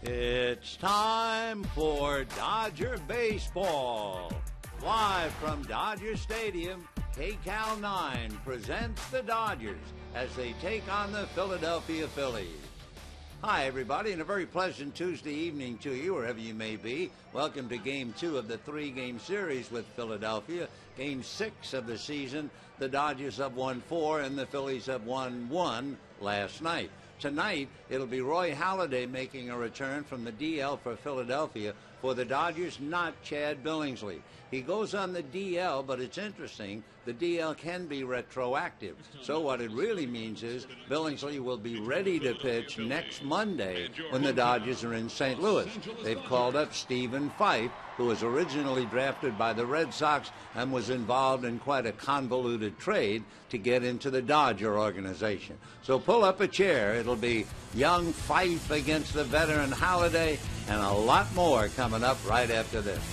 It's time for Dodger Baseball. Live from Dodger Stadium, KCAL 9 presents the Dodgers as they take on the Philadelphia Phillies. Hi, everybody, and a very pleasant Tuesday evening to you, wherever you may be. Welcome to Game 2 of the three-game series with Philadelphia. Game 6 of the season, the Dodgers have won 4 and the Phillies have won 1 last night. Tonight, it'll be Roy Halladay making a return from the DL for Philadelphia for the Dodgers, not Chad Billingsley. He goes on the DL, but it's interesting, the DL can be retroactive. So what it really means is Billingsley will be ready to pitch next Monday when the Dodgers are in St. Louis. They've called up Stephen Fife, who was originally drafted by the Red Sox and was involved in quite a convoluted trade to get into the Dodger organization. So pull up a chair. It'll be young Fife against the veteran Halladay, and a lot more coming up right after this.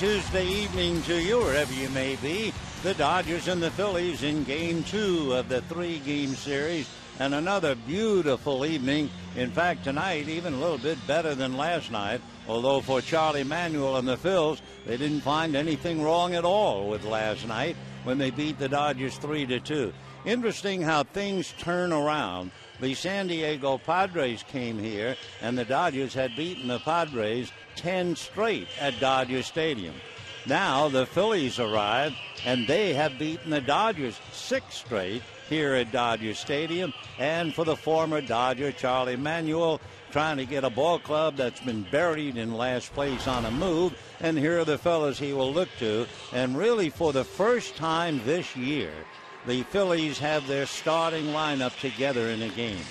Tuesday evening to you, wherever you may be. The Dodgers and the Phillies in Game 2 of the 3-game series, and another beautiful evening. In fact, tonight, even a little bit better than last night, although for Charlie Manuel and the Phils, they didn't find anything wrong at all with last night when they beat the Dodgers 3-2. Interesting how things turn around. The San Diego Padres came here, and the Dodgers had beaten the Padres 10 straight at Dodger Stadium. Now the Phillies arrived, and they have beaten the Dodgers 6 straight here at Dodger Stadium. And for the former Dodger, Charlie Manuel, trying to get a ball club that's been buried in last place on a move. And here are the fellas he will look to. And really, for the first time this year, the Phillies have their starting lineup together in a game.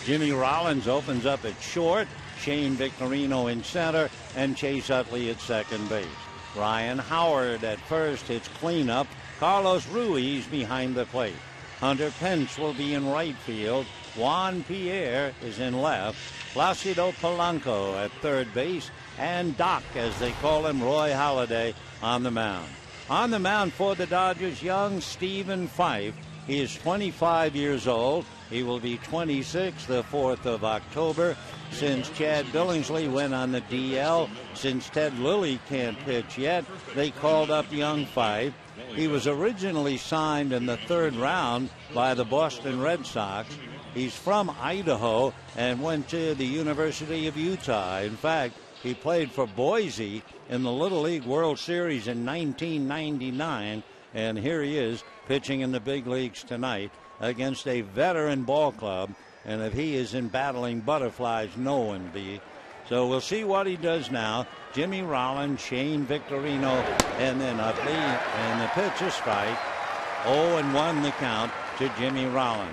Jimmy Rollins opens up at short, Shane Victorino in center, and Chase Utley at second base. Ryan Howard at first hits cleanup. Carlos Ruiz behind the plate. Hunter Pence will be in right field. Juan Pierre is in left. Placido Polanco at third base. And Doc, as they call him, Roy Halladay, on the mound. On the mound for the Dodgers, young Stephen Fife. He is 25 years old. He will be 26 the 4th of October. Since Chad Billingsley went on the DL, since Ted Lilly can't pitch yet, they called up young Fife. He was originally signed in the 3rd round by the Boston Red Sox. He's from Idaho and went to the University of Utah. In fact, he played for Boise in the Little League World Series in 1999, and here he is pitching in the big leagues tonight against a veteran ball club. And if he is in battling butterflies, no one be. So we'll see what he does now. Jimmy Rollins, Shane Victorino, and then Utley, and the pitch is strike. 0-1 the count to Jimmy Rollins.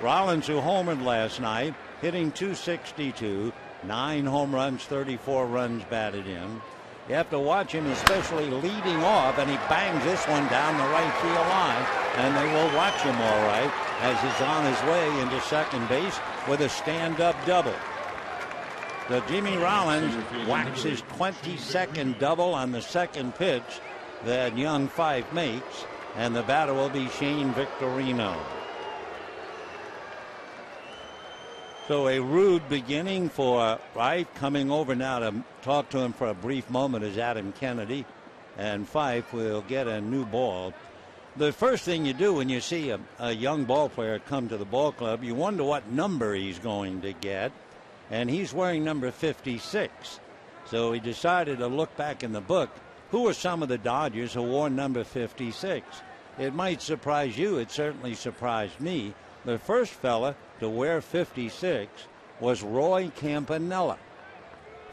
Rollins, who homered last night, hitting .262, 9 home runs, 34 runs batted in. You have to watch him, especially leading off, and he bangs this one down the right field line, and they will watch him all right as he's on his way into second base with a stand-up double. So Jimmy Rollins whacks his 22nd double on the second pitch that young Fife makes, and the batter will be Shane Victorino. So a rude beginning for Fife. Coming over now to talk to him for a brief moment is Adam Kennedy, and Fife will get a new ball. The first thing you do when you see a young ball player come to the ball club, you wonder what number he's going to get, and he's wearing number 56. So he decided to look back in the book. Who are some of the Dodgers who wore number 56? It might surprise you. It certainly surprised me. The first fella to wear 56 was Roy Campanella.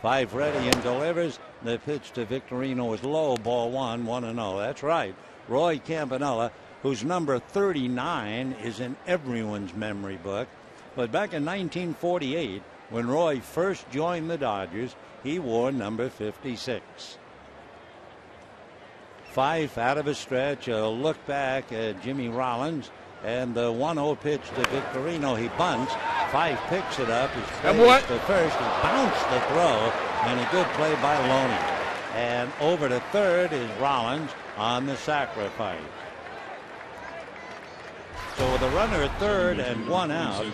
Fife ready and delivers. The pitch to Victorino is low, ball 1-0. That's right. Roy Campanella, whose number 39 is in everyone's memory book. But back in 1948, when Roy first joined the Dodgers, he wore number 56. Fife out of a stretch. A look back at Jimmy Rollins. And the 1-0 pitch to Victorino. He bunts. Fife picks it up. He's placed to first. He bounced the throw. And a good play by Loney. And over to third is Rollins on the sacrifice. So with a runner at third and 1 out,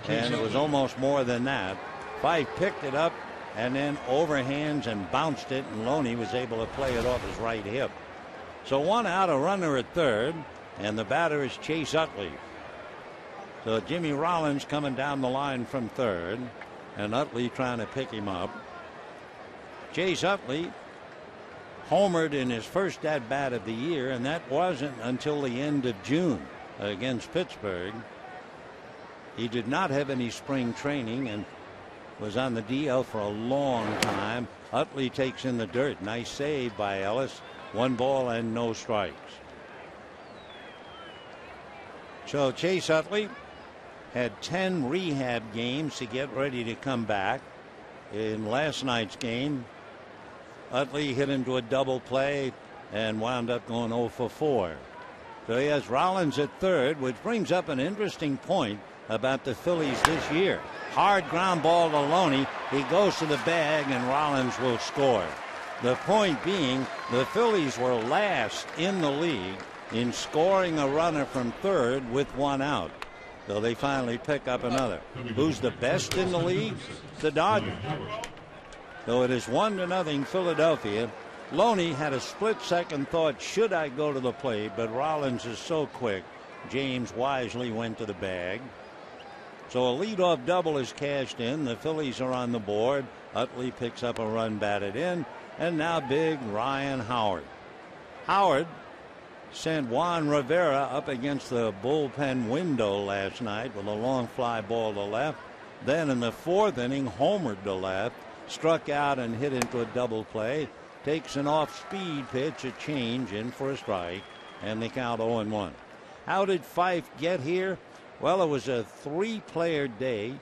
and it was almost more than that, Fife picked it up and then overhands and bounced it, and Loney was able to play it off his right hip. So 1 out, a runner at third. And the batter is Chase Utley. So Jimmy Rollins coming down the line from third, and Utley trying to pick him up. Chase Utley homered in his first at-bat of the year, and that wasn't until the end of June against Pittsburgh. He did not have any spring training and was on the DL for a long time. Utley takes in the dirt. Nice save by Ellis. 1 ball and no strikes. So Chase Utley had 10 rehab games to get ready to come back. In last night's game, Utley hit into a double play and wound up going 0 for 4. So he has Rollins at third, which brings up an interesting point about the Phillies this year. Hard ground ball to Loney. He goes to the bag, and Rollins will score. The point being, the Phillies were last in the league in scoring a runner from third with one out. So they finally pick up another. Who's the best in the league? The Dodgers. So it is 1-0 Philadelphia. Loney had a split-second thought, should I go to the plate? But Rollins is so quick. James wisely went to the bag. So a leadoff double is cashed in. The Phillies are on the board. Utley picks up a run batted in. And now big Ryan Howard. Howard sent Juan Rivera up against the bullpen window last night with a long fly ball to left. Then in the fourth inning, homered to left, struck out and hit into a double play. Takes an off-speed pitch, a change in for a strike, and they count 0-1. How did Fife get here? Well, it was a three-player day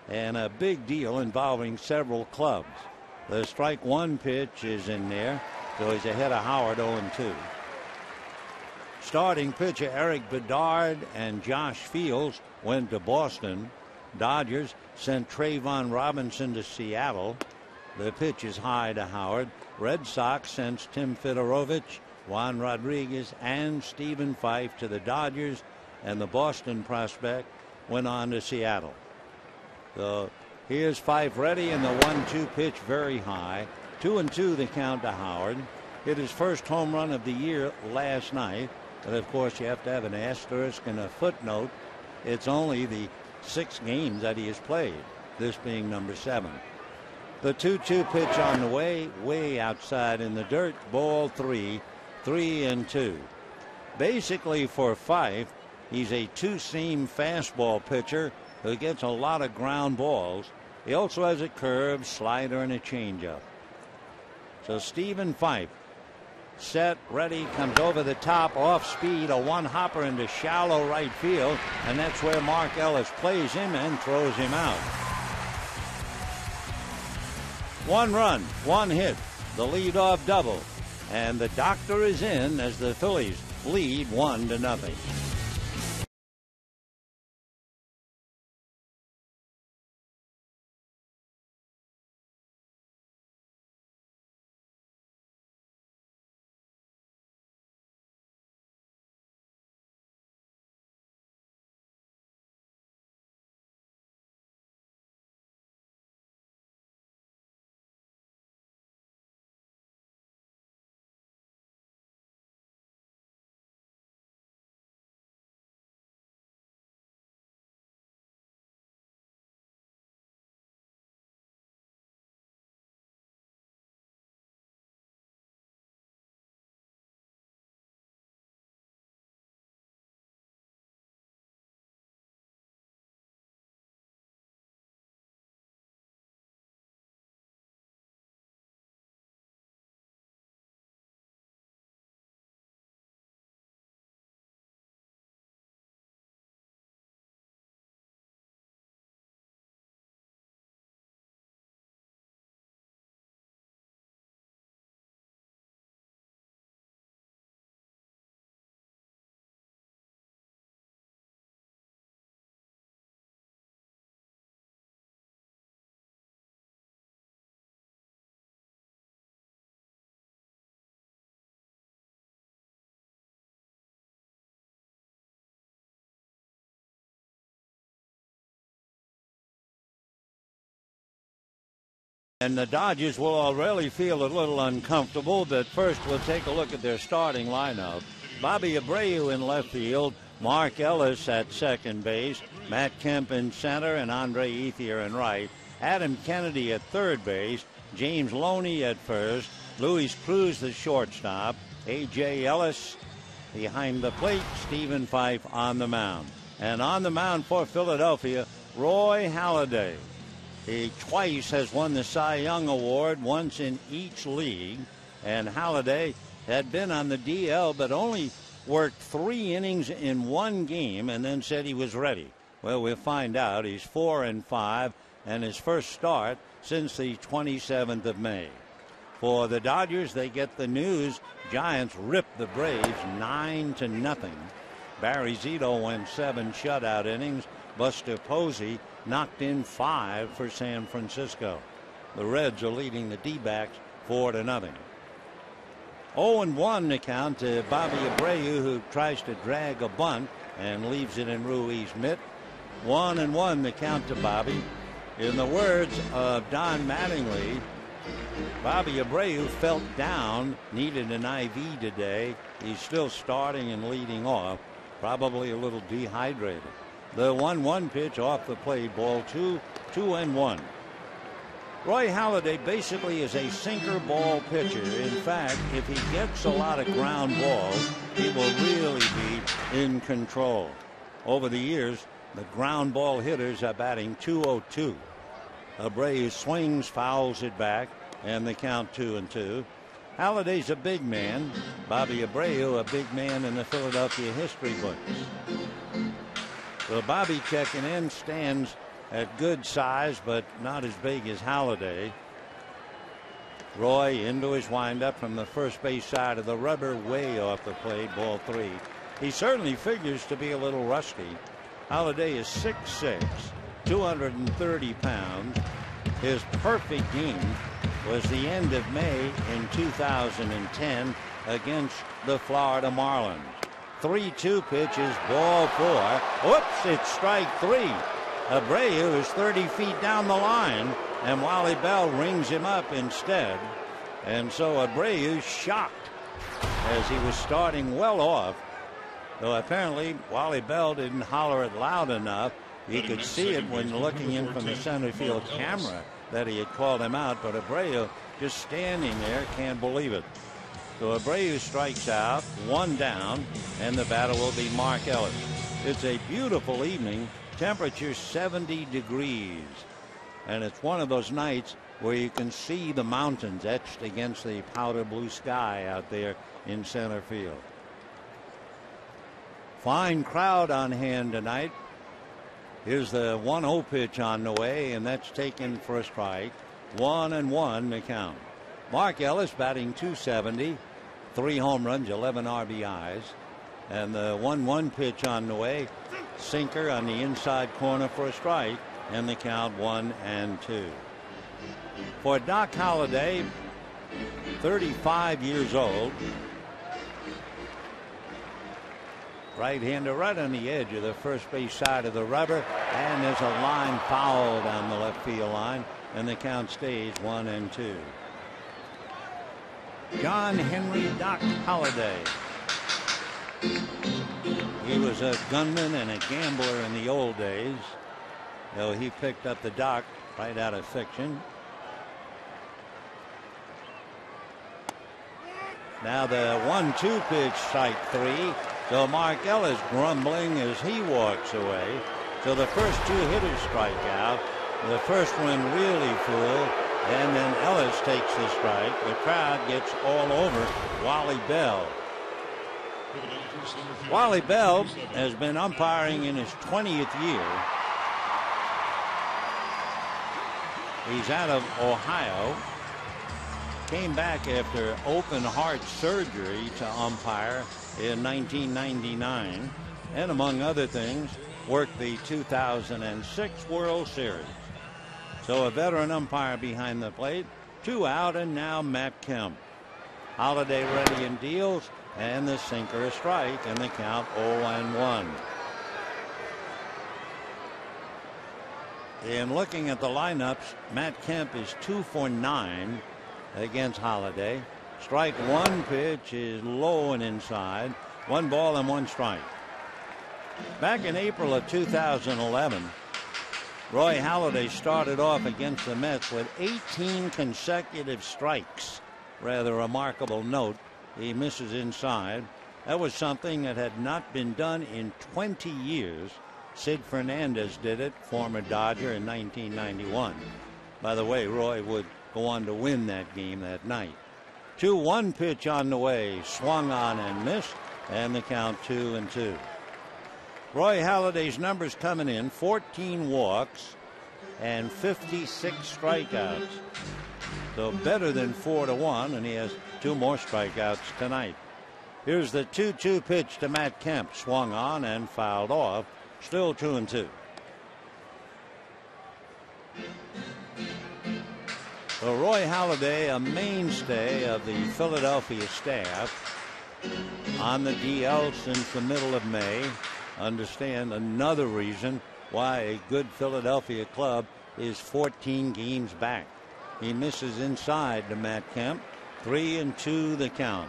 and a big deal involving several clubs. The strike one pitch is in there, so he's ahead of Howard 0-2. Starting pitcher Eric Bedard and Josh Fields went to Boston. Dodgers sent Trayvon Robinson to Seattle. The pitch is high to Howard. Red Sox sends Tim Fidorovich, Juan Rodriguez, and Stephen Fife to the Dodgers, and the Boston prospect went on to Seattle. So here's Fife ready, and the 1-2 pitch very high. 2-2 the count to Howard. Hit his first home run of the year last night. But of course, you have to have an asterisk and a footnote. It's only the 6 games that he has played, this being number 7. The 2-2 pitch on the way outside in the dirt. Ball 3, 3-2. Basically for Fife, he's a two-seam fastball pitcher who gets a lot of ground balls. He also has a curve, slider, and a changeup. So Stephen Fife, set, ready, comes over the top, off speed, a one-hopper into shallow right field, and that's where Mark Ellis plays him and throws him out. 1 run, 1 hit, the leadoff double, and the doctor is in as the Phillies lead 1-0. And the Dodgers will already feel a little uncomfortable, but first we'll take a look at their starting lineup. Bobby Abreu in left field, Mark Ellis at second base, Matt Kemp in center, and Andre Ethier in right. Adam Kennedy at third base, James Loney at first, Luis Cruz the shortstop, A.J. Ellis behind the plate, Stephen Fife on the mound. And on the mound for Philadelphia, Roy Halladay. He twice has won the Cy Young Award, once in each league. And Halladay had been on the DL, but only worked 3 innings in 1 game and then said he was ready. Well, we'll find out. He's 4-5 and his first start since the 27th of May. For the Dodgers, they get the news. Giants ripped the Braves 9-0. Barry Zito went 7 shutout innings. Buster Posey knocked in 5 for San Francisco. The Reds are leading the D-backs 4-0. 0-1 the count to Bobby Abreu, who tries to drag a bunt and leaves it in Rui's mitt. 1-1 the count to Bobby. In the words of Don Mattingly, Bobby Abreu felt down, needed an IV today. He's still starting and leading off, probably a little dehydrated. The 1-1 pitch off the plate, ball 2-1. Roy Halladay basically is a sinker ball pitcher. In fact, if he gets a lot of ground balls, he will really be in control. Over the years, the ground ball hitters are batting .202. Abreu swings, fouls it back, and the count 2-2. Halladay's a big man. Bobby Abreu, a big man in the Philadelphia history books. So Bobby checking in, stands at good size, but not as big as Halladay. Roy into his windup from the first base side of the rubber, way off the plate, ball 3. He certainly figures to be a little rusty. Halladay is 6'6", 230 pounds. His perfect game was the end of May in 2010 against the Florida Marlins. 3-2 pitches, ball 4. Whoops, it's strike 3. Abreu is 30 feet down the line, and Wally Bell rings him up instead. And so Abreu shocked as he was starting well off. Though apparently Wally Bell didn't holler it loud enough. You could see it when looking in from the center field camera that he had called him out, but Abreu just standing there, can't believe it. So Abreu strikes out, 1 down, and the batter will be Mark Ellis. It's a beautiful evening. Temperature 70 degrees, and it's one of those nights where you can see the mountains etched against the powder blue sky out there in center field. Fine crowd on hand tonight. Here's the 1-0 pitch on the way, and that's taken for a strike. 1-1 the count. Mark Ellis batting .270, 3 home runs, 11 RBIs. And the 1-1 pitch on the way, sinker on the inside corner for a strike, and the count 1-2. For Doc Halladay, 35 years old, right-hander right on the edge of the first base side of the rubber, and there's a line foul down the left field line, and the count stays 1-2. John Henry Doc Halladay. He was a gunman and a gambler in the old days, though he picked up the Doc right out of fiction. Now the 1-2 pitch, strike 3. So Mark Ellis grumbling as he walks away. So the first 2 hitters strike out. The first one really fooled, and then Ellis takes the strike. The crowd gets all over Wally Bell. Wally Bell has been umpiring in his 20th year. He's out of Ohio. Came back after open heart surgery to umpire in 1999, and among other things worked the 2006 World Series. So a veteran umpire behind the plate. 2 out, and now Matt Kemp. Halladay ready and deals, and the sinker a strike, and the count 0-1. In looking at the lineups, Matt Kemp is 2 for 9 against Halladay. Strike 1 pitch is low and inside. 1 ball and 1 strike. Back in April of 2011, Roy Halladay started off against the Mets with 18 consecutive strikes. Rather remarkable note. He misses inside. That was something that had not been done in 20 years. Sid Fernandez did it, former Dodger, in 1991. By the way, Roy would go on to win that game that night. 2-1 pitch on the way, swung on and missed, and the count 2-2. Roy Halladay's numbers coming in: 14 walks and 56 strikeouts. So better than 4-1, and he has 2 more strikeouts tonight. Here's the 2-2 pitch to Matt Kemp, swung on and fouled off. Still 2-2. Well, Roy Halladay, a mainstay of the Philadelphia staff, on the DL since the middle of May. Understand another reason why a good Philadelphia club is 14 games back. He misses inside to Matt Kemp. 3-2 the count.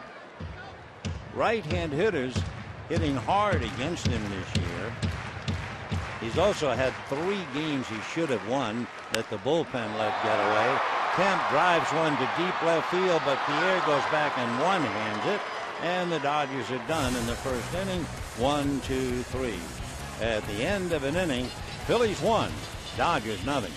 Right-hand hitters hitting hard against him this year. He's also had 3 games he should have won that the bullpen let get away. Kemp drives one to deep left field, but Pierre goes back and one-hands it, and the Dodgers are done in the first inning. 1-2-3. At the end of an inning, Phillies 1, Dodgers nothing.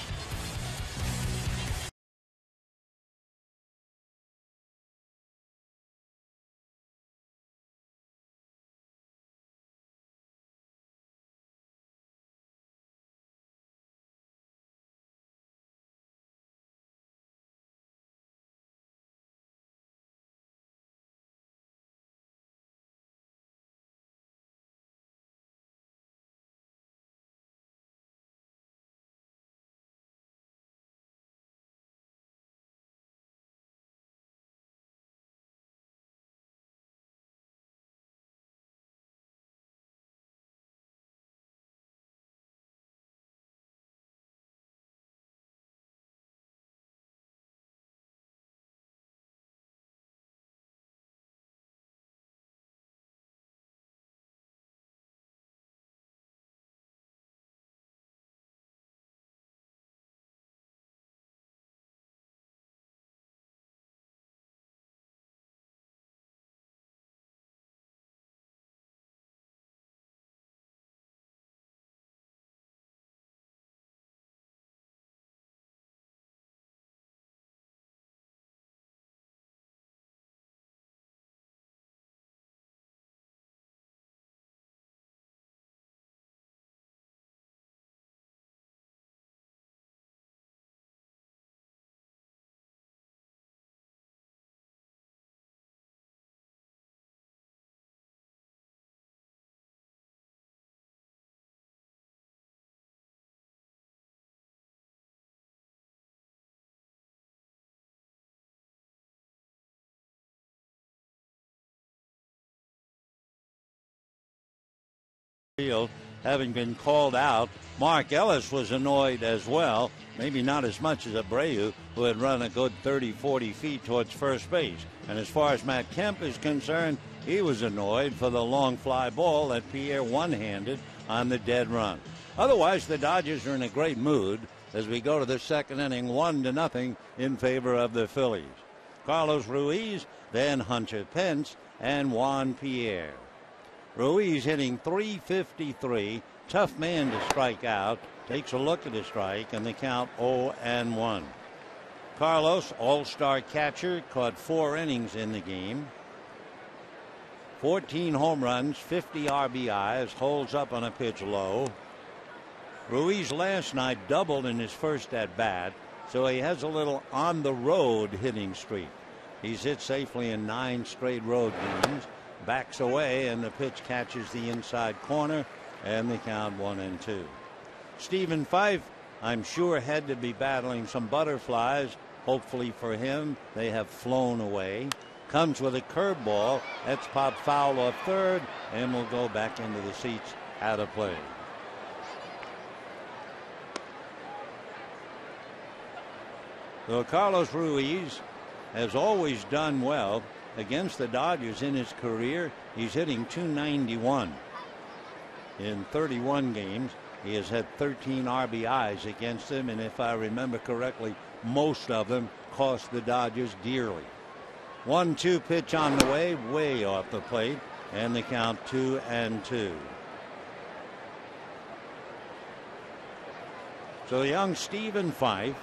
Having been called out, Mark Ellis was annoyed as well, maybe not as much as Abreu, who had run a good 30-40 feet towards first base. And as far as Matt Kemp is concerned, he was annoyed for the long fly ball that Pierre one-handed on the dead run. Otherwise, the Dodgers are in a great mood as we go to the second inning, 1-0 in favor of the Phillies. Carlos Ruiz, then Hunter Pence, and Juan Pierre. Ruiz hitting .353, tough man to strike out, takes a look at the strike, and the count 0-1. Carlos, all-star catcher, caught 4 innings in the game. 14 home runs, 50 RBIs, holds up on a pitch low. Ruiz last night doubled in his first at-bat, so he has a little on-the-road hitting streak. He's hit safely in 9 straight road games. Backs away, and the pitch catches the inside corner, and the count 1-2. Stephen Fife, I'm sure, had to be battling some butterflies. Hopefully for him, they have flown away. Comes with a curveball. That's popped foul off third, and will go back into the seats out of play. So Carlos Ruiz has always done well against the Dodgers in his career. He's hitting .291 in 31 games. He has had 13 RBIs against them, and if I remember correctly, most of them cost the Dodgers dearly. 1-2 pitch on the way off the plate, and the count 2-2. So young Stephen Fife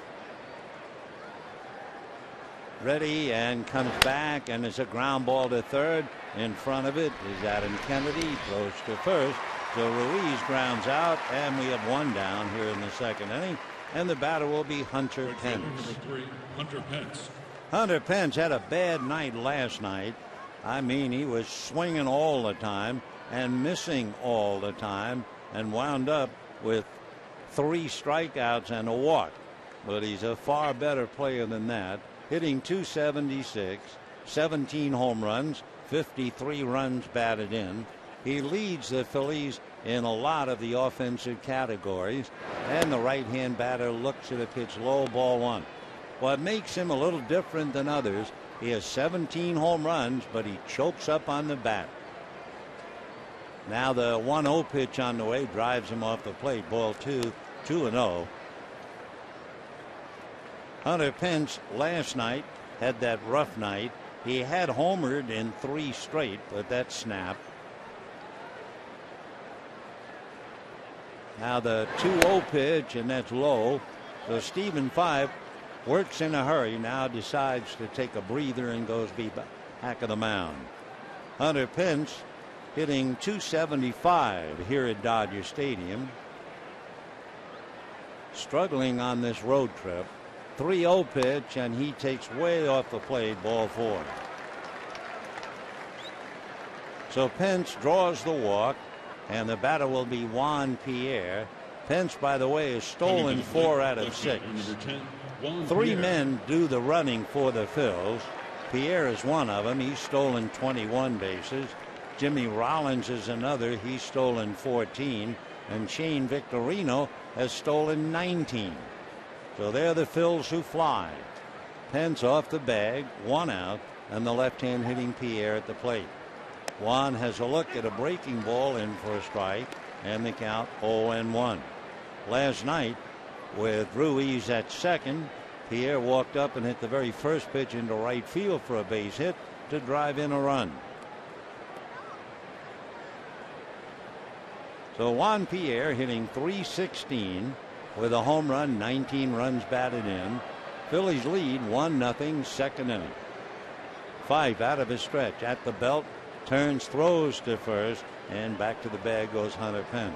ready and comes back, and it's a ground ball to third. In front of it is Adam Kennedy, throws to first. So Ruiz grounds out, and we have 1 down here in the second inning, and the batter will be Hunter Pence. Number 3, Hunter Pence. Hunter Pence had a bad night last night. I mean, he was swinging all the time and missing all the time, and wound up with 3 strikeouts and a walk. but he's a far better player than that. Hitting .276, 17 home runs, 53 runs batted in. He leads the Phillies in a lot of the offensive categories, and the right-hand batter looks at a pitch low, ball one. What makes him a little different than others, he has 17 home runs, but he chokes up on the bat. Now the 1-0 pitch on the way drives him off the plate. Ball two, 2-0. Hunter Pence last night had that rough night. He had homered in 3 straight, but that snapped. Now the 2-0 pitch, and that's low. So Stephen Five works in a hurry, now decides to take a breather and goes back of the mound. Hunter Pence hitting .275 here at Dodger Stadium. Struggling on this road trip. 3-0 pitch, and he takes way off the plate, ball 4. So Pence draws the walk, and the batter will be Juan Pierre. Pence, by the way, has stolen 4 out of 6. 3 men do the running for the Phils. Pierre is one of them. He's stolen 21 bases. Jimmy Rollins is another. He's stolen 14. And Shane Victorino has stolen 19. So they're the Phils who fly. Pence off the bag, 1 out, and the left-hand hitting Pierre at the plate. Juan has a look at a breaking ball in for a strike, and the count 0-1. Last night, with Ruiz at second, Pierre walked up and hit the very first pitch into right field for a base hit to drive in a run. So Juan Pierre hitting .316 with a home run, 19 runs batted in. Phillies lead 1-0, second inning. Five out of his stretch at the belt, turns, throws to first, and back to the bag goes Hunter Pence.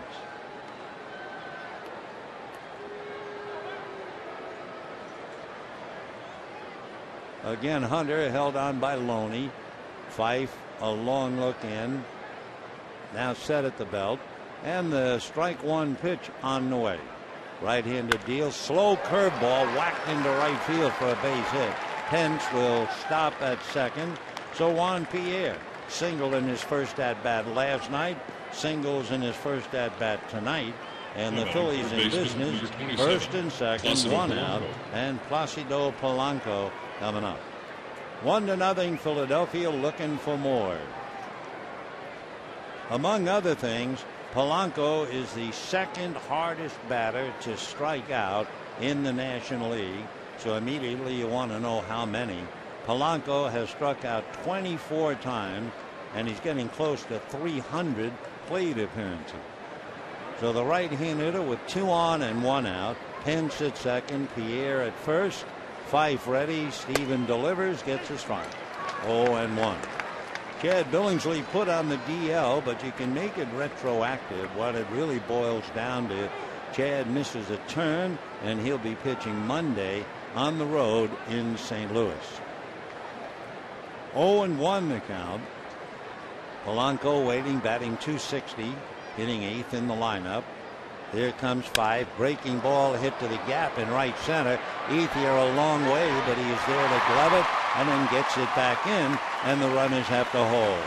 Again, Hunter held on by Loney. Fife, a long look in. Now set at the belt. And the strike one pitch on the way. Right-handed deal. Slow curveball whacked into right field for a base hit. Pence will stop at second. So Juan Pierre singled in his first at-bat last night. Singles in his first at-bat tonight. And the Phillies in business. First and second, 1 out. And Placido Polanco coming up. 1-0 Philadelphia, looking for more. Among other things, Polanco is the second hardest batter to strike out in the National League. So immediately you want to know how many. Polanco has struck out 24 times, and he's getting close to 300 plate appearances. So the right-hand hitter with 2 on and 1 out. Pence at second, Pierre at first. Fife ready. Steven delivers, gets a strike. 0-1. Chad Billingsley put on the DL, but you can make it retroactive. What it really boils down to, Chad misses a turn, and he'll be pitching Monday on the road in St. Louis. 0-1 the count. Polanco waiting, batting .260, hitting 8th in the lineup. Here comes Fife. Breaking ball hit to the gap in right center. Ethier a long way, but he is there to glove it and then gets it back in, and the runners have to hold.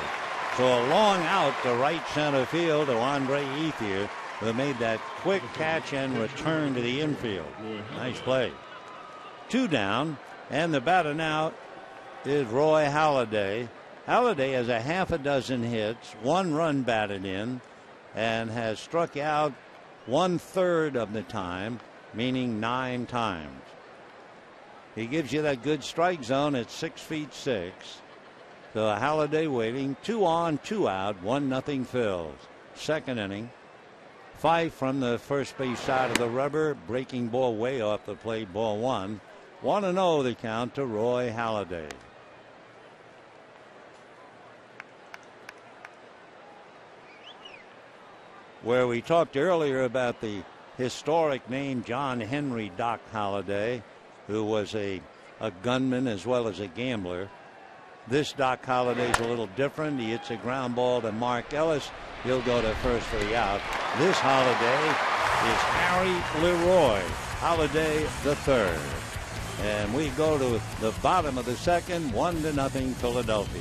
So a long out to right center field to Andre Ethier, who made that quick catch and return to the infield. Nice play. 2 down, and the batter now is Roy Halladay. Halladay has a half a dozen hits, 1 run batted in, and has struck out 1/3 of the time, meaning 9 times. He gives you that good strike zone at 6'6". So Halladay waiting, 2 on, 2 out, 1-0 Phils. Second inning. Fife from the first base side of the rubber, breaking ball way off the plate, ball 1. 1-0 the count to Roy Halladay. Where we talked earlier about the historic name John Henry Doc Halladay, who was a gunman as well as a gambler. This Doc Holladay's a little different. He hits a ground ball to Mark Ellis. He'll go to first for the out. This Halladay is Harry Leroy Holiday the third. And we go to the bottom of the second, 1-0 Philadelphia.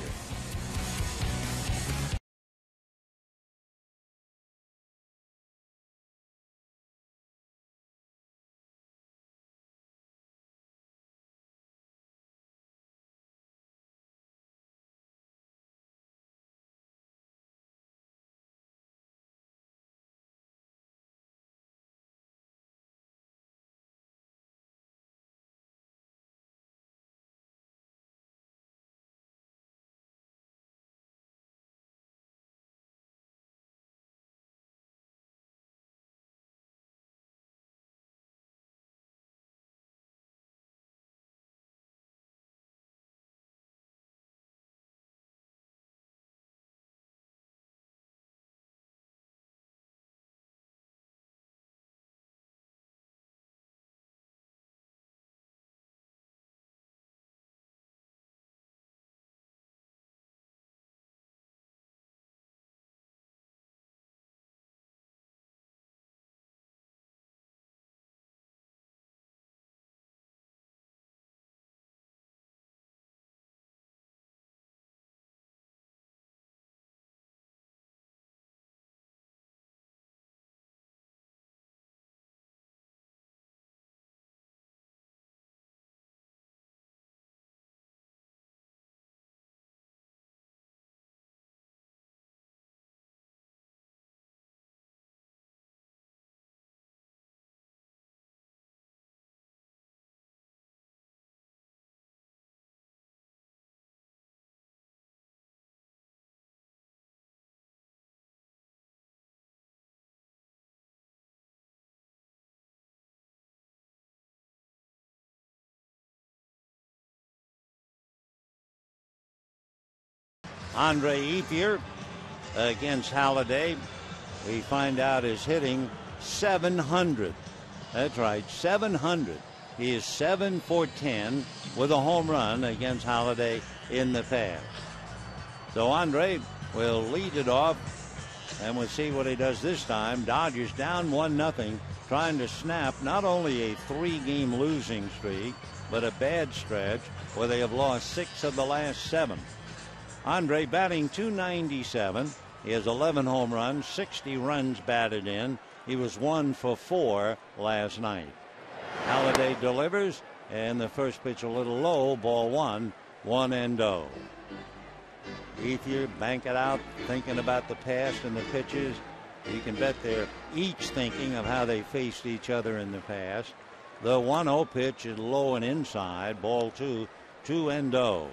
Andre Ethier against Halladay. We find out is hitting 700. That's right, 700. He is 7 for 10 with a home run against Halladay in the past. So Andre will lead it off, and we'll see what he does this time. Dodgers down 1-0, trying to snap not only a 3-game losing streak, but a bad stretch where they have lost 6 of the last 7. Andre batting .297. He has 11 home runs, 60 runs batted in. He was 1 for 4 last night. Halladay delivers, and the first pitch a little low, ball 1, 1-0. Ethier bank it out, thinking about the past and the pitches. You can bet they're each thinking of how they faced each other in the past. The 1-0 pitch is low and inside, ball 2, 2-0.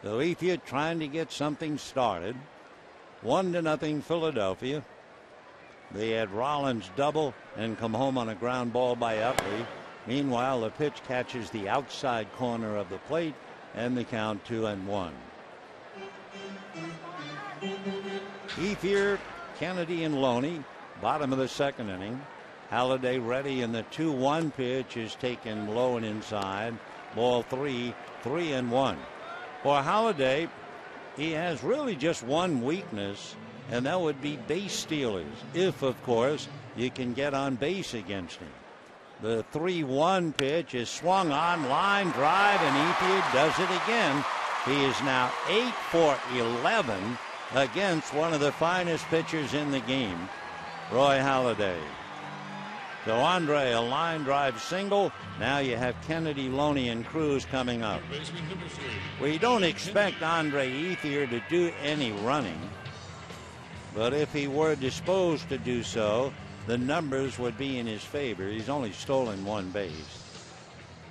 So Ethier trying to get something started. 1-0 Philadelphia. They had Rollins double and come home on a ground ball by Utley. Meanwhile, the pitch catches the outside corner of the plate, and the count 2-1. Ethier, Kennedy, and Loney, bottom of the second inning. Halladay ready, and the 2-1 pitch is taken low and inside. Ball 3, 3-1. For Halladay, he has really just one weakness, and that would be base stealers, if, of course, you can get on base against him. The 3-1 pitch is swung on, line drive, and Ethier does it again. He is now 8 for 11 against one of the finest pitchers in the game, Roy Halladay. So Andre, a line drive single. Now you have Kennedy, Loney, and Cruz coming up. We don't expect Andre Ethier to do any running, but if he were disposed to do so, the numbers would be in his favor. He's only stolen 1 base.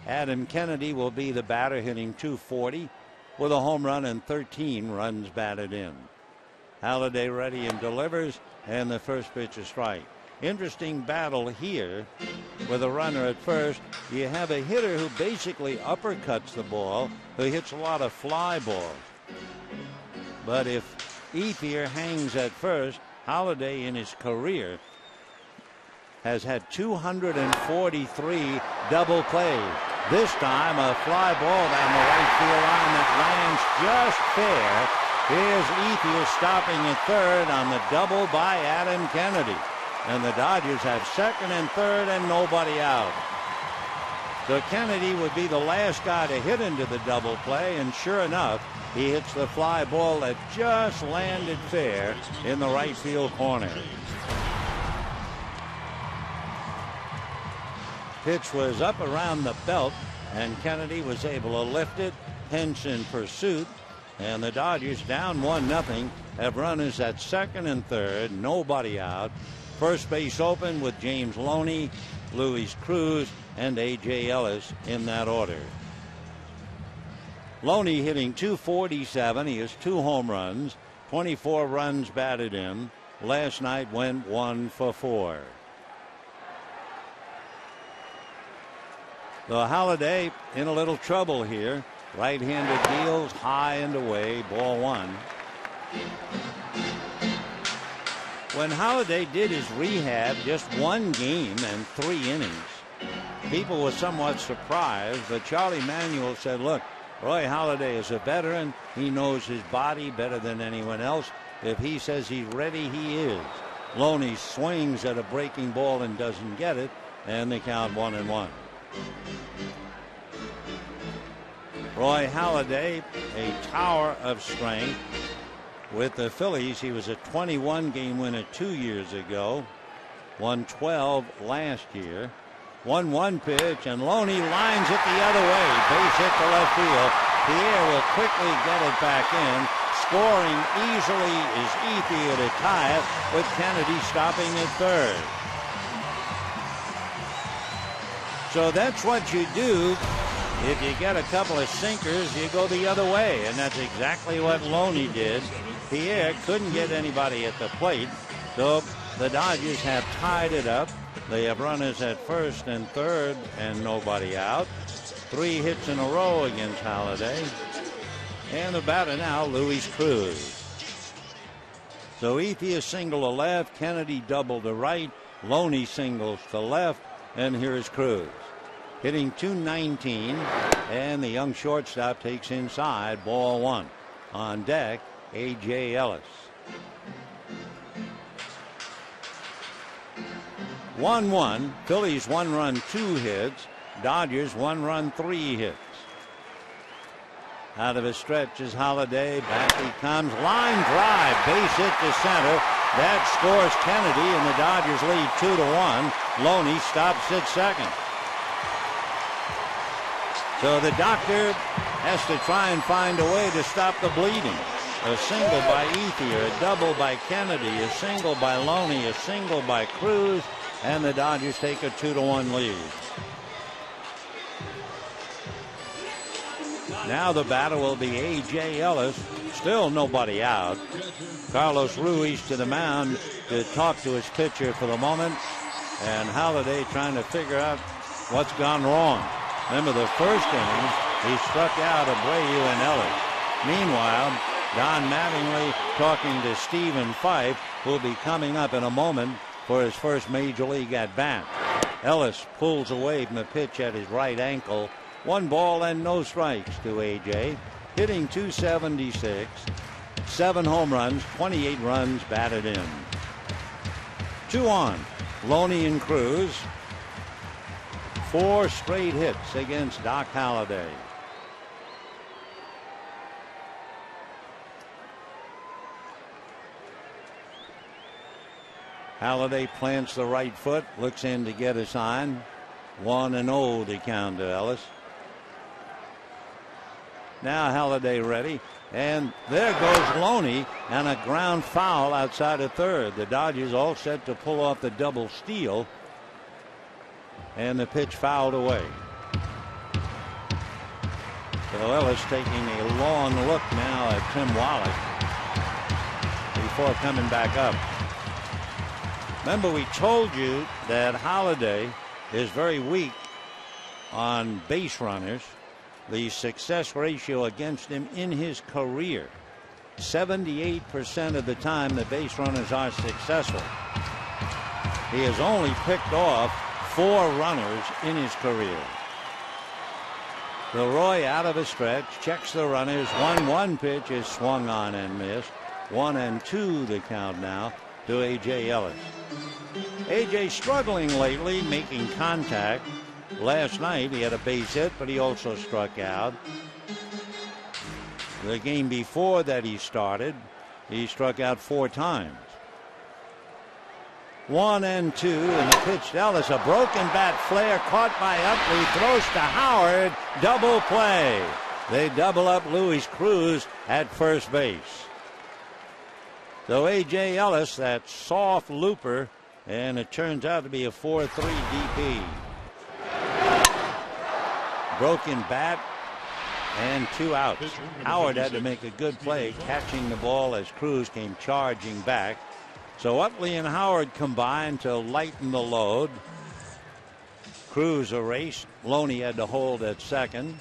Adam Kennedy will be the batter, hitting .240 with a home run and 13 runs batted in. Halladay ready and delivers, and the first pitch is strike. Interesting battle here with a runner at first. You have a hitter who basically uppercuts the ball, who hits a lot of fly balls. But if Ethier hangs at first, Halladay in his career has had 243 double plays. This time a fly ball down the right field line that lands just fair. Here's Ethier stopping at third on the double by Adam Kennedy. and the Dodgers have second and third and nobody out. So Kennedy would be the last guy to hit into the double play, and sure enough, he hits the fly ball that just landed fair in the right field corner. Pitch was up around the belt, and Kennedy was able to lift it, hence in pursuit, and the Dodgers down 1-0, have runners at second and third, nobody out. First base open with James Loney, Luis Cruz, and A.J. Ellis in that order. Loney hitting .247. He has 2 home runs, 24 runs batted in. Last night went 1 for 4. So Halladay in a little trouble here. Right-handed deals high and away, ball 1. When Halladay did his rehab, just 1 game and 3 innings, people were somewhat surprised, but Charlie Manuel said, look, Roy Halladay is a veteran. He knows his body better than anyone else. If he says he's ready, he is. Loney swings at a breaking ball and doesn't get it, and they count 1-1. Roy Halladay, a tower of strength. With the Phillies, he was a 21-game winner 2 years ago, won 12 last year. 1-1 pitch, and Loney lines it the other way. Base hit to left field. Pierre will quickly get it back in. Scoring easily is Ethier to tie it, with Kennedy stopping at third. So that's what you do. If you get a couple of sinkers, you go the other way, and that's exactly what Loney did. Pierre couldn't get anybody at the plate, so the Dodgers have tied it up. They have runners at first and third and nobody out. 3 hits in a row against Halladay. And the batter now, Luis Cruz. So Ethier single to left, Kennedy double to right, Loney singles to left, and here's Cruz. Hitting .219, and the young shortstop takes inside, ball 1. On deck, A.J. Ellis. 1-1. Phillies 1 run, 2 hits. Dodgers 1 run, 3 hits. Out of his stretch is Halladay. Back he comes. Line drive. Base hit to center. That scores Kennedy, and the Dodgers lead 2-1. Loney stops at second. So the doctor has to try and find a way to stop the bleeding. A single by Ethier, a double by Kennedy, a single by Loney, a single by Cruz, and the Dodgers take a 2-1 lead. Now the batter will be A.J. Ellis. Still nobody out. Carlos Ruiz to the mound to talk to his pitcher for the moment, and Halladay trying to figure out what's gone wrong. Remember the first inning, he struck out Abreu and Ellis. Meanwhile, Don Mattingly talking to Stephen Fife, who will be coming up in a moment for his first major league at bat. Ellis pulls away from the pitch at his right ankle. 1 ball and no strikes to A.J. Hitting .276, 7 home runs, 28 runs batted in. 2 on. Loney and Cruz. 4 straight hits against Doc Halladay. Halladay plants the right foot, looks in to get a sign. 1-0 to count to Ellis. Now Halladay ready, and there goes Loney, and a ground foul outside of third. The Dodgers all set to pull off the double steal, and the pitch fouled away. So Ellis taking a long look now at Tim Wallach before coming back up. Remember, we told you that Halladay is very weak on base runners. The success ratio against him in his career, 78% of the time the base runners are successful. He has only picked off 4 runners in his career. So Roy out of a stretch, checks the runners. 1-1 pitch is swung on and missed. 1-2 the count now to A.J. Ellis. A.J. struggling lately, making contact. Last night he had a base hit, but he also struck out. The game before that he started, he struck out 4 times. 1-2, and the pitch to Ellis. A broken bat flare caught by Utley. Throws to Howard. Double play. They double up Luis Cruz at first base. So A.J. Ellis, that soft looper, and it turns out to be a 4-3 DP. Broken bat and 2 outs. Howard had to make a good play catching the ball as Cruz came charging back. So Utley and Howard combined to lighten the load. Cruz erased. Loney had to hold at second.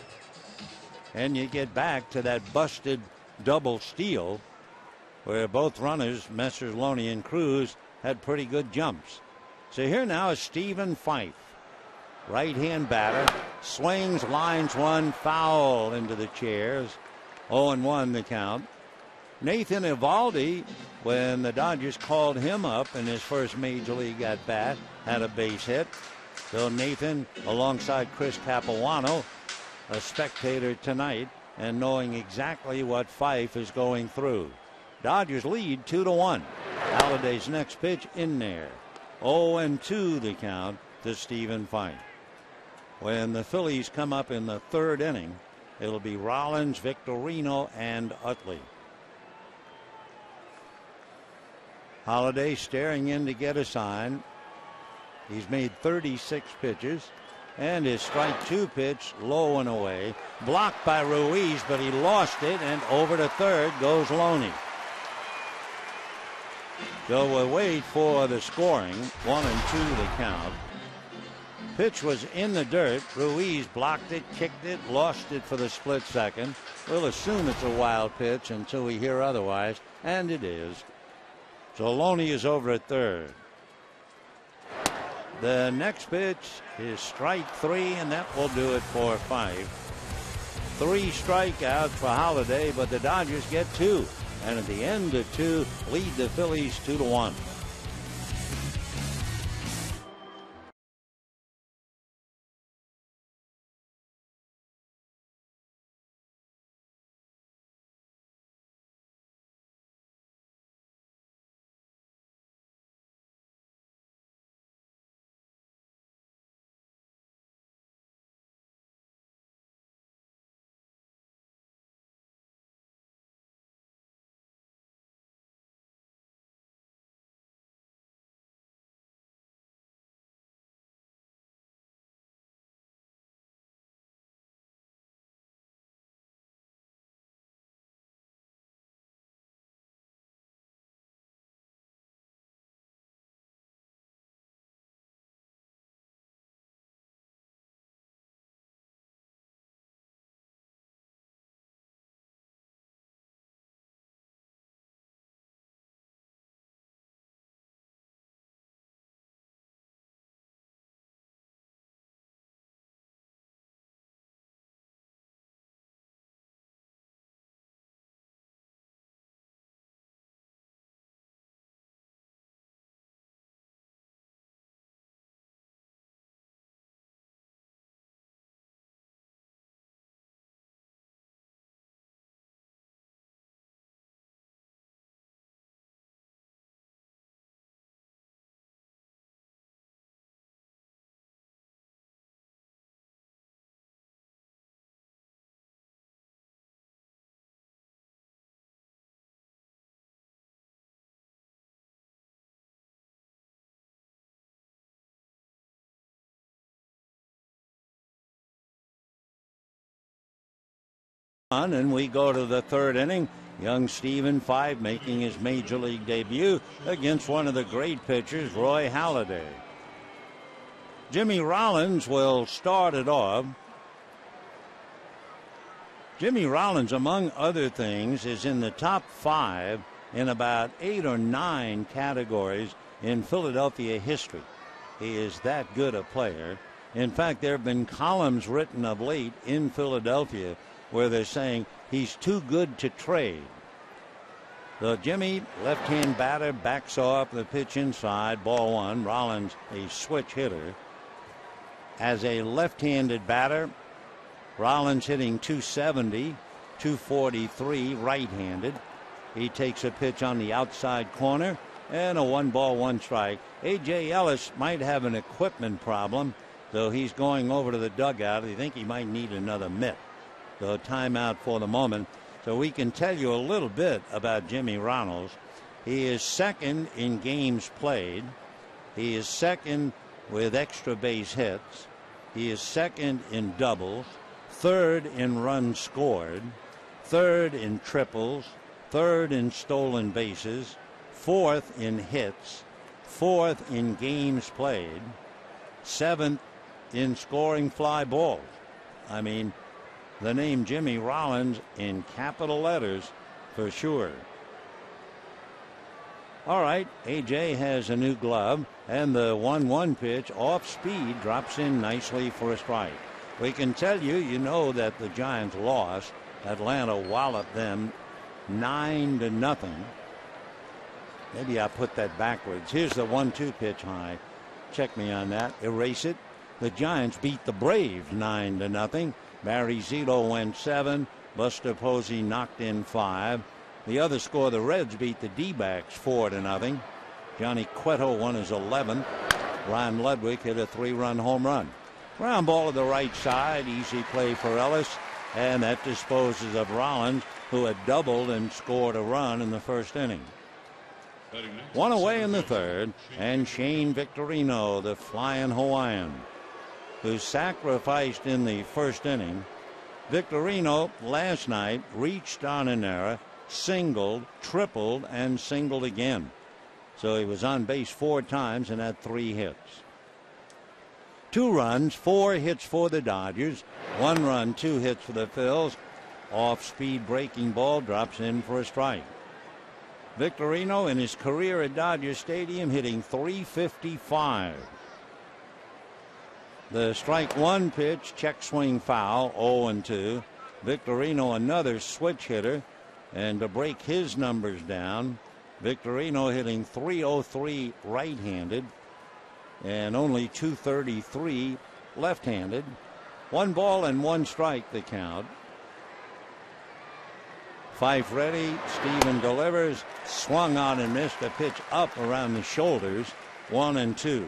And you get back to that busted double steal where both runners, Messrs. Loney and Cruz, had pretty good jumps. So here now is Stephen Fife. Right-hand batter. Swings, lines one, foul into the chairs. 0-1 the count. Nathan Eovaldi, when the Dodgers called him up in his first major league at bat, had a base hit. So Nathan, alongside Chris Capuano, a spectator tonight, and knowing exactly what Fife is going through. Dodgers lead 2-1. Halliday's next pitch in there. 0-2 the count to Stephen Fife. When the Phillies come up in the 3rd inning, it'll be Rollins, Victorino, and Utley. Holliday staring in to get a sign. He's made 36 pitches, and his strike 2 pitch low and away. Blocked by Ruiz, but he lost it, and over to third goes Loney. So we'll wait for the scoring. 1-2 the count. Pitch was in the dirt. Ruiz blocked it, kicked it, lost it for the split second. We'll assume it's a wild pitch until we hear otherwise, and it is. So Loney is over at third. The next pitch is strike 3, and that will do it for Fife. 3 strikeouts for Holliday, but the Dodgers get 2. And at the end of 2, lead the Phillies 2-1. And we go to the 3rd inning. Young Stephen Fife making his major league debut against one of the great pitchers, Roy Halladay. Jimmy Rollins will start it off. Jimmy Rollins, among other things, is in the top 5 in about 8 or 9 categories in Philadelphia history. He is that good a player. In fact, there have been columns written of late in Philadelphia where they're saying he's too good to trade. The Jimmy left-hand batter backs off the pitch inside. Ball one. Rollins, a switch hitter. As a left-handed batter, Rollins hitting .270, .243 right-handed. He takes a pitch on the outside corner and a 1-ball, 1 strike. A.J. Ellis might have an equipment problem, so he's going over to the dugout. I think he might need another mitt. So timeout for the moment. So we can tell you a little bit about Jimmy Ronalds. He is second in games played. He is second with extra base hits. He is second in doubles, third in runs scored, third in triples, third in stolen bases, fourth in hits, fourth in games played, seventh in scoring fly balls. I mean, the name Jimmy Rollins in capital letters for sure. All right, A.J. has a new glove, and the 1-1 pitch off speed drops in nicely for a strike. We can tell you, you know that the Giants lost. Atlanta walloped them 9-0. Maybe I put that backwards. Here's the 1-2 pitch high. Check me on that. Erase it. The Giants beat the Braves 9-0. Barry Zito went 7. Buster Posey knocked in 5. The other score, the Reds beat the D-backs 4-0. Johnny Cueto won his 11th. Ryan Ludwig hit a 3-run home run. Ground ball to the right side. Easy play for Ellis. And that disposes of Rollins, who had doubled and scored a run in the first inning. One away in the third. And Shane Victorino, the flying Hawaiian, who sacrificed in the first inning. Victorino last night reached on an error, singled, tripled, and singled again. So he was on base 4 times and had 3 hits. 2 runs, 4 hits for the Dodgers. 1 run, 2 hits for the Phils. Off-speed breaking ball drops in for a strike. Victorino in his career at Dodger Stadium hitting .355. The strike 1 pitch, check swing foul, 0-2. Victorino another switch hitter. And to break his numbers down, Victorino hitting .303 right-handed and only .233 left-handed. 1 ball and 1 strike the count. Fife ready. Steven delivers. Swung on and missed. A pitch up around the shoulders. 1-2.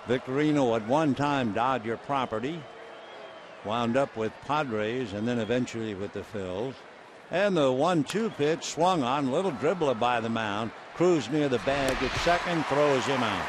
Victorino at one time Dodger property. Wound up with Padres and then eventually with the Phils. And the 1-2 pitch swung on. Little dribbler by the mound. Cruz near the bag at second. Throws him out.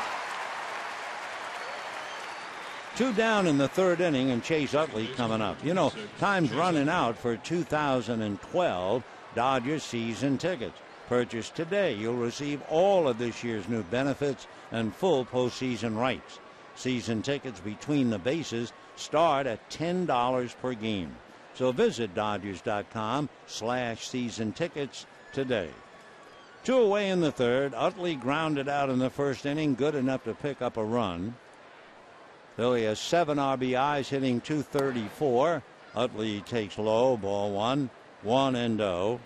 2 down in the third inning, and Chase Utley coming up. You know, time's running out for 2012 Dodgers season tickets. Purchase today. You'll receive all of this year's new benefits and full postseason rights. Season tickets between the bases start at $10 per game. So visit Dodgers.com/season tickets today. 2 away in the third. Utley grounded out in the first inning, good enough to pick up a run. Though he has 7 RBIs, hitting .234. Utley takes low, ball 1, 1-0.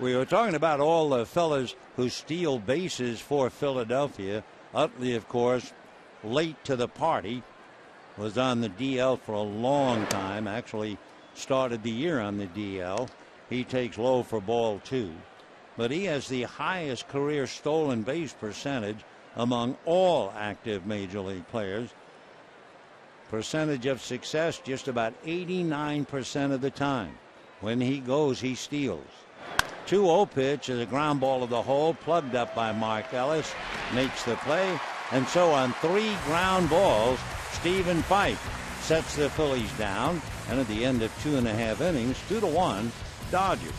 We were talking about all the fellas who steal bases for Philadelphia. Utley, of course, late to the party, was on the DL for a long time. Actually started the year on the DL. He takes low for ball 2. But he has the highest career stolen base percentage among all active major league players. Percentage of success just about 89% of the time. When he goes, he steals. 2-0 pitch is a ground ball to the hole, plugged up by Mark Ellis, makes the play, and so on 3 ground balls, Stephen Fife sets the Phillies down, and at the end of 2.5 innings, 2-1, Dodgers.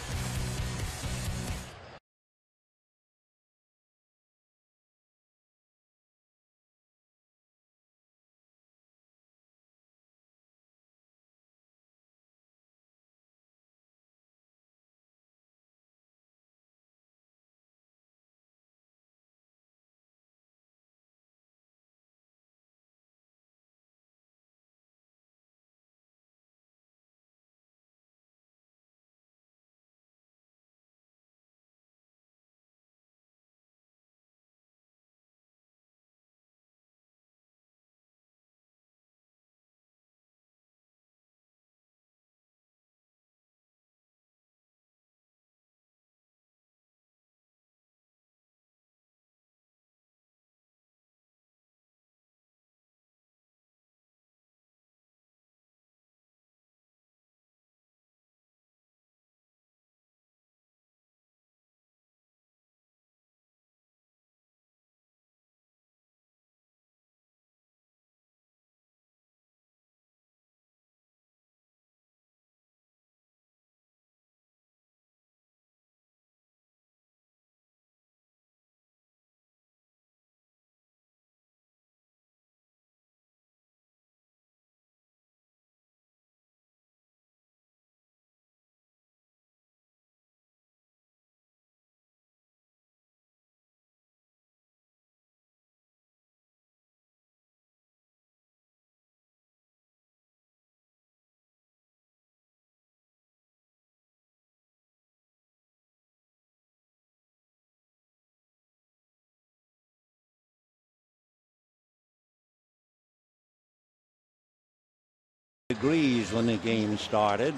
degrees when the game started.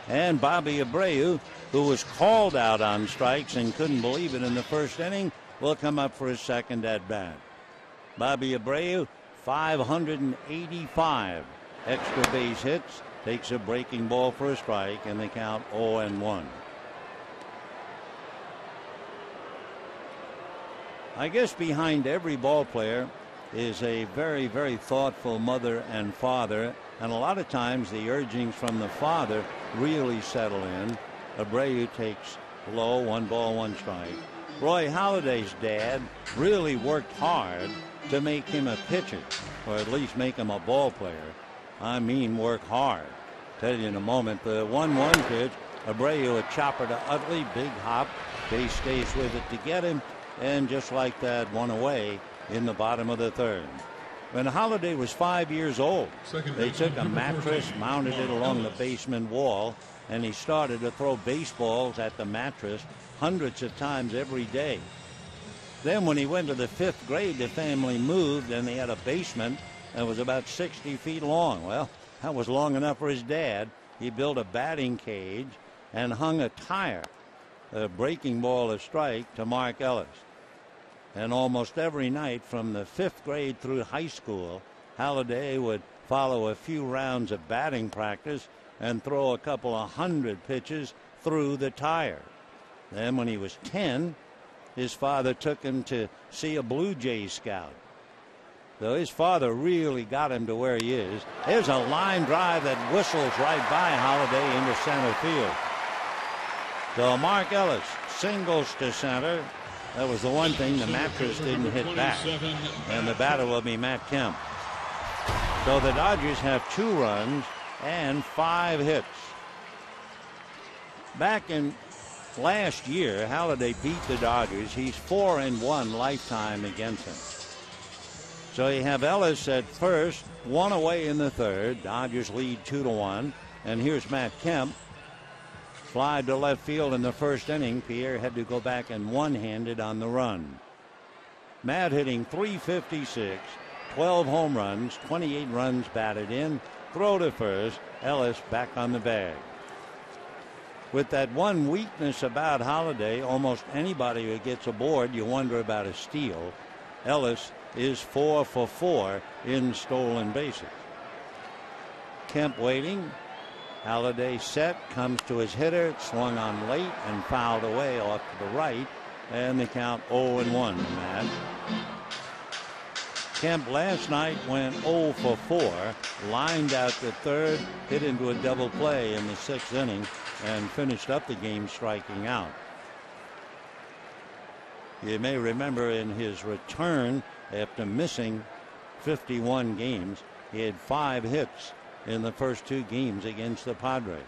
And Bobby Abreu, who was called out on strikes and couldn't believe it in the first inning, will come up for his second at bat. Bobby Abreu, 585 extra base hits, takes a breaking ball for a strike, and they count 0-1. I guess behind every ball player is a very, very thoughtful mother and father, and a lot of times the urgings from the father really settle in. Abreu takes low, 1 ball, 1 strike. Roy Halladay's dad really worked hard to make him a pitcher, or at least make him a ball player. I mean, work hard. Tell you in a moment. The 1-1 pitch, Abreu a chopper to Utley, big hop. Base stays with it to get him, and just like that, 1 away in the bottom of the third. When Halladay was 5 years old, they took a mattress, mounted it along the basement wall, and he started to throw baseballs at the mattress hundreds of times every day. Then when he went to the 5th grade, the family moved, and they had a basement that was about 60 feet long. Well, that was long enough for his dad. He built a batting cage and hung a tire, a breaking ball, a strike, to Mark Ellis. And almost every night from the 5th grade through high school, Halladay would follow a few rounds of batting practice and throw a couple of 100 pitches through the tire. Then when he was 10, his father took him to see a Blue Jays scout. So his father really got him to where he is. There's a line drive that whistles right by Halladay into center field. So Mark Ellis singles to center. That was the one thing the mattress didn't hit back. And the batter will be Matt Kemp. So the Dodgers have 2 runs and 5 hits. Back in last year, Halladay beat the Dodgers. He's 4-1 lifetime against them. So you have Ellis at first, 1 away in the third. Dodgers lead 2-1. And here's Matt Kemp. Fly to left field in the first inning. Pierre had to go back and one-handed on the run. Matt hitting .356, 12 home runs, 28 runs batted in. Throw to first. Ellis back on the bag. With that one weakness about Halladay, almost anybody who gets aboard, you wonder about a steal. Ellis is 4 for 4 in stolen bases. Kemp waiting. Halladay set, comes to his hitter, swung on late and fouled away off to the right, and the count 0-1 to Matt. Kemp last night went 0 for 4, lined out to third, hit into a double play in the 6th inning, and finished up the game striking out. You may remember in his return after missing 51 games, he had 5 hits in the first 2 games against the Padres.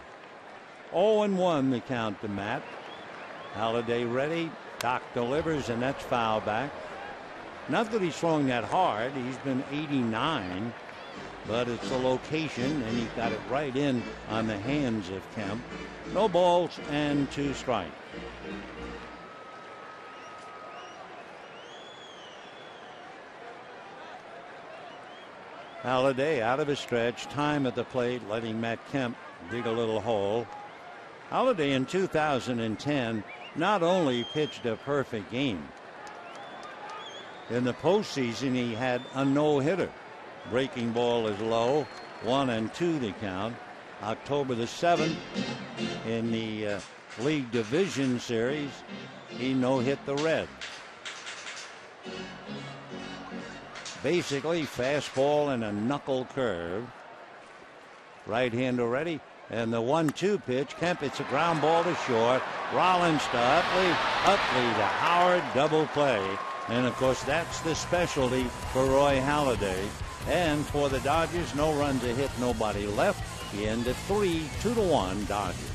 0-1 the count to Matt. Halladay ready. Doc delivers, and that's foul back. Not that he's throwing that hard. He's been 89, but it's the location, and he got it right in on the hands of Kemp. No balls and 2 strikes. Halladay out of his stretch, time at the plate, letting Matt Kemp dig a little hole. Halladay in 2010 not only pitched a perfect game. In the postseason, he had a no-hitter. Breaking ball is low, 1-2 the count. October the 7th in the League Division Series, he no-hit the Reds. Basically, fastball and a knuckle curve. Right-hander ready. And the 1-2 pitch. Kemp, it's a ground ball to short. Rollins to Utley. Utley to Howard. Double play. And, of course, that's the specialty for Roy Halladay. And for the Dodgers, no runs a hit, nobody left. The end of 3, 2-1 Dodgers.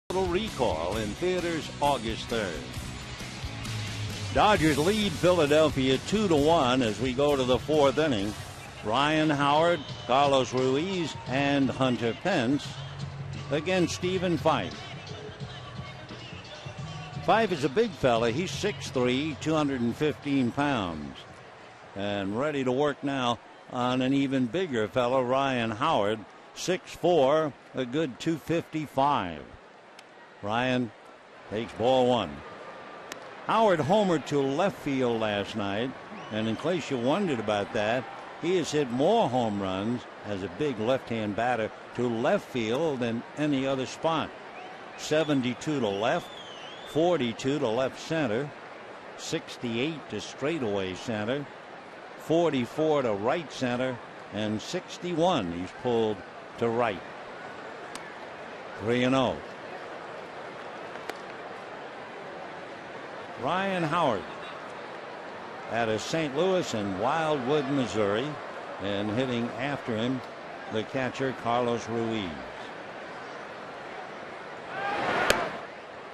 Total Recall in theaters August 3rd. Dodgers lead Philadelphia 2-1 as we go to the fourth inning. Ryan Howard, Carlos Ruiz, and Hunter Pence against Stephen Fife. Fife is a big fella. He's 6'3", 215 pounds. And ready to work now on an even bigger fellow, Ryan Howard, 6'4", a good 255. Ryan takes ball one. Howard homered to left field last night, and in case you wondered about that, he has hit more home runs as a big left-hand batter to left field than any other spot. 72 to left, 42 to left center, 68 to straightaway center, 44 to right center, and 61 he's pulled to right. 3-0. Ryan Howard out of St. Louis and Wildwood, Missouri, and hitting after him, the catcher Carlos Ruiz.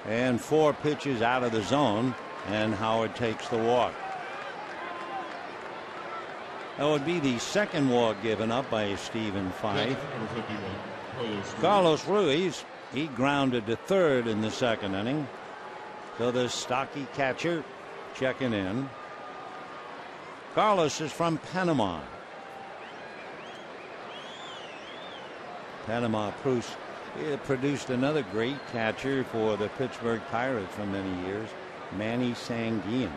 And 4 pitches out of the zone, and Howard takes the walk. That would be the second walk given up by Stephen Fife. Carlos Ruiz, he grounded to third in the second inning. So the stocky catcher checking in. Carlos is from Panama. Panama produced another great catcher for the Pittsburgh Pirates for many years, Manny Sanguin.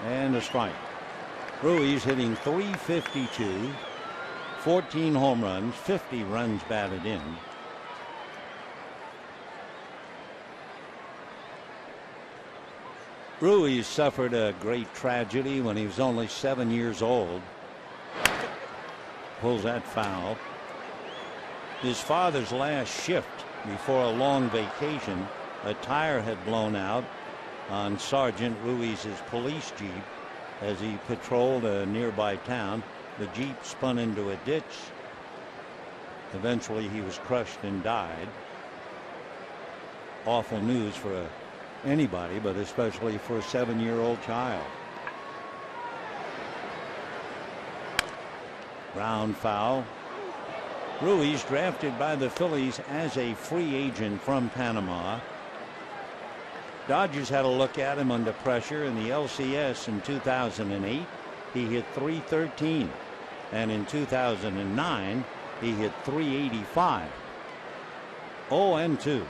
And a strike. Ruiz hitting .352, 14 home runs, 50 runs batted in. Ruiz suffered a great tragedy when he was only 7 years old. Pulls that foul. His father's last shift before a long vacation, a tire had blown out on Sergeant Ruiz's police jeep as he patrolled a nearby town. The jeep spun into a ditch. Eventually he was crushed and died. Awful news for anybody, but especially for a 7-year-old child. Ground foul. Ruiz drafted by the Phillies as a free agent from Panama. Dodgers had a look at him under pressure in the LCS in 2008. He hit .313, and in 2009 he hit .385. 0-2.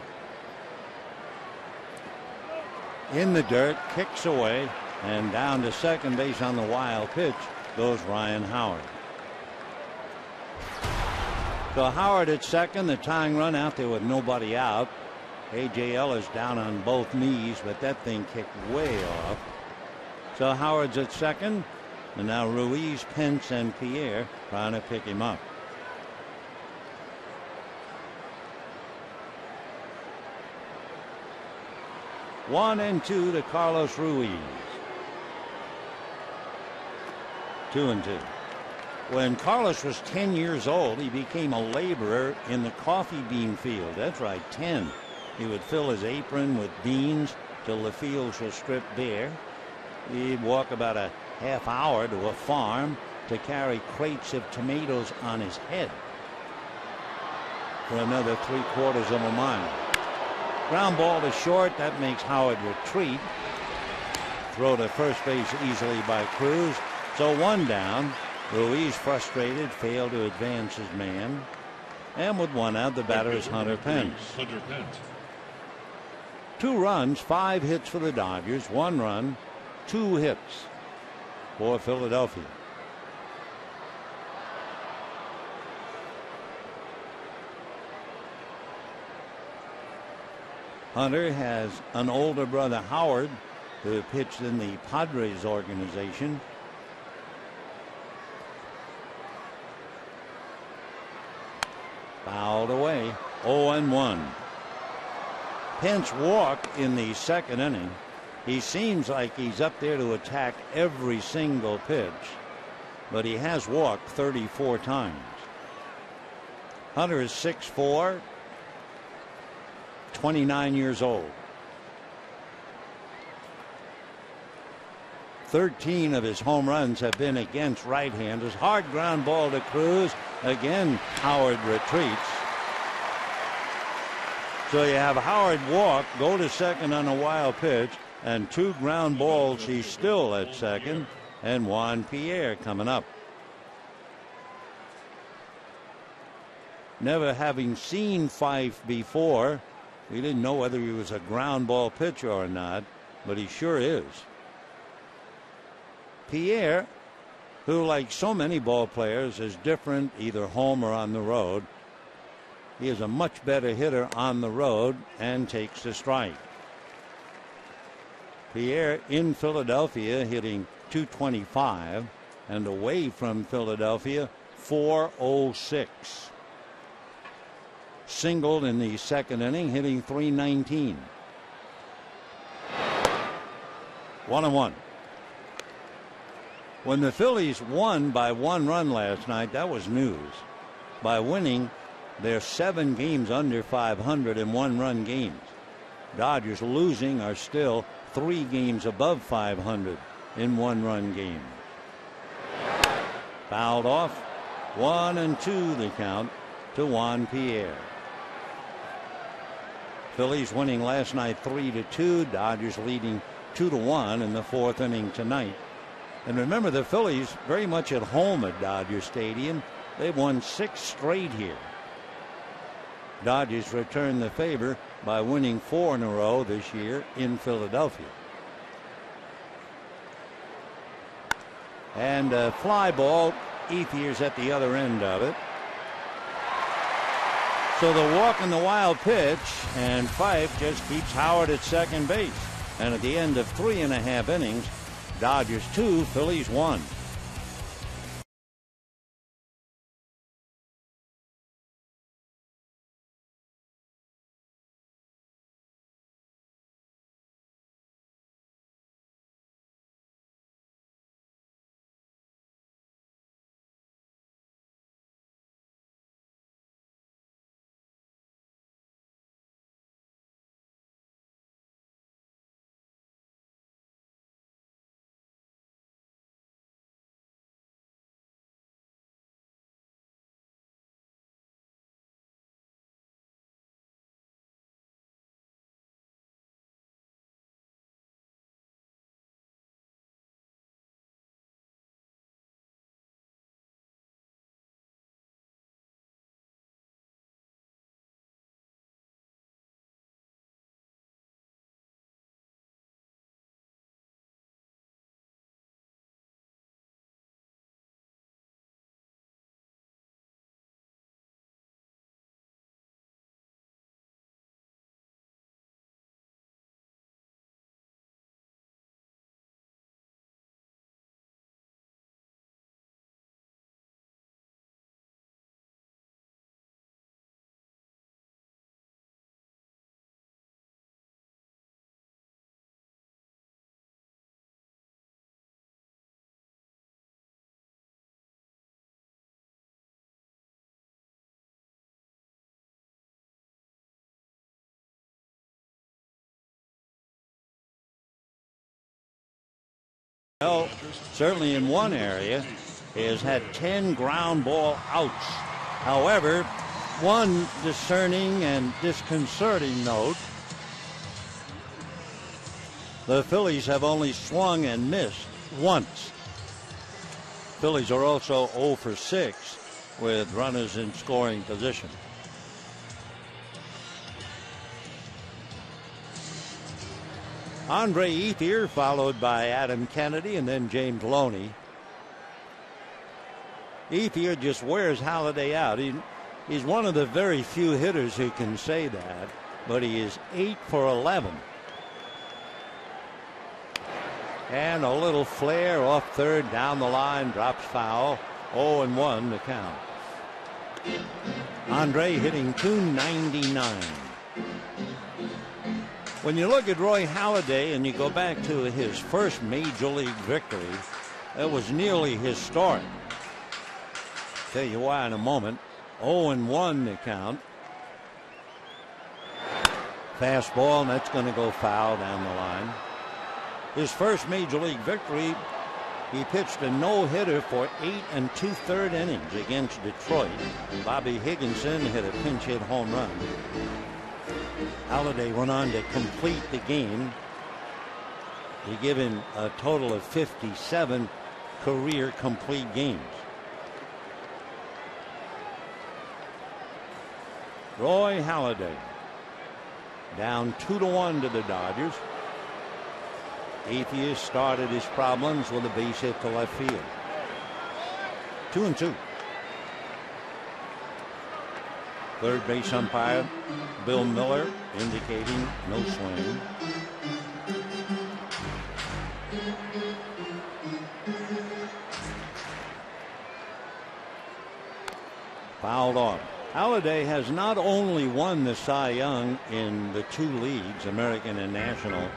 In the dirt, kicks away, and down to second base on the wild pitch goes Ryan Howard. So Howard at second, the tying run out there with nobody out. A.J. Ellis down on both knees, but that thing kicked way off. So Howard's at second, and now Ruiz, Pence, and Pierre trying to pick him up. One and two to Carlos Ruiz. 2-2. When Carlos was 10 years old, he became a laborer in the coffee bean field. That's right, 10. He would fill his apron with beans till the fields were stripped bare. He'd walk about a half hour to a farm to carry crates of tomatoes on his head for another 3/4 of a mile. Ground ball to short. That makes Howard retreat. Throw to first base easily by Cruz. So one down. Ruiz, frustrated, failed to advance his man. And with one out, the batter is Hunter Pence. 2 runs, 5 hits for the Dodgers. 1 run, 2 hits for Philadelphia. Hunter has an older brother, Howard, who pitched in the Padres organization. Fouled away. 0-1. Pence walked in the second inning. He seems like he's up there to attack every single pitch, but he has walked 34 times. Hunter is 6'4", 29 years old. 13 of his home runs have been against right-handers. Hard ground ball to Cruz. Again, Howard retreats. So you have Howard walk, go to second on a wild pitch, and 2 ground balls. He's still at second, and Juan Pierre coming up. Never having seen Fife before, we didn't know whether he was a ground ball pitcher or not, but he sure is. Pierre, who like so many ball players is different either home or on the road. He is a much better hitter on the road and takes the strike. Pierre in Philadelphia hitting .225 and away from Philadelphia .406. Singled in the second inning, hitting .319. 1-1. When the Phillies won by 1 run last night, that was news. By winning, they're 7 games under 500 in 1-run games. Dodgers losing are still 3 games above 500 in 1-run games. Fouled off. 1-2 the count to Juan Pierre. Phillies winning last night 3-2. Dodgers leading 2-1 in the 4th inning tonight. And remember, the Phillies very much at home at Dodger Stadium. They've won 6 straight here. Dodgers return the favor by winning 4 in a row this year in Philadelphia. And a fly ball. Ethier's at the other end of it. So the walk and the wild pitch, and Fife just keeps Howard at second base. And at the end of 3.5 innings, Dodgers 2, Phillies 1. Well, certainly in one area, he has had 10 ground ball outs. However, one discerning and disconcerting note: the Phillies have only swung and missed once. Phillies are also 0 for 6 with runners in scoring position. Andre Ethier, followed by Adam Kennedy and then James Loney. Ethier just wears Halladay out. He's one of the very few hitters who can say that, but he is 8 for 11. And a little flare off third, down the line, drops foul. 0-1 the count. Andre hitting .299. When you look at Roy Halladay and you go back to his first major league victory, that was nearly historic. Tell you why in a moment. 0-1 the count. Fastball, and that's going to go foul down the line. His first major league victory, he pitched a no-hitter for 8 2/3 innings against Detroit. Bobby Higginson hit a pinch hit home run. Halladay went on to complete the game. He gave him a total of 57 career complete games. Roy Halladay down 2-1 to the Dodgers. Ethier started his problems with a base hit to left field. 2-2. Third base umpire Bill Miller indicating no swing. Fouled off. Halladay has not only won the Cy Young in the two leagues, American and National,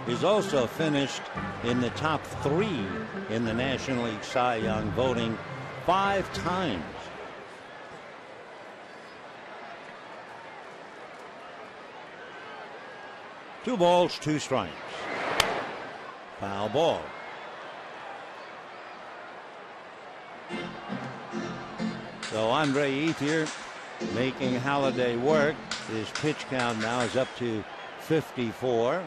he's also finished in the top 3 in the National League Cy Young voting 5 times. Two balls, 2 strikes. Foul ball. So Andre Ethier making Halladay work. His pitch count now is up to 54.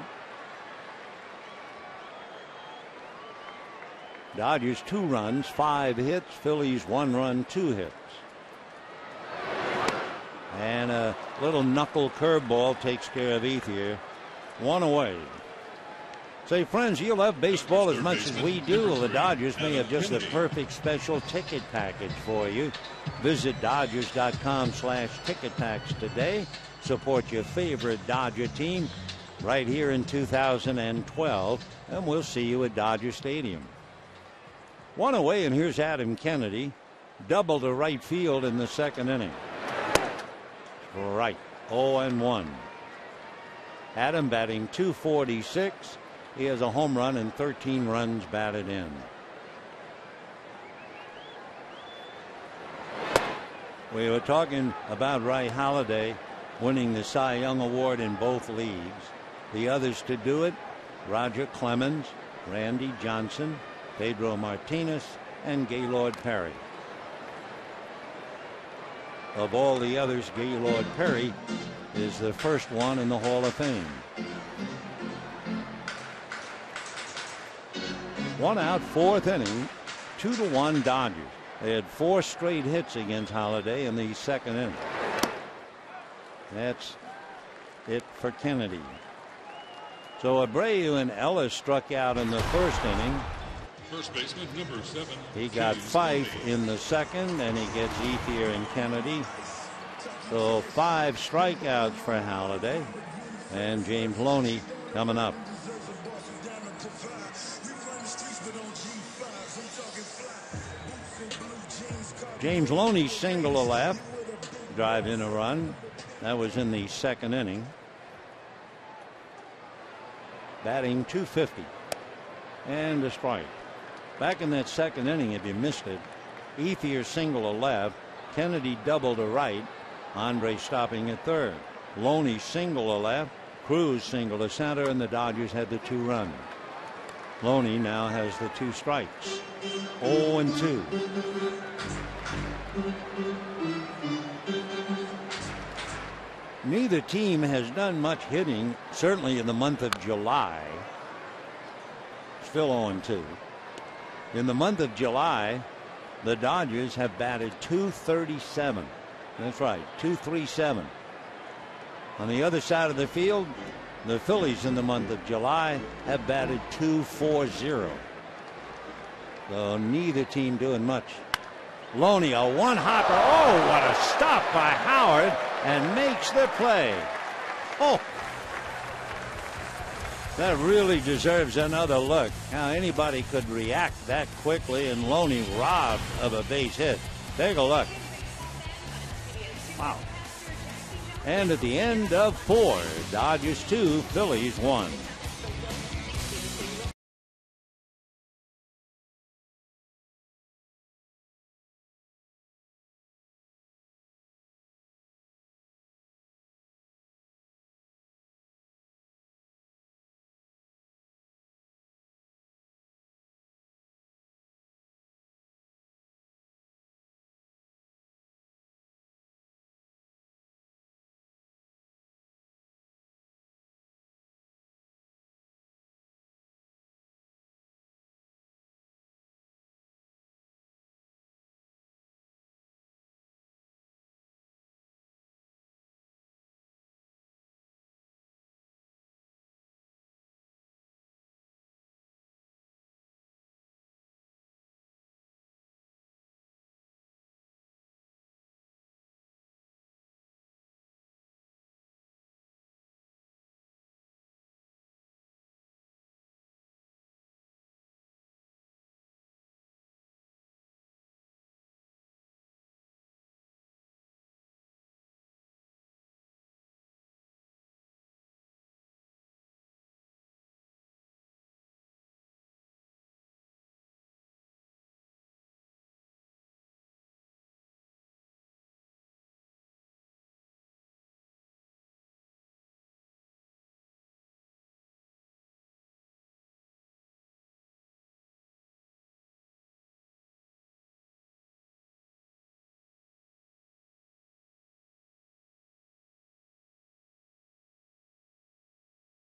Dodgers 2 runs, 5 hits. Phillies 1 run, 2 hits. And a little knuckle curveball takes care of Ethier. 1 away. Say, friends, you love baseball as much as we do. Well, the Dodgers may have just the perfect special ticket package for you. Visit Dodgers.com/ticket packs today. Support your favorite Dodger team right here in 2012, and we'll see you at Dodger Stadium. 1 away, and here's Adam Kennedy. Double to right field in the second inning. Right. 0-1. Adam batting .246. He has a home run and 13 runs batted in. We were talking about Roy Halladay winning the Cy Young Award in both leagues. The others to do it: Roger Clemens, Randy Johnson, Pedro Martinez, and Gaylord Perry. Of all the others, Gaylord Perry is the first one in the Hall of Fame. 1 out, 4th inning, 2-1 Dodgers. They had 4 straight hits against Halladay in the second inning. That's it for Kennedy. So Abreu and Ellis struck out in the first inning. First baseman, number 7. He got Fife in the second, and he gets Ethier and Kennedy. So 5 strikeouts for Halladay, and James Loney coming up. James Loney single to left, drive in a run. That was in the second inning. Batting .250 and a strike. Back in that second inning, if you missed it, Ethier single to left, Kennedy double to right, Andre stopping at third. Loney single to left, Cruz single to center, and the Dodgers had the 2 runs. Loney now has the 2 strikes. 0-2. Neither team has done much hitting, certainly in the month of July. Still 0-2. In the month of July, the Dodgers have batted .237. That's right, .237. On the other side of the field, the Phillies in the month of July have batted .240. So neither team doing much. Loney, a one-hopper. Oh, what a stop by Howard, and makes the play. Oh, that really deserves another look. How anybody could react that quickly, and Loney robbed of a base hit. Take a look. Wow. And at the end of 4, Dodgers 2, Phillies 1.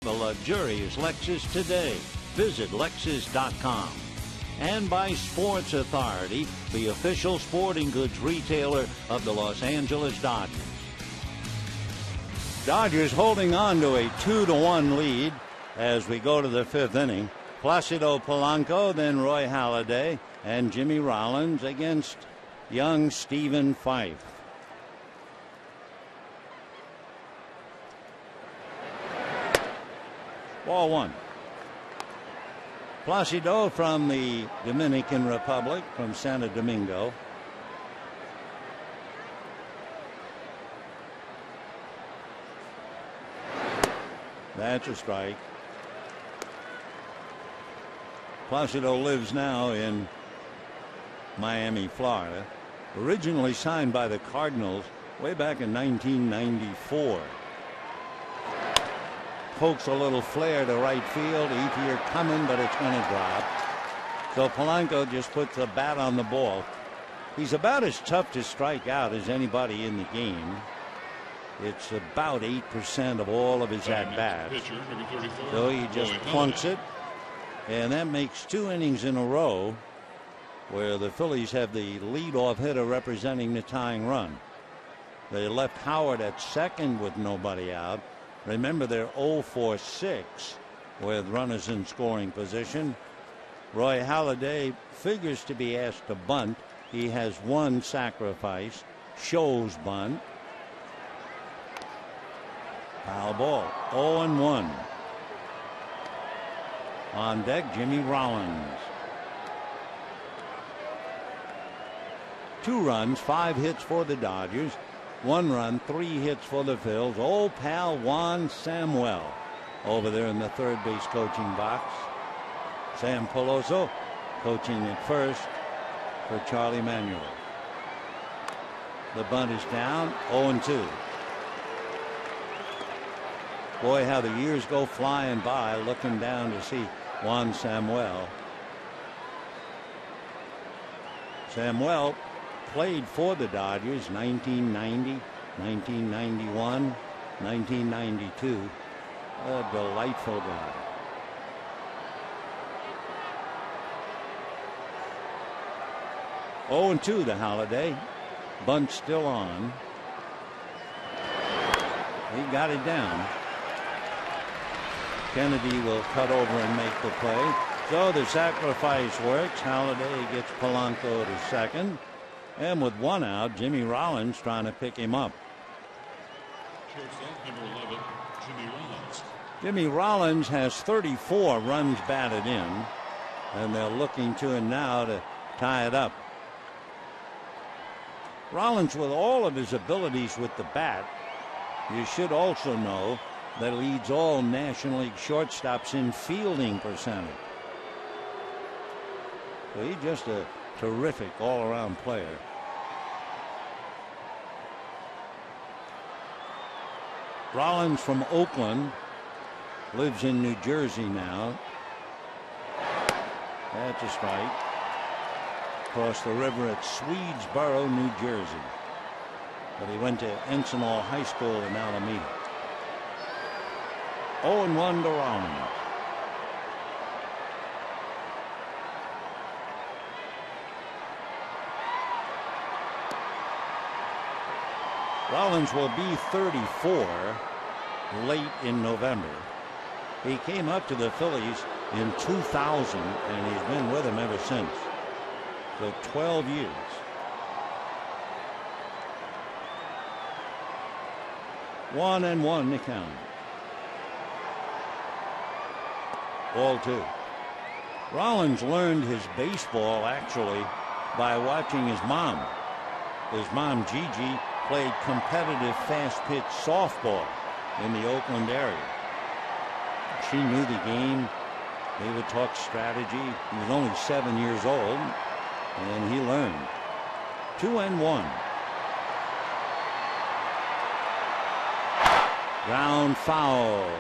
the luxurious Lexus today. Visit Lexus.com. And by Sports Authority, the official sporting goods retailer of the Los Angeles Dodgers. Dodgers holding on to a 2-1 lead as we go to the fifth inning. Placido Polanco, then Roy Halladay, and Jimmy Rollins against young Stephen Fife. Ball one. Placido from the Dominican Republic, from Santo Domingo. That's a strike. Placido lives now in Miami, Florida. Originally signed by the Cardinals way back in 1994. Pokes a little flare to right field. Ethier coming, but it's going to drop. So Polanco just puts the bat on the ball. He's about as tough to strike out as anybody in the game. It's about 8% of all of his at-bats. So he just plunks it. And that makes 2 innings in a row where the Phillies have the leadoff hitter representing the tying run. They left Howard at second with nobody out. Remember, they're 0-for-6 with runners in scoring position. Roy Halladay figures to be asked to bunt. He has one sacrifice. Shows bunt. Foul ball. 0-1. On deck, Jimmy Rollins. 2 runs, 5 hits for the Dodgers. 1 run, 3 hits for the Phils. Old pal Juan Samuel over there in the third base coaching box. Sam Peloso coaching at first for Charlie Manuel. The bunt is down, 0-2. Boy, how the years go flying by looking down to see Juan Samuel. Samuel played for the Dodgers 1990, 1991, 1992. A delightful guy. Oh, and 2 to Halladay. Bunt still on. He got it down. Kennedy will cut over and make the play. So the sacrifice works. Halladay gets Polanco to second. And with 1 out, Jimmy Rollins trying to pick him up. Shortstop, number 11, Jimmy Rollins. Jimmy Rollins has 34 runs batted in, and they're looking to him now to tie it up. Rollins, with all of his abilities with the bat, you should also know that leads all National League shortstops in fielding percentage. So he's just a terrific all-around player. Rollins from Oakland, lives in New Jersey now. That's a strike. Across the river at Swedesboro, New Jersey. But he went to Encinal High School in Alameda. 0-1 to Rollins. Rollins will be 34 late in November. He came up to the Phillies in 2000, and he's been with them ever since. So 12 years. One and one to count. Ball 2. Rollins learned his baseball actually by watching his mom. His mom, Gigi, played competitive fast-pitch softball in the Oakland area. She knew the game. They would talk strategy. He was only 7 years old, and he learned. 2-1. Ground foul.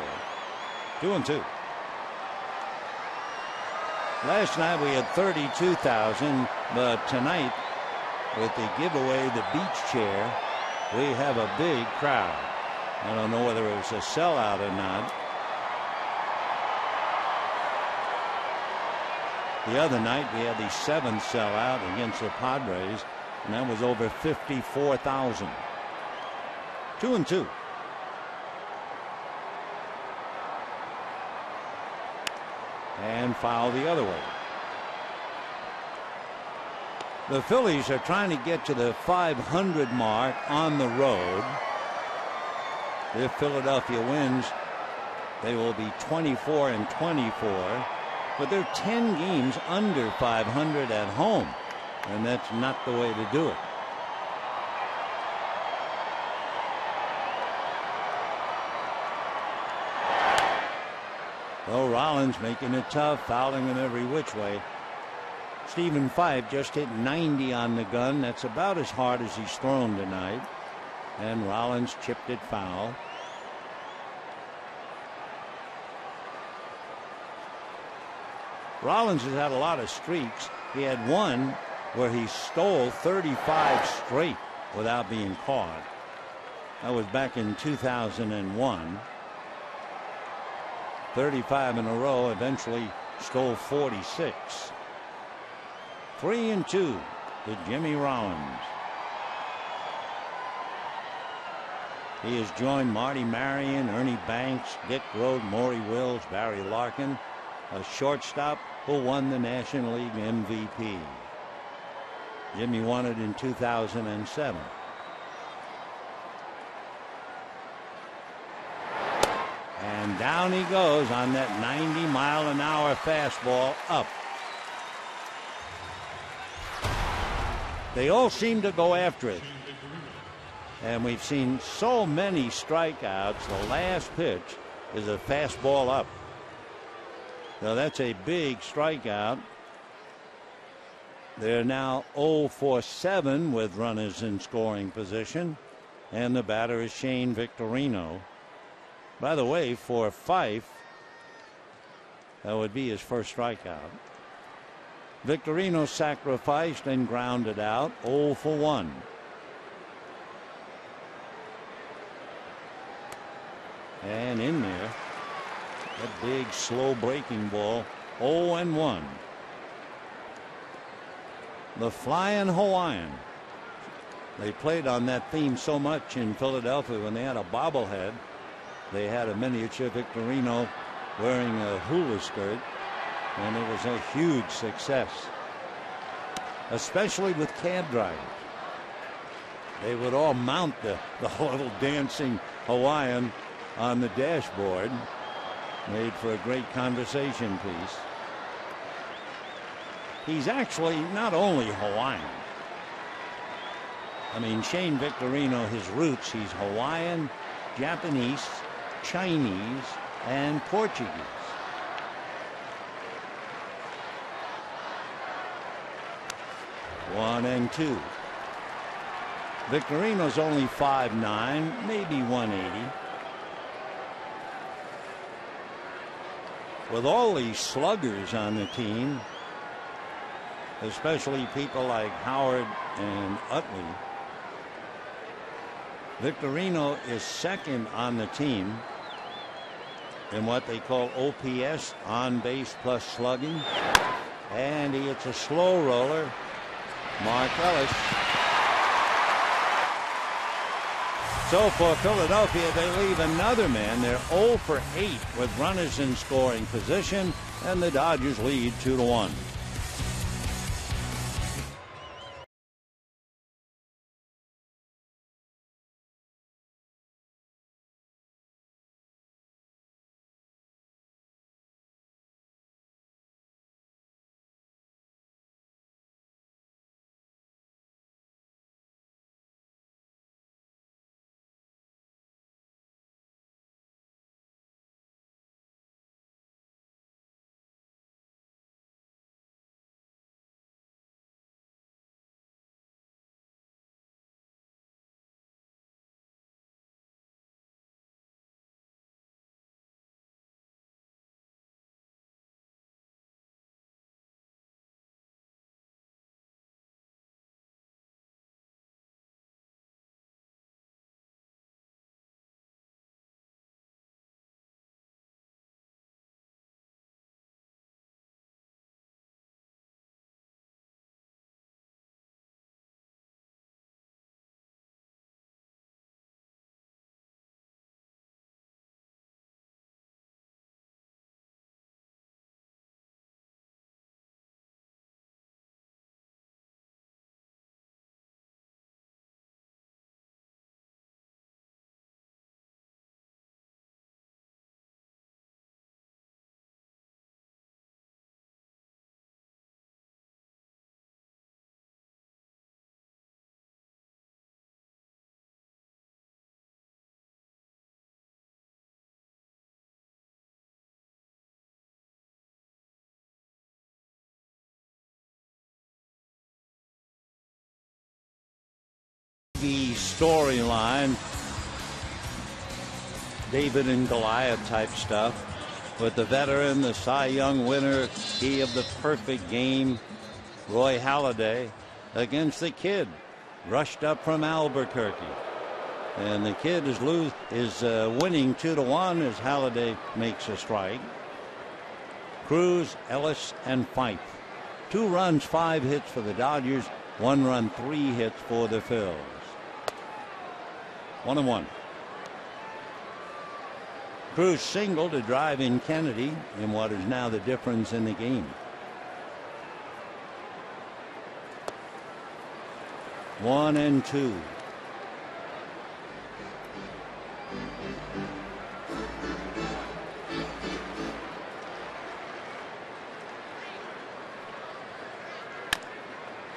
2-2. Last night we had 32,000, but tonight, with the giveaway, the beach chair, we have a big crowd. I don't know whether it was a sellout or not. The other night we had the 7th sellout against the Padres, and that was over 54,000. 2-2. And foul the other way. The Phillies are trying to get to the 500 mark on the road. If Philadelphia wins, they will be 24-24. But they're 10 games under 500 at home, and that's not the way to do it. Oh, Rollins making it tough, fouling him every which way. Stephen Fife just hit 90 on the gun. That's about as hard as he's thrown tonight. And Rollins chipped it foul. Rollins has had a lot of streaks. He had one where he stole 35 straight without being caught. That was back in 2001. 35 in a row, eventually stole 46. 3-2 to Jimmy Rollins. He has joined Marty Marion, Ernie Banks, Dick Groat, Maury Wills, Barry Larkin, a shortstop who won the National League MVP. Jimmy won it in 2007. And down he goes on that 90-mile-an-hour fastball up. They all seem to go after it. And we've seen so many strikeouts. The last pitch is a fastball up. Now that's a big strikeout. They're now 0 for 7 with runners in scoring position. And the batter is Shane Victorino. By the way, for Fife, that would be his first strikeout. Victorino sacrificed and grounded out, 0 for 1. And in there, that big slow breaking ball, 0 and 1. The Flying Hawaiian. They played on that theme so much in Philadelphia when they had a bobblehead. They had a miniature Victorino wearing a hula skirt, and it was a huge success, especially with cab drivers. They would all mount the little dancing Hawaiian on the dashboard. Made for a great conversation piece. He's actually not only Hawaiian. I mean, Shane Victorino, his roots, he's Hawaiian, Japanese, Chinese, and Portuguese. One and two. Victorino's only 5'9", maybe 180. With all these sluggers on the team, especially people like Howard and Utley, Victorino is second on the team in what they call OPS, on base plus slugging, and he hits a slow roller. Mark Ellis. So for Philadelphia, they leave another man. They're 0 for 8 with runners in scoring position, and the Dodgers lead 2-1. storyline, David and Goliath type stuff, with the veteran, the Cy Young winner, he of the perfect game, Roy Halladay, against the kid, rushed up from Albuquerque. And the kid is winning 2-1 as Halladay makes a strike. Cruz, Ellis, and Fife. 2 runs, 5 hits for the Dodgers. 1 run, 3 hits for the Phils. 1-1. Cruz singled to drive in Kennedy in what is now the difference in the game. 1-2.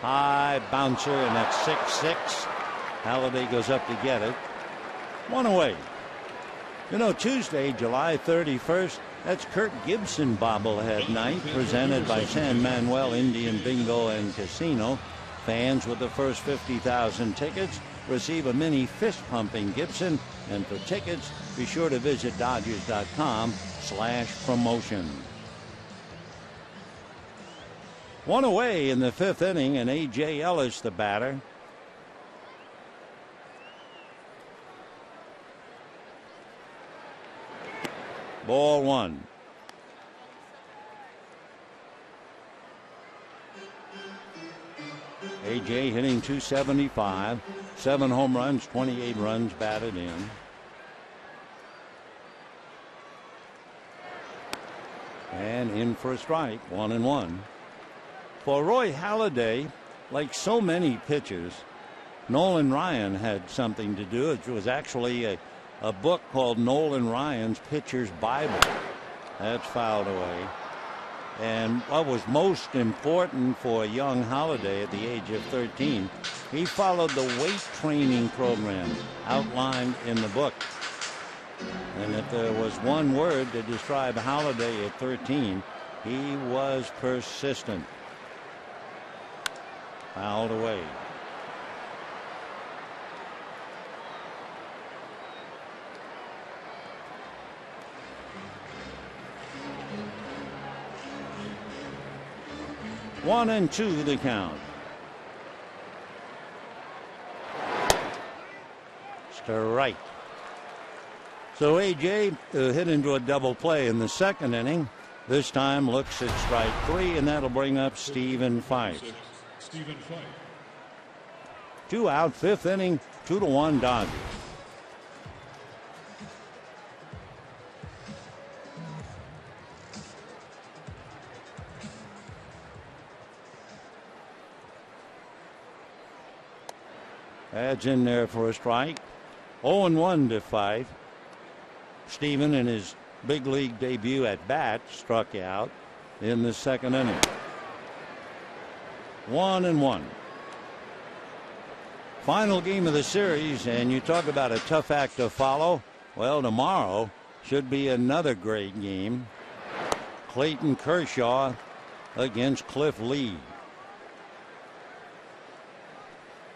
High bouncer, and that's 6-6. Halladay goes up to get it. 1 away. You know, Tuesday, July 31st, that's Kirk Gibson bobblehead night, presented by San Manuel Indian Bingo and Casino. Fans with the first 50,000 tickets receive a mini fist-pumping Gibson. And for tickets, be sure to visit Dodgers.com/promotion. 1 away in the 5th inning, and A.J. Ellis, the batter. Ball 1. A.J. hitting .275, 7 home runs, 28 runs batted in. And in for a strike, 1-1. For Roy Halladay, like so many pitchers, Nolan Ryan had something to do. It was actually a book called Nolan Ryan's Pitcher's Bible. That's fouled away. And what was most important for young Halladay at the age of 13, he followed the weight training program outlined in the book. And if there was one word to describe Halladay at 13, he was persistent. Fouled away. One and 2 the count. Strike. So A.J. hit into a double play in the 2nd inning. This time looks at strike 3, and that'll bring up Stephen Fife. 2 out, 5th inning, 2-1 Dodgers. Adds in there for a strike. 0-1 to Fife. Stephen, in his big league debut at bat, struck out in the 2nd inning. 1-1. Final game of the series, and you talk about a tough act to follow. Well, tomorrow should be another great game. Clayton Kershaw against Cliff Lee.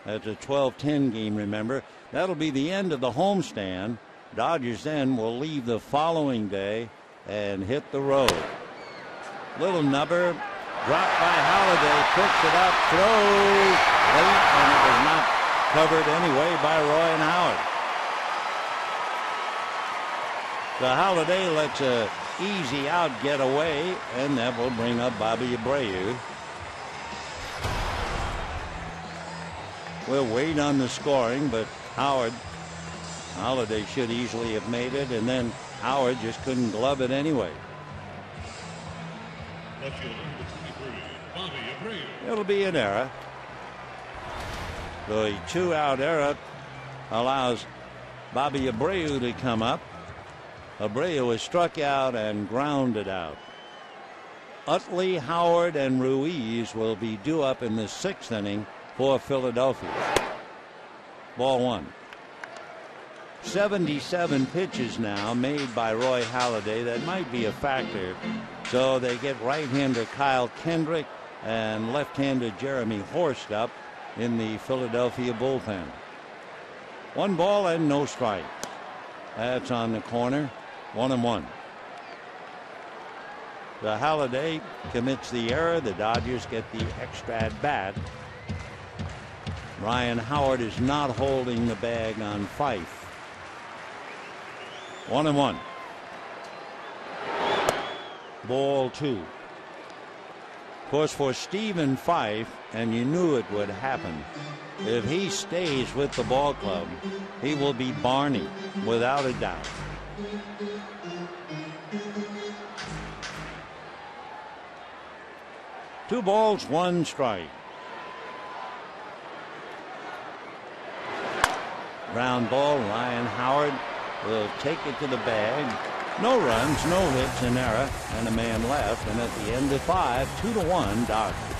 That's a 12-10 game, remember. That'll be the end of the homestand. Dodgers then will leave the following day and hit the road. Little nubber, dropped by Halladay, picks it up, throws late, and it was not covered anyway by Roy and Howard. So Halladay lets a easy out get away, and that will bring up Bobby Abreu. We'll wait on the scoring, but Halladay should easily have made it, and then Howard just couldn't glove it anyway. It'll be an error. The 2-out error allows Bobby Abreu to come up. Abreu was struck out and grounded out. Utley, Howard, and Ruiz will be due up in the 6th inning for Philadelphia. Ball 1. 77 pitches now made by Roy Halladay. That might be a factor. So they get right-hander Kyle Kendrick and left-hander Jeremy Horst up in the Philadelphia bullpen. 1 ball and no strikes. That's on the corner. 1-1. The Halliday commits the error. The Dodgers get the extra at bat. Ryan Howard is not holding the bag on Fife. 1-1. Ball 2. Of course, for Stephen Fife, and you knew it would happen, if he stays with the ball club, he will be Barney, without a doubt. Two balls, one strike. Ground ball. Ryan Howard will take it to the bag. No runs, no hits, an error, and a man left. And at the end of 5, 2-1 Dodgers.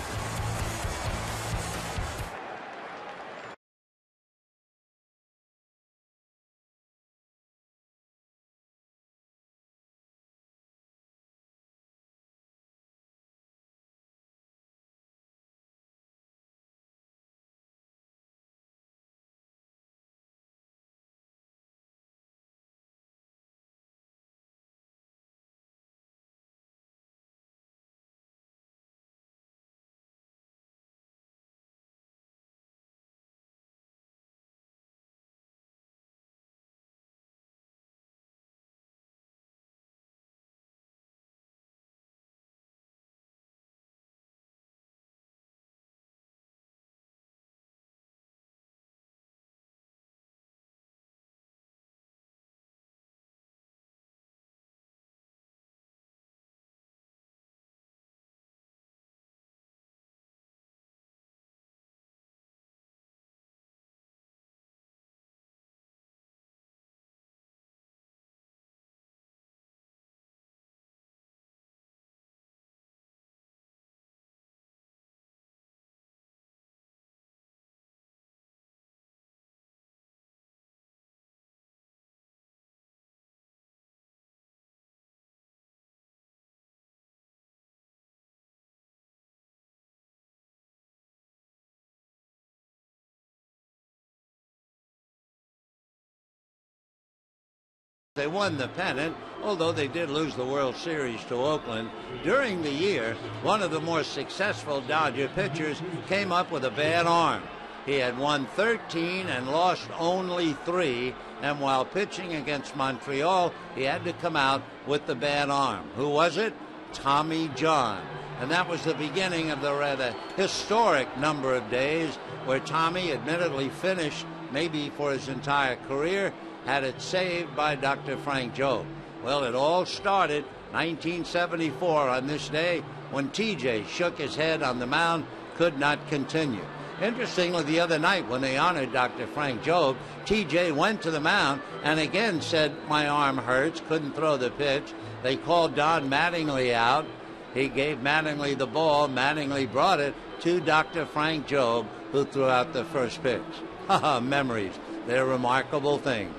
They won the pennant, although they did lose the World Series to Oakland. During the year, one of the more successful Dodger pitchers came up with a bad arm. He had won 13 and lost only 3, and while pitching against Montreal, he had to come out with the bad arm. Who was it? Tommy John. And that was the beginning of the rather historic number of days where Tommy admittedly finished, maybe for his entire career, had it saved by Dr. Frank Jobe. Well, it all started 1974 on this day when TJ shook his head on the mound, could not continue. Interestingly, the other night when they honored Dr. Frank Jobe, TJ went to the mound and again said, "My arm hurts," couldn't throw the pitch. They called Don Mattingly out. He gave Mattingly the ball. Mattingly brought it to Dr. Frank Jobe, who threw out the first pitch. Memories. They're remarkable things.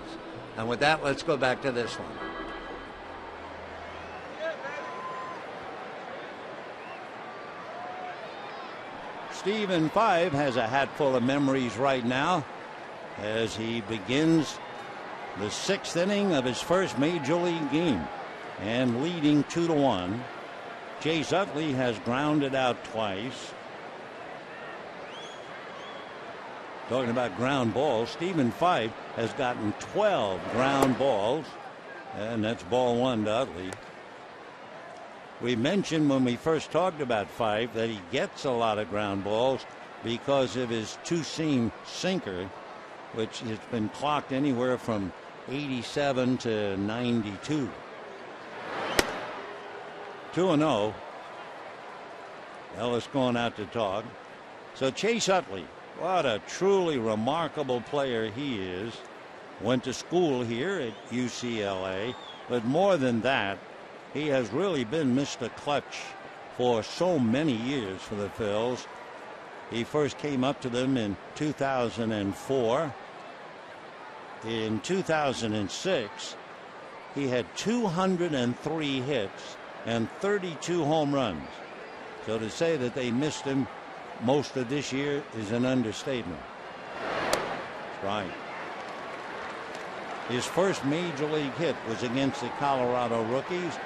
And with that, let's go back to this one. Stephen Fife has a hatful of memories right now as he begins the 6th inning of his first major league game and leading 2-1. Chase Utley has grounded out twice. Talking about ground balls, Stephen Fife has gotten 12 ground balls, and that's ball 1 to Utley. We mentioned when we first talked about Fife that he gets a lot of ground balls because of his two-seam sinker, which has been clocked anywhere from 87 to 92. 2-0. Ellis going out to talk. So Chase Utley, what a truly remarkable player he is. Went to school here at UCLA, but more than that, he has really been Mr. Clutch for so many years for the Phils. He first came up to them in 2004. In 2006, he had 203 hits and 32 home runs. So to say that they missed him most of this year is an understatement. That's right. His first major league hit was against the Colorado Rockies,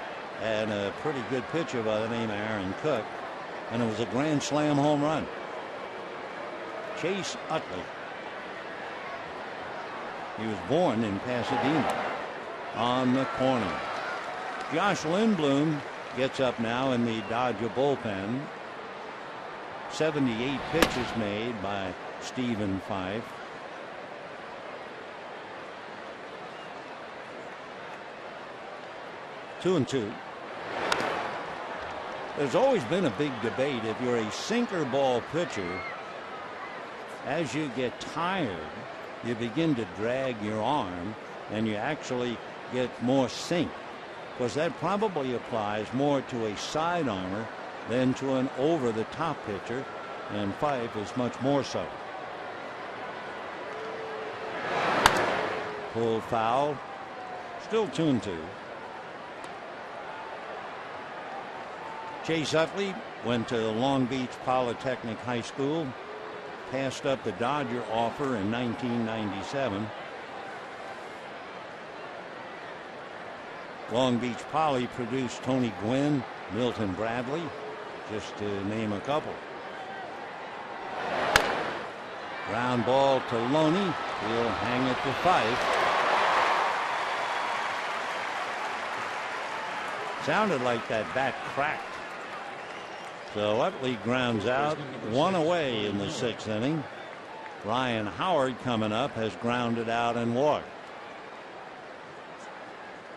and a pretty good pitcher by the name of Aaron Cook, and it was a grand slam home run. Chase Utley. He was born in Pasadena on the corner. Josh Lindblom gets up now in the Dodger bullpen. 78 pitches made by Stephen Fife. Two and two. There's always been a big debate. If you're a sinker ball pitcher, as you get tired, you begin to drag your arm and you actually get more sink. Because that probably applies more to a side armor than to an over-the-top pitcher, and Fife is much more so. Pull foul. Still 2-2. Chase Utley went to Long Beach Polytechnic High School, passed up the Dodger offer in 1997. Long Beach Poly produced Tony Gwynn, Milton Bradley, just to name a couple. Ground ball to Loney. He'll hang it to Fife. Sounded like that bat cracked. So Utley grounds out, one away in the 6th inning. Ryan Howard coming up has grounded out and walked.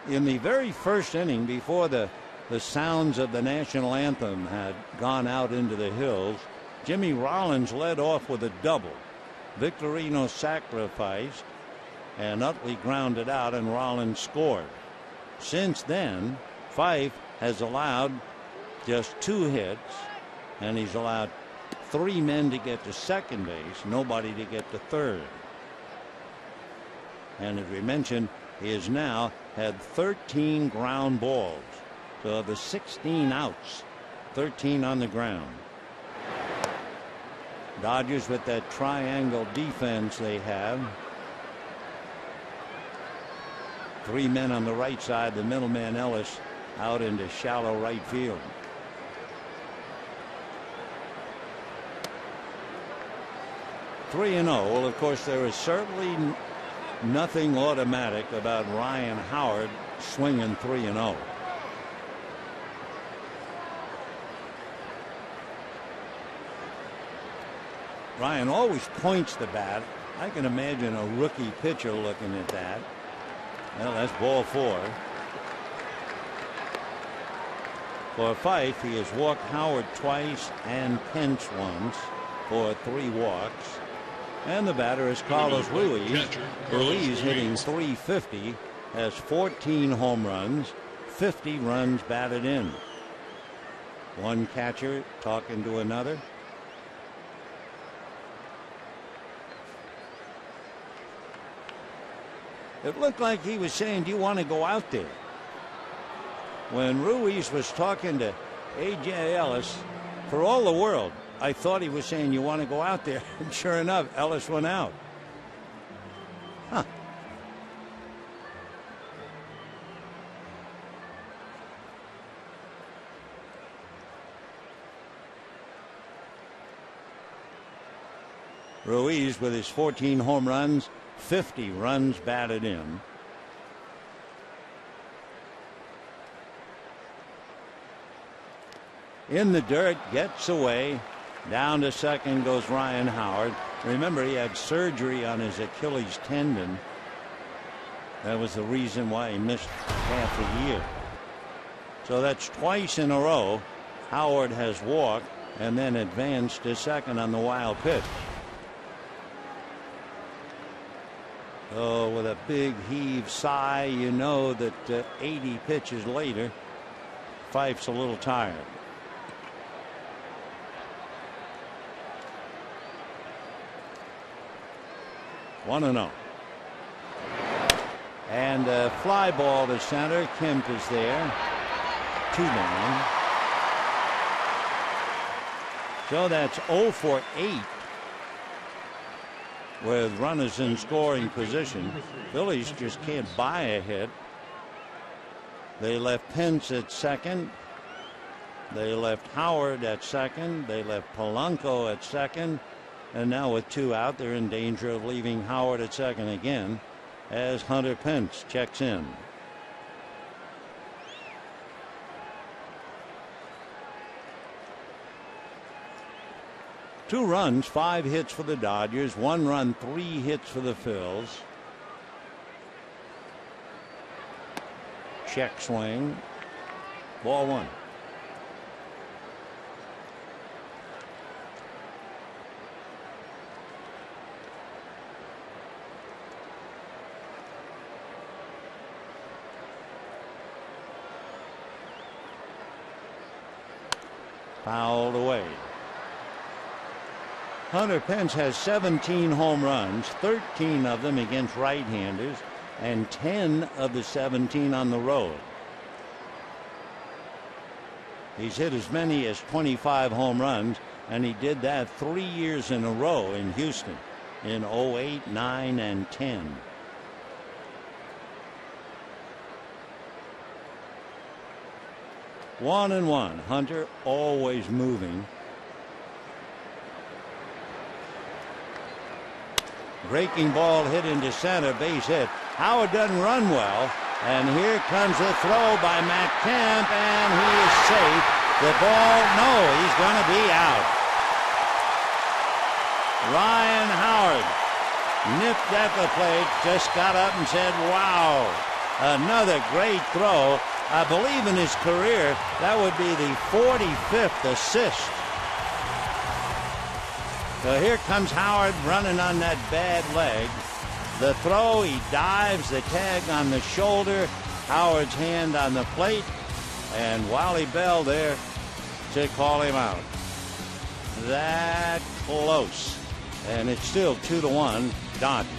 In the very first inning, before the sounds of the national anthem had gone out into the hills, Jimmy Rollins led off with a double. Victorino sacrificed, and Utley grounded out, and Rollins scored. Since then, Fife has allowed just 2 hits, and he's allowed 3 men to get to second base, nobody to get to third. And as we mentioned, he has now had 13 ground balls. So of the 16 outs, 13 on the ground. Dodgers with that triangle defense they have. 3 men on the right side, the middleman Ellis out into shallow right field. (3-0). Well, of course, there is certainly nothing automatic about Ryan Howard swinging 3-0. Ryan always points the bat. I can imagine a rookie pitcher looking at that. Well, that's ball 4. For Fife, he has walked Howard twice and Pence once for 3 walks. And the batter is Carlos Ruiz. Ruiz hitting .350, has 14 home runs, 50 runs batted in. One catcher talking to another. It looked like he was saying, do you want to go out there? When Ruiz was talking to A.J. Ellis, for all the world, I thought he was saying, you want to go out there? And sure enough, Ellis went out. Huh. Ruiz with his 14 home runs, 50 runs batted in. In the dirt, gets away. Down to second goes Ryan Howard. Remember, he had surgery on his Achilles tendon. That was the reason why he missed half a year. So that's twice in a row Howard has walked and then advanced to second on the wild pitch. Oh, with a big heave sigh, you know that 80 pitches later, Fife's a little tired. One and 0. And a fly ball to center. Kemp is there. 2 down. So that's 0 for 8 with runners in scoring position. Phillies just can't buy a hit. They left Pence at second. They left Howard at second. They left Polanco at second. And now with 2 out, they're in danger of leaving Howard at second again as Hunter Pence checks in. Two runs, 5 hits for the Dodgers. 1 run, 3 hits for the Phils. Check swing. Ball 1. Fouled away. Hunter Pence has 17 home runs, 13 of them against right-handers, and 10 of the 17 on the road. He's hit as many as 25 home runs, and he did that 3 years in a row in Houston in 08, 9, and 10. One and one. Hunter always moving. Breaking ball hit into center, base hit. Howard doesn't run well, and here comes the throw by Matt Kemp, and he is safe. The ball, no, he's going to be out. Ryan Howard nipped at the plate, just got up and said, wow, another great throw. I believe in his career, that would be the 45th assist. So here comes Howard running on that bad leg. The throw, he dives, the tag on the shoulder, Howard's hand on the plate, and Wally Bell there to call him out. That close. And it's still 2-1 Dodgers.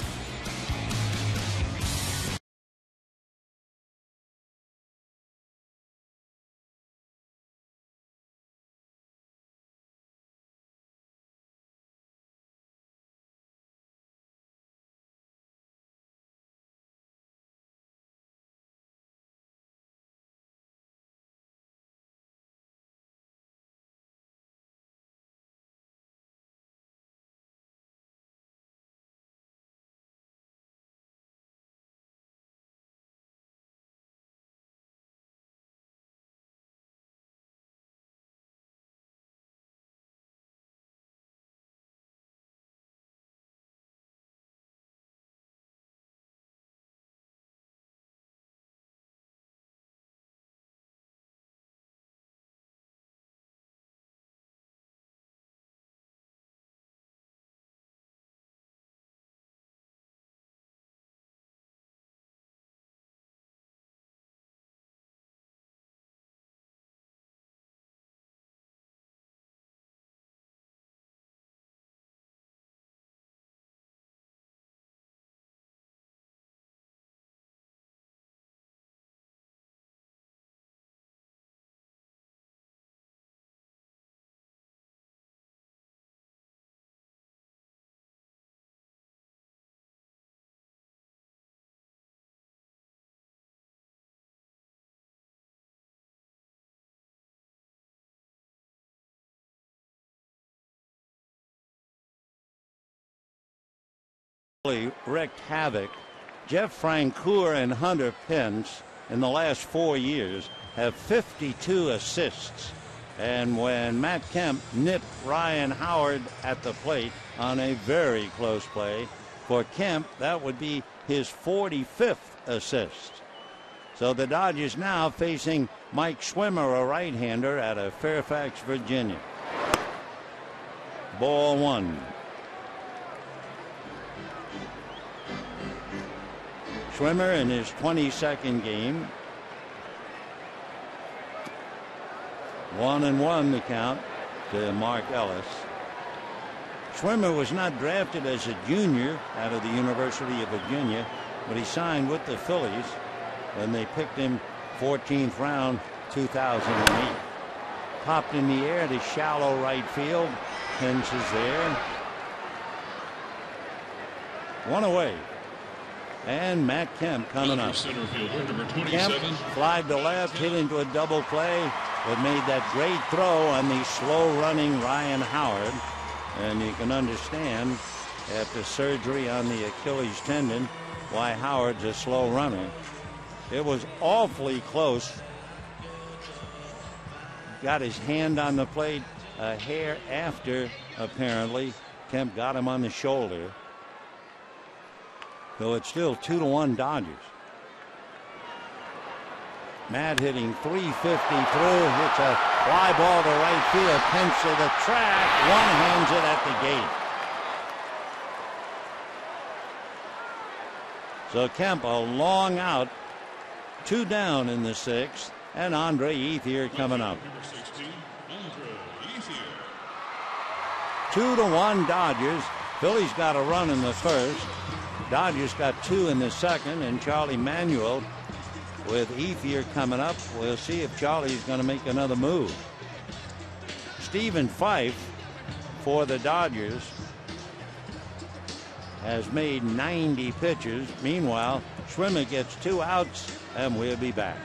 Wreaked havoc. Jeff Francoeur and Hunter Pence in the last 4 years have 52 assists. And when Matt Kemp nipped Ryan Howard at the plate on a very close play, for Kemp, that would be his 45th assist. So the Dodgers now facing Mike Schwimmer, a right-hander, out of Fairfax, Virginia. Ball 1. Schwimmer in his 22nd game. 1-1 the count to Mark Ellis. Schwimmer was not drafted as a junior out of the University of Virginia, but he signed with the Phillies when they picked him 14th round 2008. Popped in the air to shallow right field. Pence is there. One away. And Matt Kemp coming up. Center fielder, number 27. Kemp flied to left, hit into a double play, but made that great throw on the slow-running Ryan Howard. And you can understand, after surgery on the Achilles tendon, why Howard's a slow runner. It was awfully close. Got his hand on the plate a hair after, apparently. Kemp got him on the shoulder. So it's still 2-1 Dodgers. Matt hitting .350 through, hits a fly ball to right field, Pence to the track, one-hands it at the gate. So Kemp a long out, 2 down in the 6th, and Andre Ethier coming up. 2-1 Dodgers. Phillies got a run in the first. Dodgers got 2 in the second, and Charlie Manuel with Ethier coming up. We'll see if Charlie's going to make another move. Stephen Fife for the Dodgers has made 90 pitches. Meanwhile, Schwimmer gets 2 outs, and we'll be back.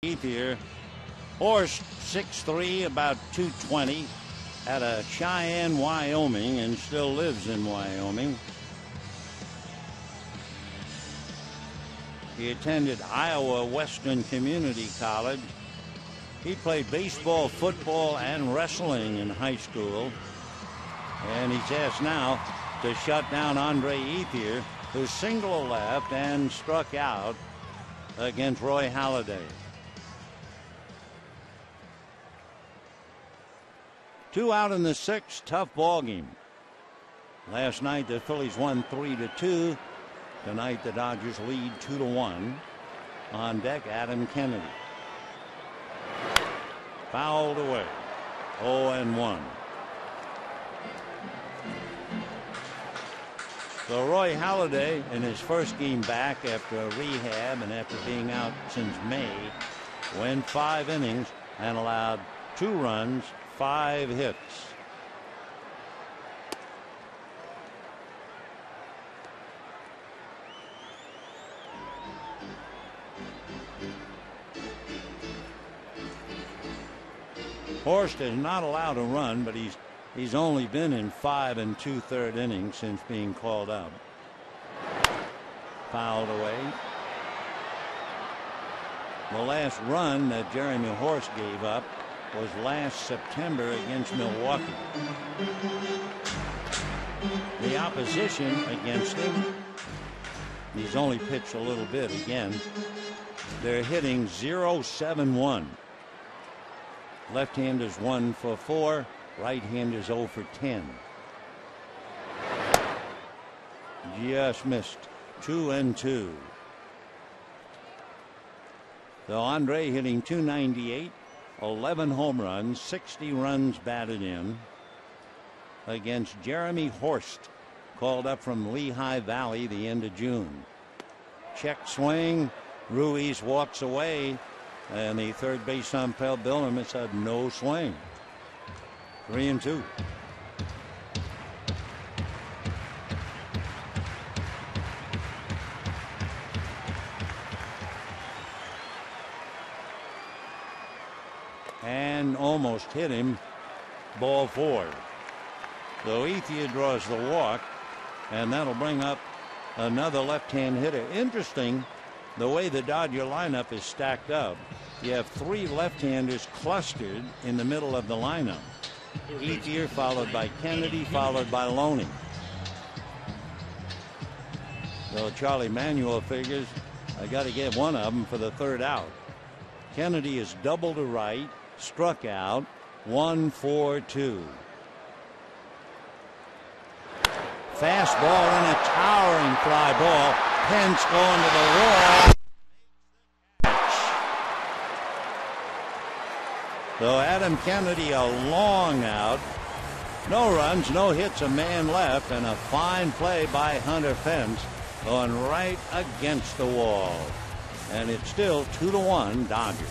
Ethier, horse 6'3", about 220, out of Cheyenne, Wyoming, and still lives in Wyoming. He attended Iowa Western Community College. He played baseball, football, and wrestling in high school. And he's asked now to shut down Andre Ethier, who singled left and struck out against Roy Halladay. 2 out in the 6th, tough ball game. Last night the Phillies won 3-2. Tonight the Dodgers lead 2-1. On deck, Adam Kennedy. Fouled away. 0-1. So Roy Halladay, in his first game back after a rehab and after being out since May, went 5 innings and allowed 2 runs, 5 hits. Horst is not allowed to run, but he's only been in 5 2/3 innings since being called up. Fouled away. The last run that Jeremy Horst gave up was last September against Milwaukee. The opposition against him, he's only pitched a little bit again. They're hitting .071. Left-handers 1 for 4, right-handers 0 for 10. Just missed. 2-2. So Andre hitting .298, 11 home runs, 60 runs batted in against Jeremy Horst, called up from Lehigh Valley the end of June. Check swing. Ruiz walks away, and the third base umpire Billman said no swing. 3-2. And almost hit him. Ball 4. So Ethia draws the walk, and that'll bring up another left-hand hitter. Interesting the way the Dodger lineup is stacked up. You have 3 left-handers clustered in the middle of the lineup. Ethia followed by Kennedy, followed by Loney. So Charlie Manuel figures I got to get one of them for the third out. Kennedy is double to right, struck out, 1-4-2. Fastball and a towering fly ball. Pence going to the wall. So Adam Kennedy a long out. No runs, no hits, a man left, and a fine play by Hunter Pence going right against the wall. And it's still 2-1 Dodgers.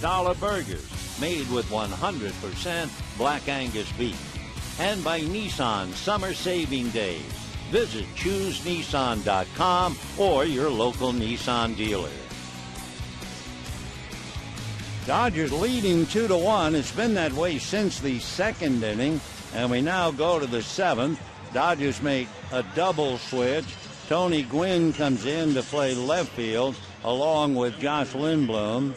Dollar burgers made with 100% Black Angus beef. And by Nissan Summer Saving Days. Visit ChooseNissan.com or your local Nissan dealer. Dodgers leading 2-1. It's been that way since the second inning, and we now go to the seventh. Dodgers make a double switch. Tony Gwynn comes in to play left field along with Josh Lindblom.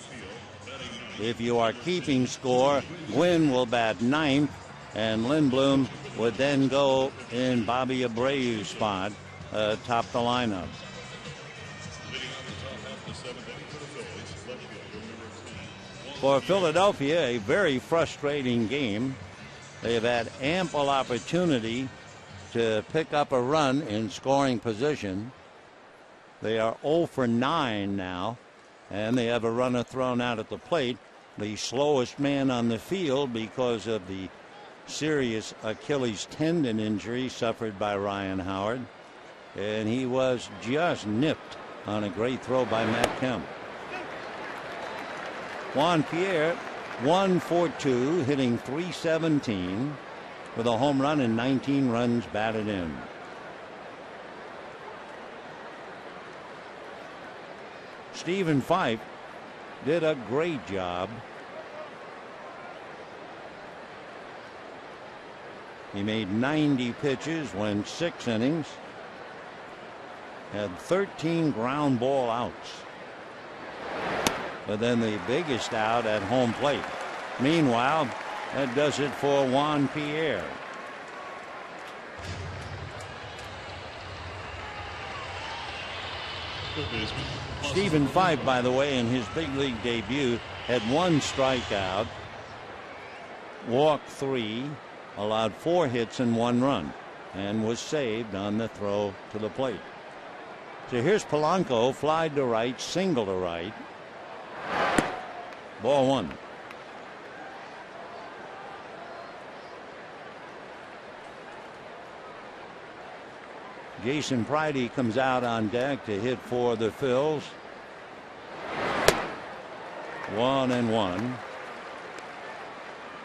If you are keeping score, Gwynn will bat ninth, and Lindblom would then go in Bobby Abreu's spot, top the lineup. For Philadelphia, a very frustrating game. They've had ample opportunity to pick up a run in scoring position. They are 0 for 9 now, and they have a runner thrown out at the plate. The slowest man on the field because of the serious Achilles tendon injury suffered by Ryan Howard. And he was just nipped on a great throw by Matt Kemp. Juan Pierre, 1 for 2, hitting .317 with a home run and 19 runs batted in. Stephen Fife did a great job. He made 90 pitches, went 6 innings, had 13 ground ball outs. But then the biggest out at home plate. Meanwhile, That does it for Juan Pierre. Stephen Fife, by the way, in his big league debut, had 1 strikeout, walked 3, allowed 4 hits and 1 run, and was saved on the throw to the plate. So here's Polanco, fly to right, single to right. Ball 1. Jason Pridey comes out on deck to hit for the Phils. 1-1.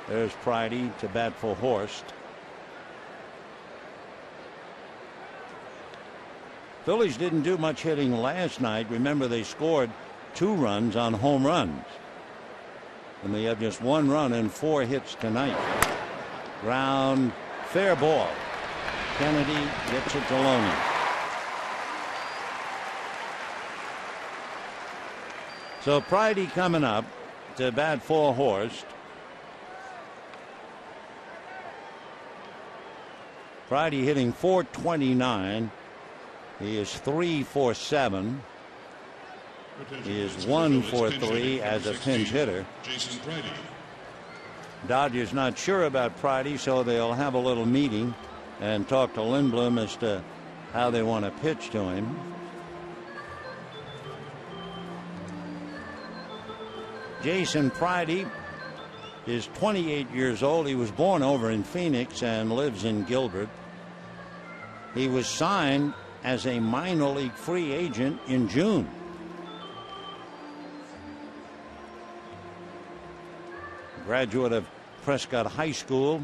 There's Pridey to bat for Horst. Phillies didn't do much hitting last night. Remember, they scored 2 runs on home runs. And they have just 1 run and 4 hits tonight. Ground, fair ball. Kennedy gets it to Loney. So Pridey coming up to bat for Horst. Pridey hitting .429. He is 3 for 7. He is 1 for 3 as a pinch hitter. Dodgers not sure about Pridey, so they'll have a little meeting and talk to Lindblom as to how they want to pitch to him. Jason Pridey is 28 years old. He was born over in Phoenix and lives in Gilbert. He was signed as a minor league free agent in June. Graduate of Prescott High School,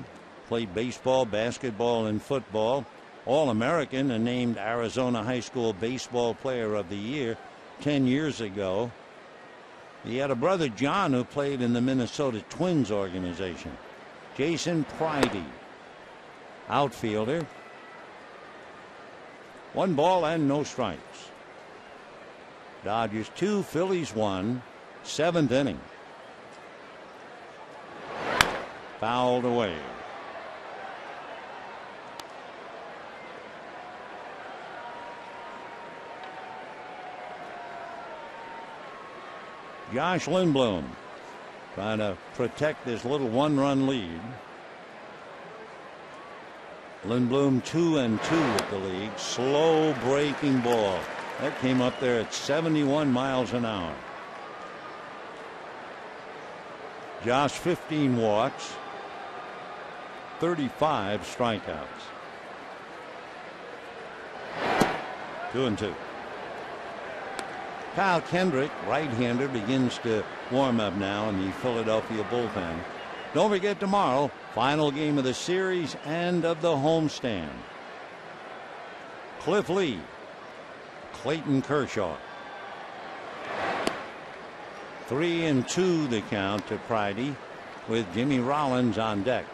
played baseball, basketball, and football. All-American and named Arizona High School Baseball Player of the Year 10 years ago. He had a brother, John, who played in the Minnesota Twins organization. Jason Pridey, outfielder. 1 ball and no strikes. Dodgers 2, Phillies 1, 7th inning. Fouled away. Josh Lindblom trying to protect this little 1-run lead. Lindblom 2-2 with the league. Slow breaking ball. That came up there at 71 miles an hour. Josh 15 walks, 35 strikeouts. 2-2. Kyle Kendrick, right-hander, begins to warm up now in the Philadelphia bullpen. Don't forget tomorrow, final game of the series and of the homestand. Cliff Lee, Clayton Kershaw. 3-2 the count to Pridey with Jimmy Rollins on deck.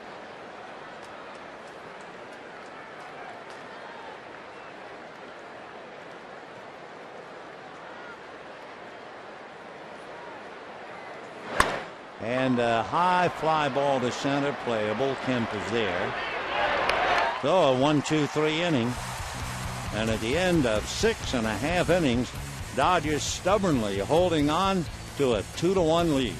And a high fly ball to center, playable. Kemp is there. So a 1-2-3 inning. And at the end of 6.5 innings, Dodgers stubbornly holding on to a 2-1 lead.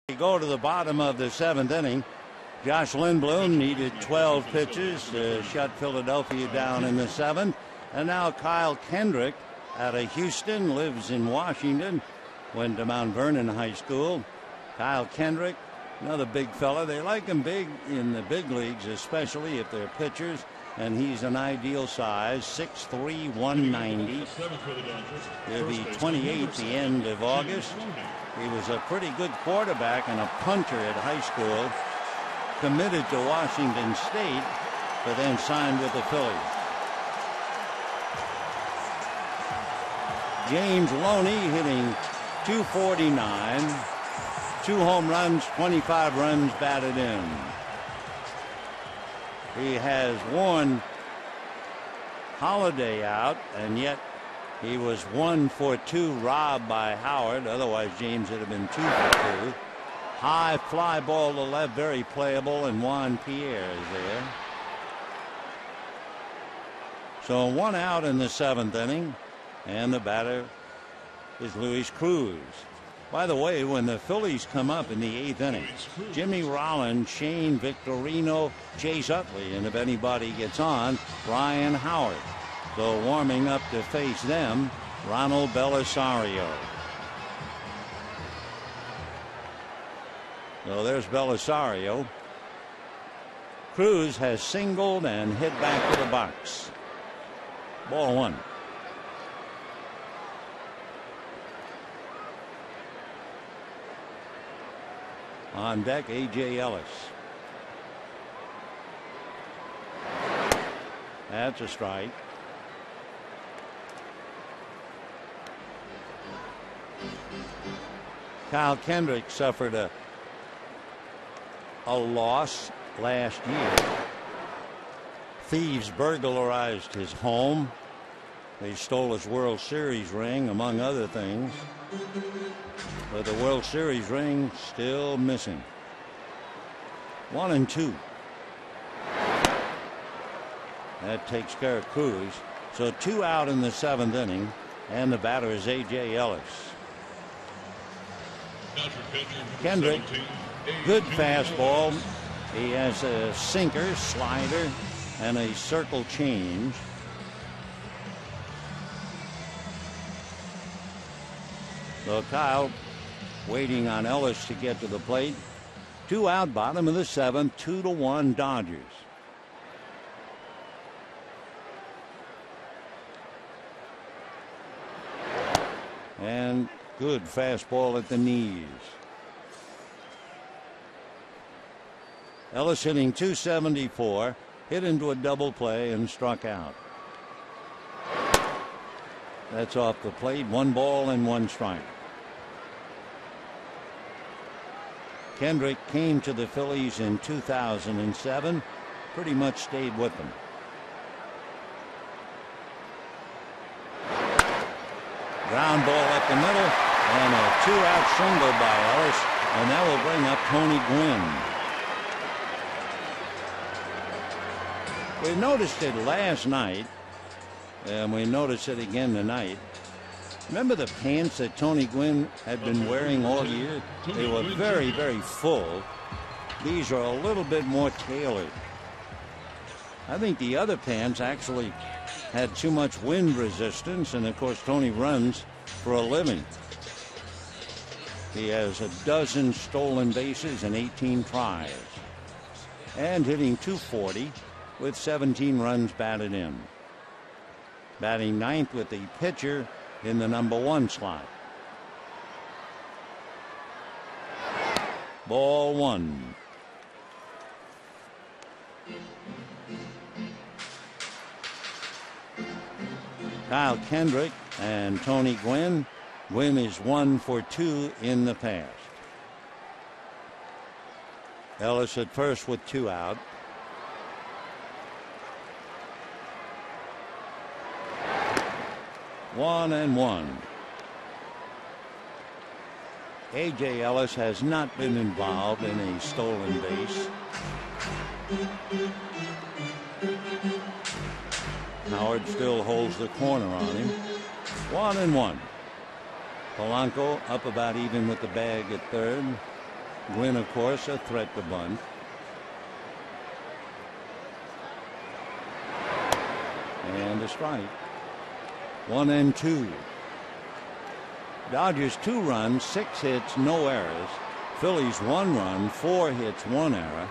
We go to the bottom of the 7th inning. Josh Lindblom needed 12 pitches to shut Philadelphia down in the 7th. And now Kyle Kendrick out of Houston, lives in Washington, went to Mount Vernon High School. Kyle Kendrick, another big fella. They like him big in the big leagues, especially if they're pitchers. And he's an ideal size, 6'3", 190. He'll be 28 at the end of August. He was a pretty good quarterback and a punter at high school. Committed to Washington State, but then signed with the Phillies. James Loney hitting .249, 2 home runs, 25 runs batted in. He has Warren Holiday out, and yet he was 1 for 2 robbed by Howard. Otherwise, James would have been 2 for 2. High fly ball to left, very playable, and Juan Pierre is there. So 1 out in the 7th inning, and the batter is Luis Cruz. By the way, when the Phillies come up in the 8th inning, Jimmy Rollins, Shane Victorino, Chase Utley, and if anybody gets on, Ryan Howard. So warming up to face them, Ronald Belisario. So there's Belisario. Cruz has singled and hit back to the box. Ball 1. On deck, A.J. Ellis. That's a strike. Kyle Kendrick suffered a loss last year. Thieves burglarized his home. They stole his World Series ring, among other things. But the World Series ring still missing. 1-2. That takes care of Cruz. So 2 out in the 7th inning, and the batter is A.J. Ellis. Kendrick, good fastball. He has a sinker, slider, and a circle change. So Kyle waiting on Ellis to get to the plate. 2 out, bottom of the 7th, 2-1 Dodgers. And good fastball at the knees. Ellis hitting .274, hit into a double play and struck out. That's off the plate. 1 ball and 1 strike. Kendrick came to the Phillies in 2007. Pretty much stayed with them. Ground ball up the middle, and a 2-out single by Ellis, and that will bring up Tony Gwynn. We noticed it last night, and we noticed it again tonight. Remember the pants that Tony Gwynn had been wearing all year? They were very, very full. These are a little bit more tailored. I think the other pants actually had too much wind resistance, and of course Tony runs for a living. He has 12 stolen bases and 18 tries, and hitting .240 with 17 runs batted in. Batting 9th with the pitcher in the number 1 slot. Ball 1. Kyle Kendrick and Tony Gwynn. Gwynn is 1 for 2 in the past. Ellis at first with 2 out. One and 1. A.J. Ellis has not been involved in a stolen base. Howard still holds the corner on him. 1 and 1. Polanco up about even with the bag at third. Gwynn, of course, a threat to bunt. And a strike. 1-2. Dodgers 2 runs, 6 hits, no errors. Phillies 1 run, 4 hits, 1 error.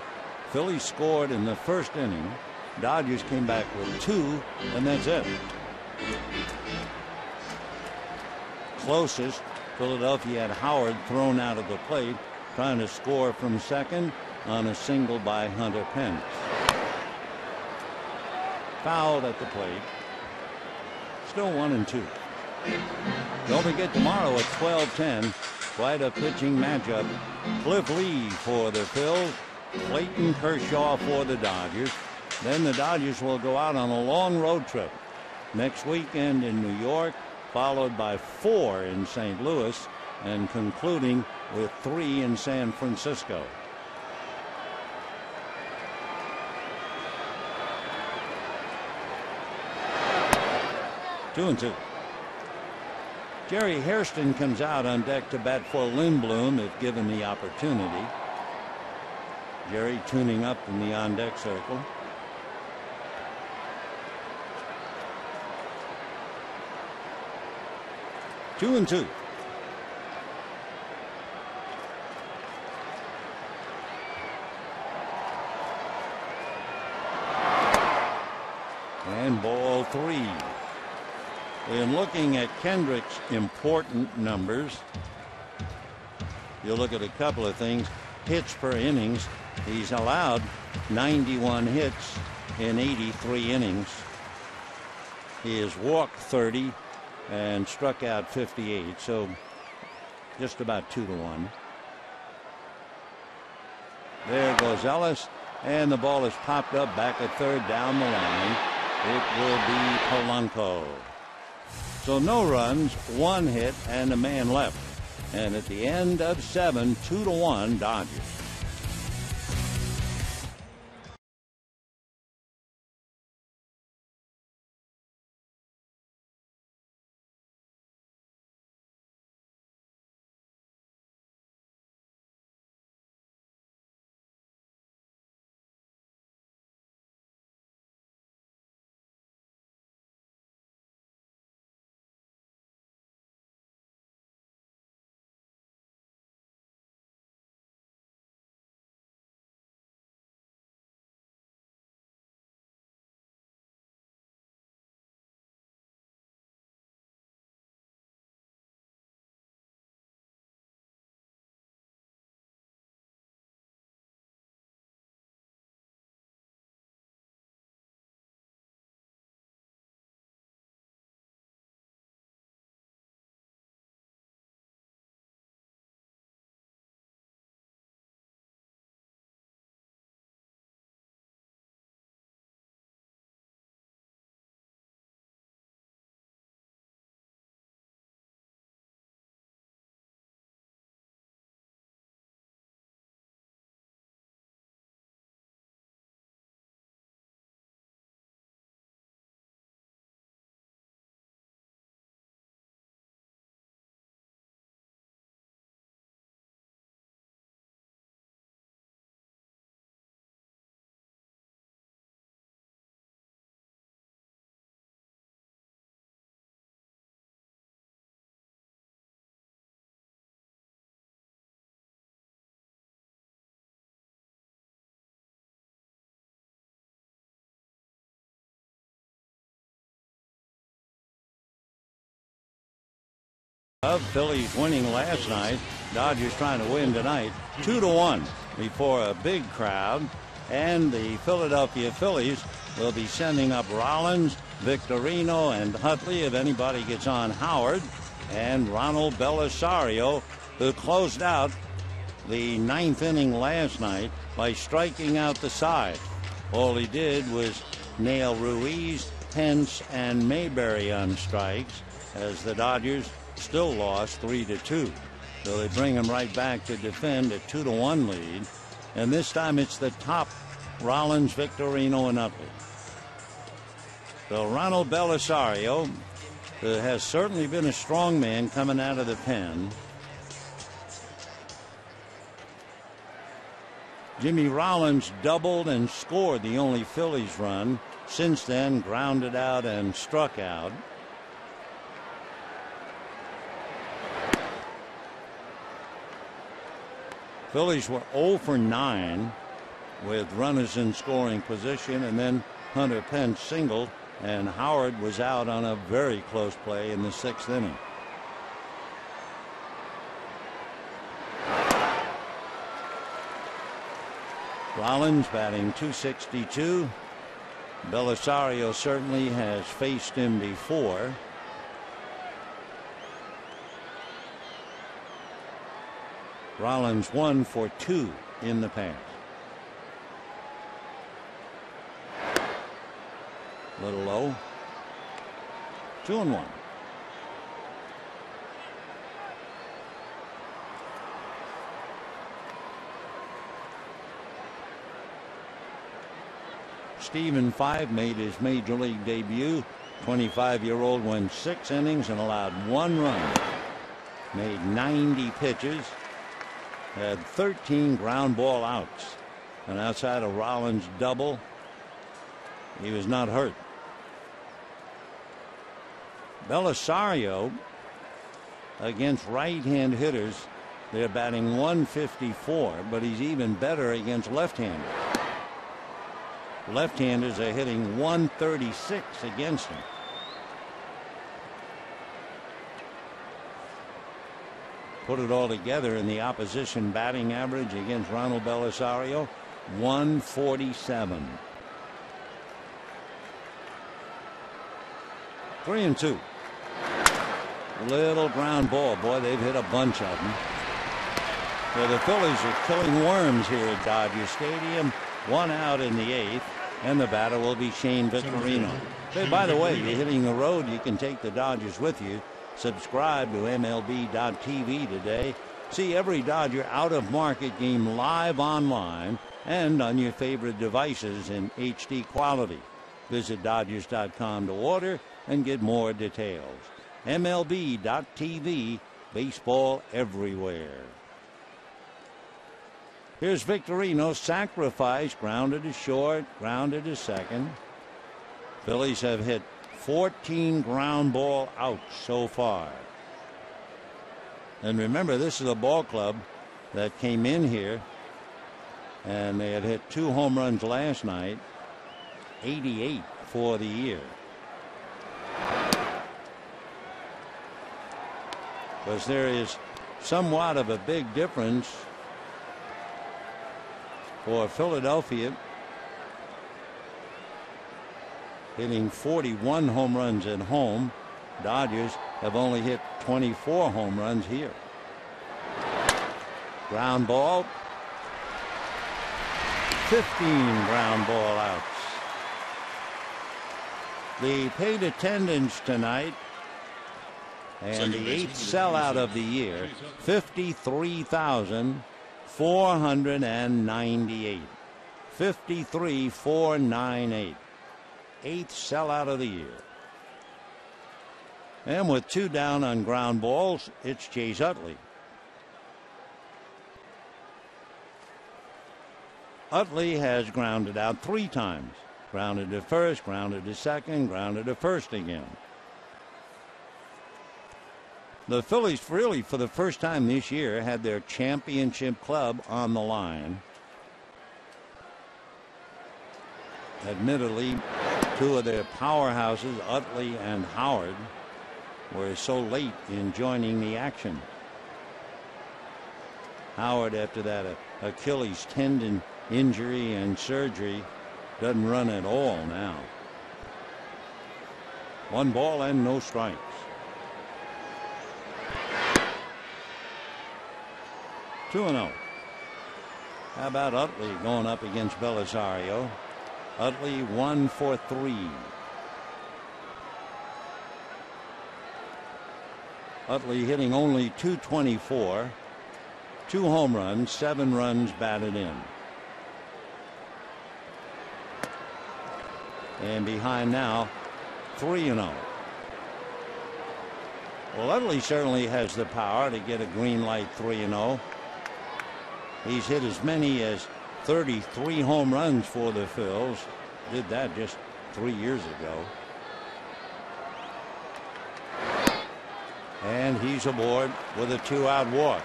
Phillies scored in the first inning. Dodgers came back with 2, and that's it. Closest, Philadelphia had Howard thrown out of the plate, trying to score from second on a single by Hunter Pence. Fouled at the plate. Still 1-2. Don't forget, tomorrow at 12:10, quite a pitching matchup. Cliff Lee for the Phils, Clayton Kershaw for the Dodgers. Then the Dodgers will go out on a long road trip next weekend in New York, followed by 4 in St. Louis, and concluding with 3 in San Francisco. Two and two. Jerry Hairston comes out on deck to bat for Lindblom if given the opportunity. Jerry tuning up in the on-deck circle. Two and two. And ball 3. In looking at Kendrick's important numbers, you look at a couple of things. Hits per innings. He's allowed 91 hits in 83 innings. He has walked 30 and struck out 58, so just about 2-1. There goes Ellis, and the ball is popped up back at third down the line. It will be Polanco. So no runs, 1 hit, and a man left. And at the end of 7, 2-1 Dodgers. Of Phillies winning last night, Dodgers trying to win tonight, 2-1 before a big crowd, and the Philadelphia Phillies will be sending up Rollins, Victorino, and Utley if anybody gets on Howard, and Ronald Belisario, who closed out the 9th inning last night by striking out the side. All he did was nail Ruiz, Pence, and Mayberry on strikes as the Dodgers still lost 3-2. So they bring him right back to defend a 2-1 lead. And this time it's the top, Rollins, Victorino, and Utley. So Ronald Belisario, who has certainly been a strong man coming out of the pen. Jimmy Rollins doubled and scored the only Phillies run. Since then, grounded out and struck out. Phillies were 0 for 9 with runners in scoring position, and then Hunter Pence singled, and Howard was out on a very close play in the 6th inning. Rollins batting .262. Belisario certainly has faced him before. Rollins 1 for 2 in the past. Little low. 2-1. Stephen Five made his major league debut. 25-year-old went 6 innings and allowed 1 run. Made 90 pitches. Had 13 ground ball outs. And outside of Rollins' double, he was not hurt. Belisario, against right-hand hitters, they're batting .154, but he's even better against left-handers. Left-handers are hitting .136 against him. Put it all together in the opposition batting average against Ronald Belisario, 147. 3-2. Little ground ball. Boy, they've hit a bunch of them. So the Phillies are killing worms here at Dodger Stadium. 1 out in the 8th, and the batter will be Shane Victorino. Hey, by the way, you're hitting the road. You can take the Dodgers with you. Subscribe to MLB.tv today. See every Dodger out-of-market game live online and on your favorite devices in HD quality. Visit Dodgers.com to order and get more details. MLB.tv, baseball everywhere. Here's Victorino, sacrifice, grounded to short, grounded to second. Phillies have hit 14 ground ball outs so far. And remember, this is a ball club that came in here and they had hit 2 home runs last night, 88 for the year. Because there is somewhat of a big difference for Philadelphia, hitting 41 home runs at home. Dodgers have only hit 24 home runs here. Ground ball. 15 ground ball outs. The paid attendance tonight, and the 8th sellout of the year, 53,498. 53,498. 8th sellout of the year. And with 2 down on ground balls, it's Chase Utley. Utley has grounded out 3 times. Grounded to first, grounded to second, grounded to first again. The Phillies really, for the first time this year, had their championship club on the line. Admittedly, 2 of their powerhouses, Utley and Howard, were so late in joining the action. Howard, after that Achilles tendon injury and surgery, doesn't run at all now. 1 ball and no strikes. Two 2-0. How about Utley going up against Belisario? Utley 1 for 3. Utley hitting only .224. 2 home runs, 7 runs batted in. And behind now, 3-0. Well, Utley certainly has the power to get a green light 3-0. He's hit as many as 33 home runs for the Phils. Did that just 3 years ago. And he's aboard with a 2-out walk.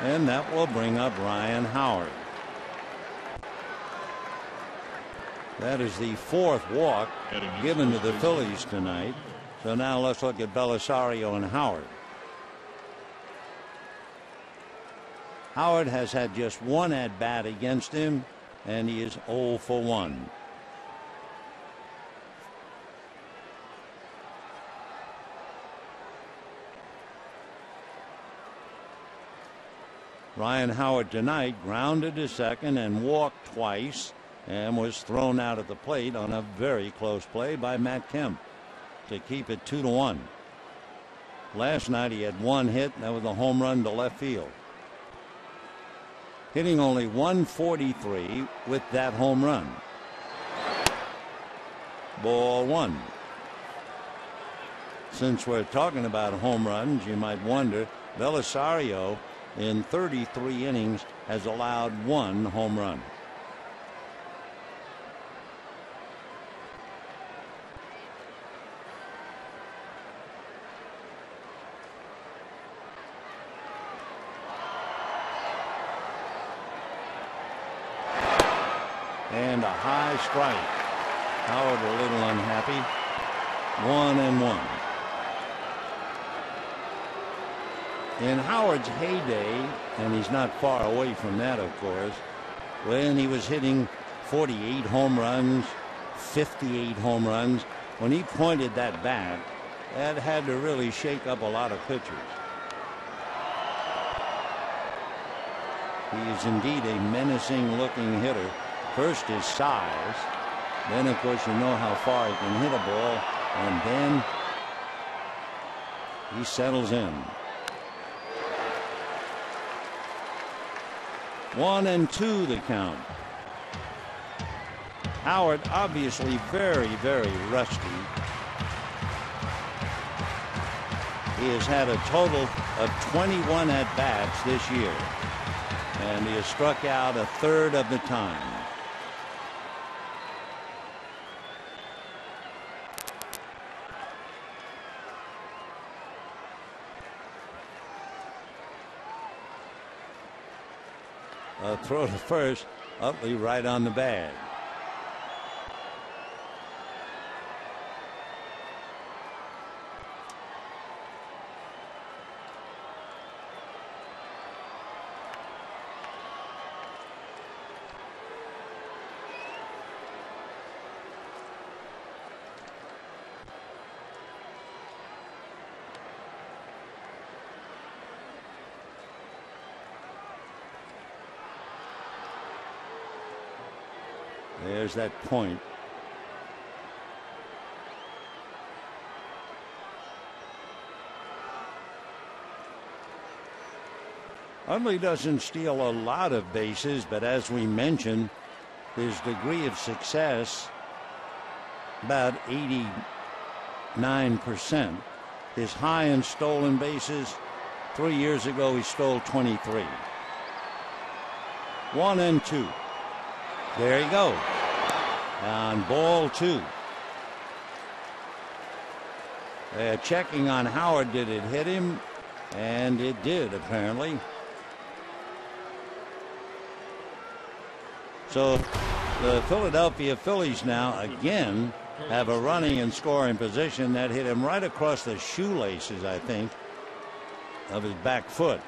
And that will bring up Ryan Howard. That is the 4th walk given to the Phillies tonight. So now let's look at Belisario and Howard. Howard has had just 1 at-bat against him, and he is 0 for 1. Ryan Howard tonight grounded to second and walked twice and was thrown out at the plate on a very close play by Matt Kemp to keep it 2-1. Last night he had 1 hit, and that was a home run to left field. Hitting only 143 with that home run. Ball 1. Since we're talking about home runs, you might wonder, Belisario in 33 innings has allowed 1 home run. And a high strike. Howard a little unhappy. 1-1. In Howard's heyday, and he's not far away from that, of course, when he was hitting 48 home runs, 58 home runs, when he pointed that bat, that had to really shake up a lot of pitchers. He is indeed a menacing looking hitter. First his size, then of course you know how far he can hit a ball, and then he settles in. 1-2 the count. Howard obviously very, very rusty. He has had a total of 21 at-bats this year, and he has struck out 1/3 of the time. A throw to first, Utley right on the bag. There's that point. Utley doesn't steal a lot of bases, but as we mentioned, his degree of success about 89%. His high in stolen bases, 3 years ago he stole 23. 1-2. There you go. On ball 2. They're checking on Howard. Did it hit him? And it did, apparently. So the Philadelphia Phillies now again have a running and scoring position. That hit him right across the shoelaces, I think, of his back foot.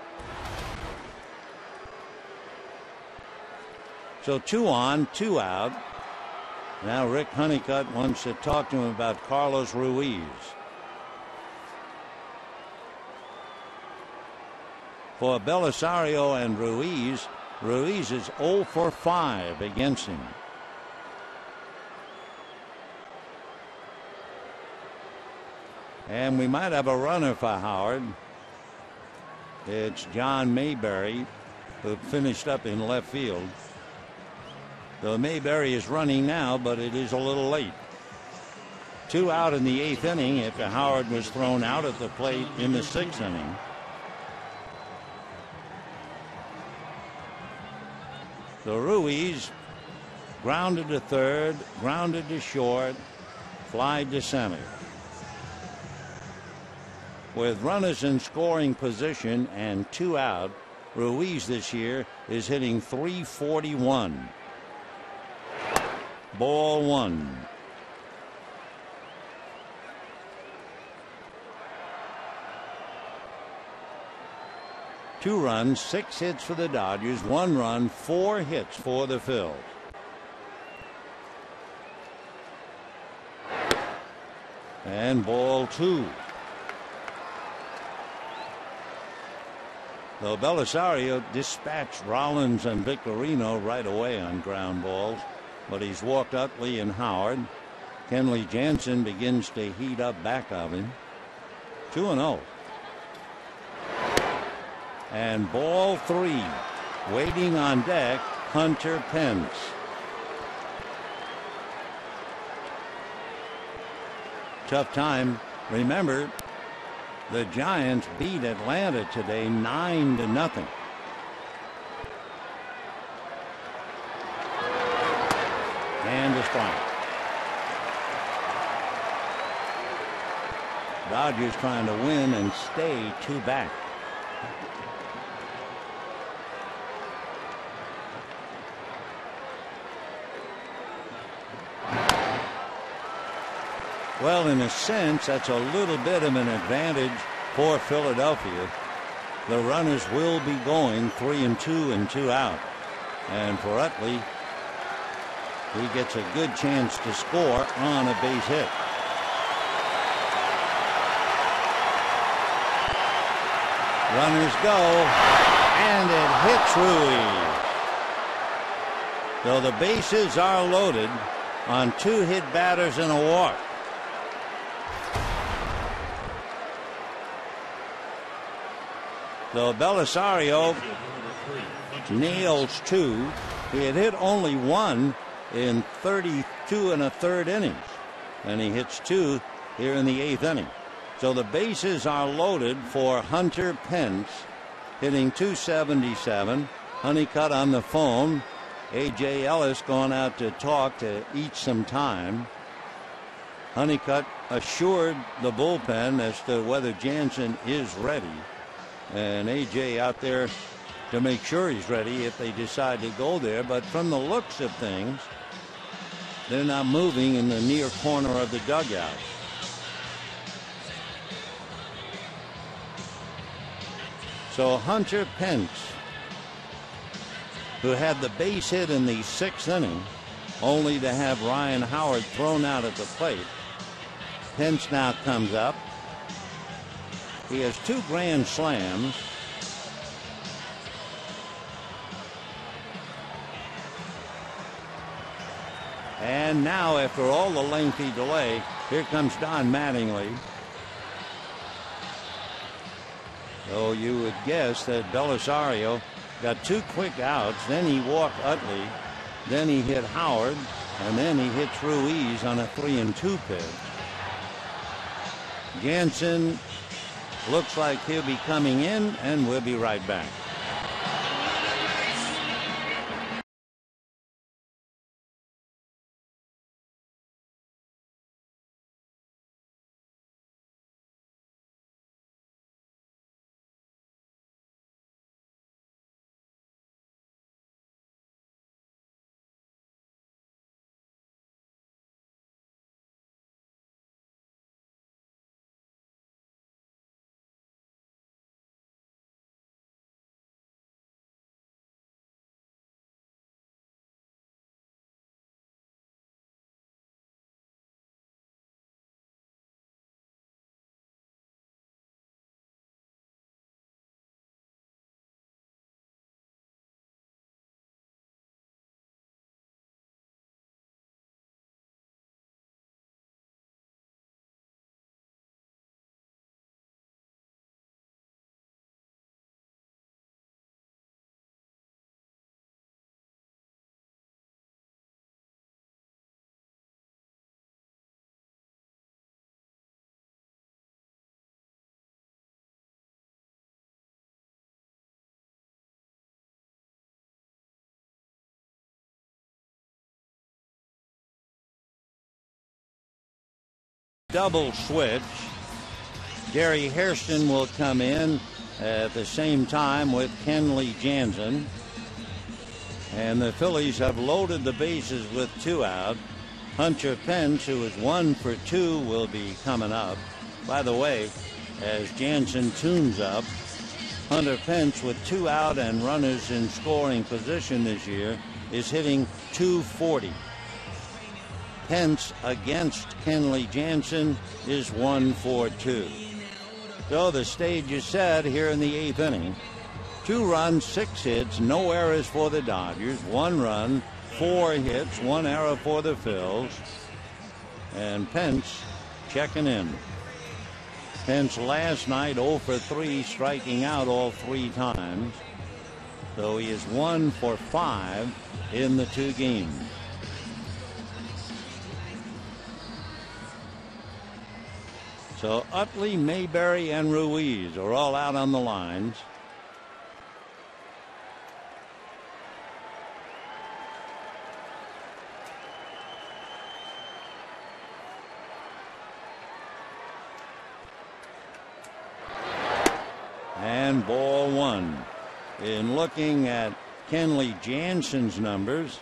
So 2 on, 2 out. Now Rick Honeycutt wants to talk to him about Carlos Ruiz. For Belisario and Ruiz, Ruiz is 0 for 5 against him. And we might have a runner for Howard. It's John Mayberry, who finished up in left field. So Mayberry is running now, but it is a little late. 2 out in the 8th inning after Howard was thrown out at the plate in the 6th inning. The Ruiz grounded to third, grounded to short, fly to center. With runners in scoring position and 2 out, Ruiz this year is hitting .341. Ball 1. Two runs, 6 hits for the Dodgers, 1 run, 4 hits for the Phils. And ball 2. Though Belisario dispatched Rollins and Victorino right away on ground balls, but he's walked Utley and Howard. Kenley Jansen begins to heat up back of him. 2-0. And ball 3. Waiting on deck, Hunter Pence. Tough time. Remember, the Giants beat Atlanta today 9-0. And a strike. Dodgers trying to win and stay 2 back. Well, in a sense, that's a little bit of an advantage for Philadelphia. The runners will be going 3-2 and 2 out. And for Utley, he gets a good chance to score on a base hit. Runners go, and it hits Ruiz. So the bases are loaded on 2 hit batters and a walk. So Belisario nails 2. He had hit only 1 in 32 1/3 innings, and he hits 2 here in the 8th inning. So the bases are loaded for Hunter Pence, hitting .277. Honeycutt on the phone. A.J. Ellis going out to talk to eat some time. Honeycutt assured the bullpen as to whether Jansen is ready. And A.J. out there to make sure he's ready if they decide to go there. But from the looks of things, they're not moving in the near corner of the dugout. So Hunter Pence, who had the base hit in the 6th inning, only to have Ryan Howard thrown out at the plate. Pence now comes up. He has 2 grand slams. And now, after all the lengthy delay, here comes Don Mattingly. So you would guess that Belisario got 2 quick outs, then he walked Utley, then he hit Howard, and then he hits Ruiz on a 3-2 pitch. Jansen looks like he'll be coming in, and we'll be right back. double switch. Gary Hairston will come in at the same time with Kenley Jansen. And the Phillies have loaded the bases with 2 out. Hunter Pence, who is 1 for 2, will be coming up. By the way, as Jansen tunes up, Hunter Pence, with 2 out and runners in scoring position this year, is hitting .240. Pence against Kenley Jansen is 1 for 2. So the stage is set here in the 8th inning. 2 runs, 6 hits, no errors for the Dodgers. 1 run, 4 hits, 1 error for the Phils. And Pence checking in. Pence last night 0 for 3, striking out all 3 times. So he is 1 for 5 in the 2 games. So Utley, Mayberry, and Ruiz are all out on the lines. And ball 1. In looking at Kenley Jansen's numbers,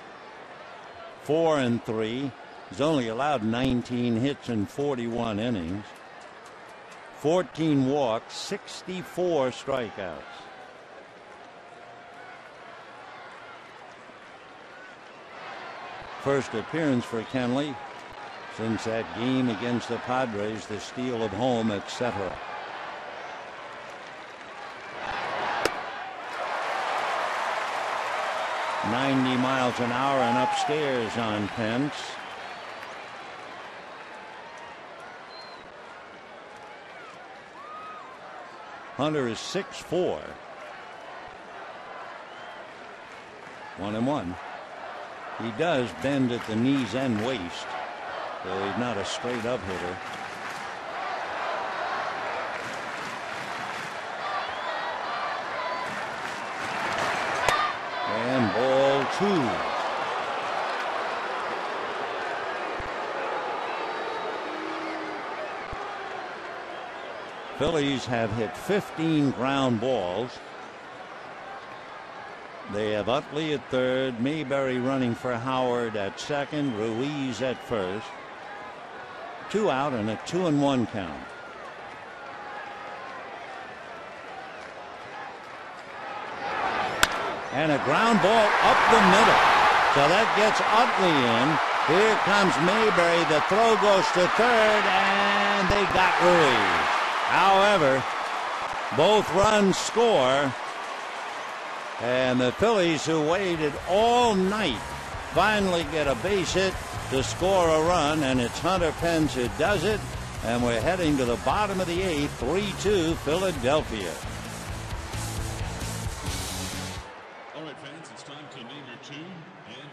4 and 3. He's only allowed 19 hits in 41 innings. 14 walks, 64 strikeouts. First appearance for Kenley since that game against the Padres, the steal of home, etc. .90 miles an hour and upstairs on Pence. Hunter is 6'4". 1-1. He does bend at the knees and waist, though he's not a straight up hitter. And ball 2. Phillies have hit 15 ground balls. They have Utley at third, Mayberry running for Howard at second, Ruiz at first. 2 out and a 2-1 count. And a ground ball up the middle. So that gets Utley in. Here comes Mayberry. The throw goes to third, and they got Ruiz. However, both runs score, and the Phillies, who waited all night, finally get a base hit to score a run, and it's Hunter Pence who does it, and we're heading to the bottom of the 8th, 3-2 Philadelphia. All right, fans, it's time to name your tune. And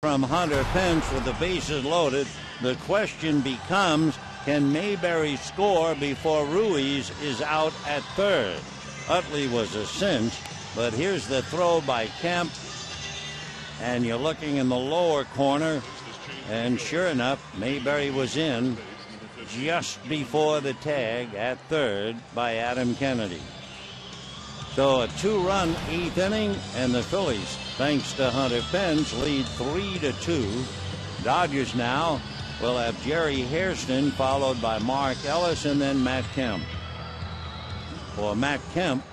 from Hunter Pence with the bases loaded. The question becomes, can Mayberry score before Ruiz is out at third? Utley was a cinch, but here's the throw by Kemp. And you're looking in the lower corner, and sure enough, Mayberry was in just before the tag at third by Adam Kennedy. So a 2-run 8th inning, and the Phillies, thanks to Hunter Pence, lead 3-2. Dodgers now will have Jerry Hairston, followed by Mark Ellis, and then Matt Kemp. For Matt Kemp,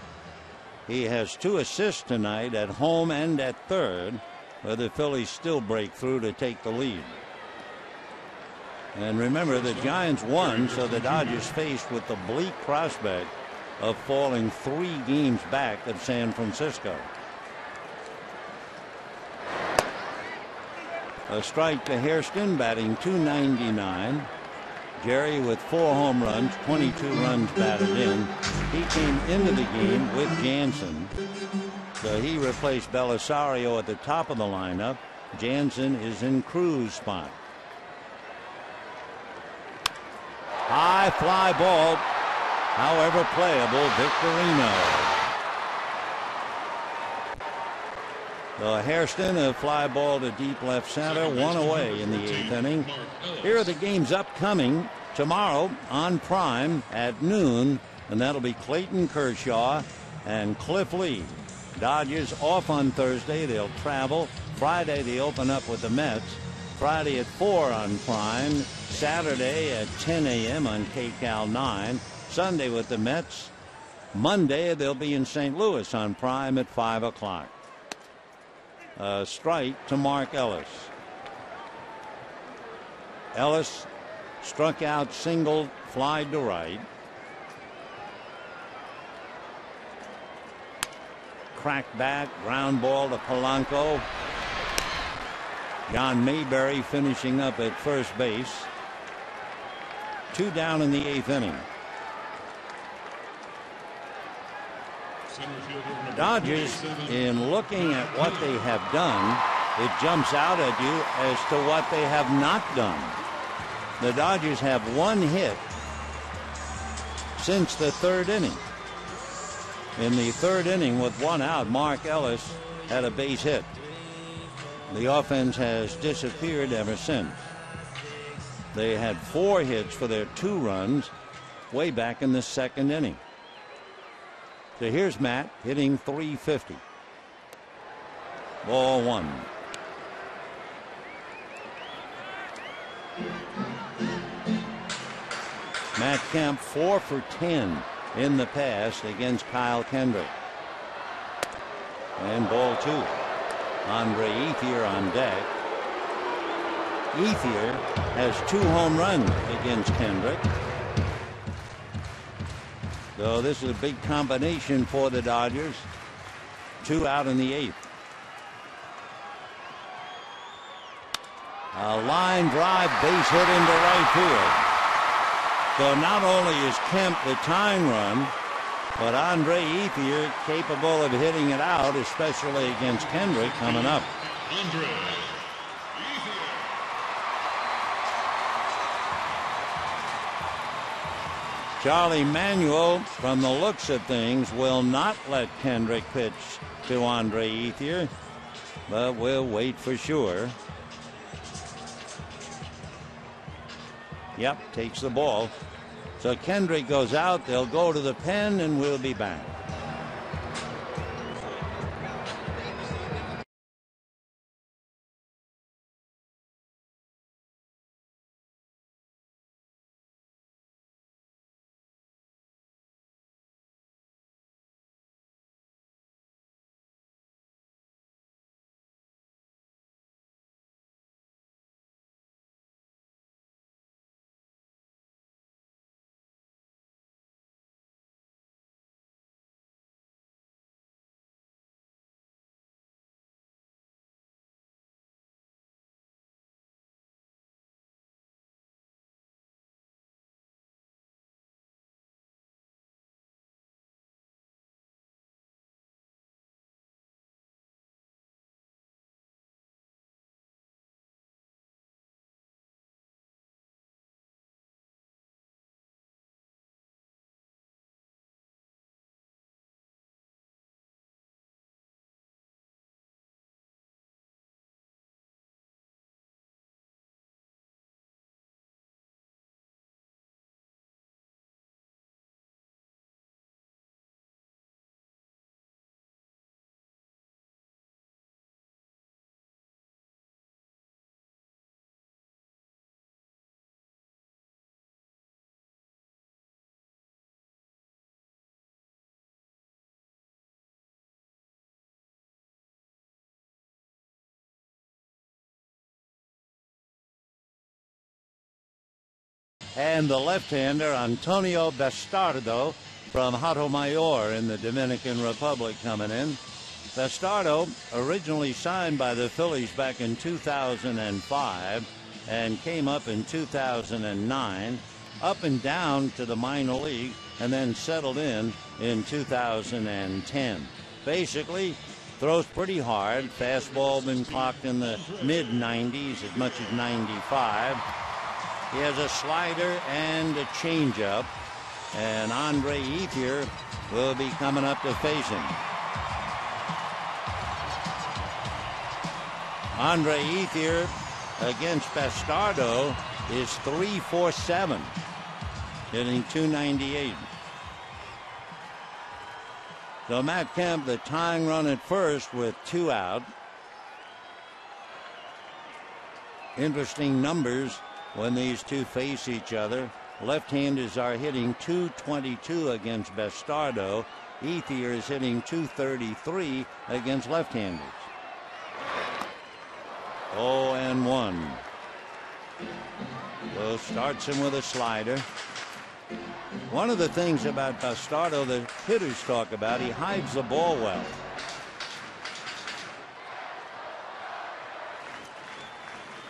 he has 2 assists tonight at home and at third, where the Phillies still break through to take the lead. And remember, the Giants won, so the Dodgers faced with the bleak prospect of falling 3 games back of San Francisco. A strike to Hairston, batting .299. Jerry with 4 home runs, 22 runs batted in. He came into the game with Jansen, so he replaced Belisario at the top of the lineup. Jansen is in Cruz's spot. High fly ball, however playable, Victorino. The Hairston, a fly ball to deep left center, 1 away in the 8th inning. Here are the games upcoming tomorrow on Prime at noon, and that'll be Clayton Kershaw and Cliff Lee. Dodgers off on Thursday. They'll travel. Friday they open up with the Mets. Friday at 4 on Prime. Saturday at 10 a.m. on KCAL 9. Sunday with the Mets. Monday they'll be in St. Louis on Prime at 5 o'clock. A strike to Mark Ellis. Ellis struck out, singled, flied to right. Cracked back, ground ball to Polanco. John Mayberry finishing up at first base. 2 down in the 8th inning. Dodgers, in looking at what they have done, it jumps out at you as to what they have not done. The Dodgers have 1 hit since the 3rd inning. In the 3rd inning, with 1 out, Mark Ellis had a base hit. The offense has disappeared ever since. They had 4 hits for their 2 runs way back in the 2nd inning. So here's Matt hitting .350. Ball 1. Matt Kemp 4 for 10 in the past against Kyle Kendrick. And ball 2. Andre Ethier on deck. Ethier has 2 home runs against Kendrick. So this is a big combination for the Dodgers. 2 out in the 8th. A line drive, base hit into right field. So not only is Kemp the tying run, but Andre Ethier capable of hitting it out, especially against Kendrick coming up. Andre. Charlie Manuel, from the looks of things, will not let Kendrick pitch to Andre Ethier, but we'll wait for sure. Yep, takes the ball. So Kendrick goes out. They'll go to the pen, and we'll be back. and the left-hander Antonio Bastardo from Hato in the Dominican Republic coming in. Bastardo, originally signed by the Phillies back in 2005 and came up in 2009, up and down to the minor league, and then settled in 2010. Basically, throws pretty hard. Fastball been clocked in the mid-90s, as much as 95. He has a slider and a changeup, and Andre Ethier will be coming up to face him. Andre Ethier against Bastardo is 3-4-7, hitting .298. So Matt Kemp, the tying run at first with 2 out. Interesting numbers when these two face each other. Left-handers are hitting .222 against Bastardo. Ethier is hitting .233 against left-handers. 0-1. So starts him with a slider. One of the things about Bastardo the hitters talk about, he hides the ball well.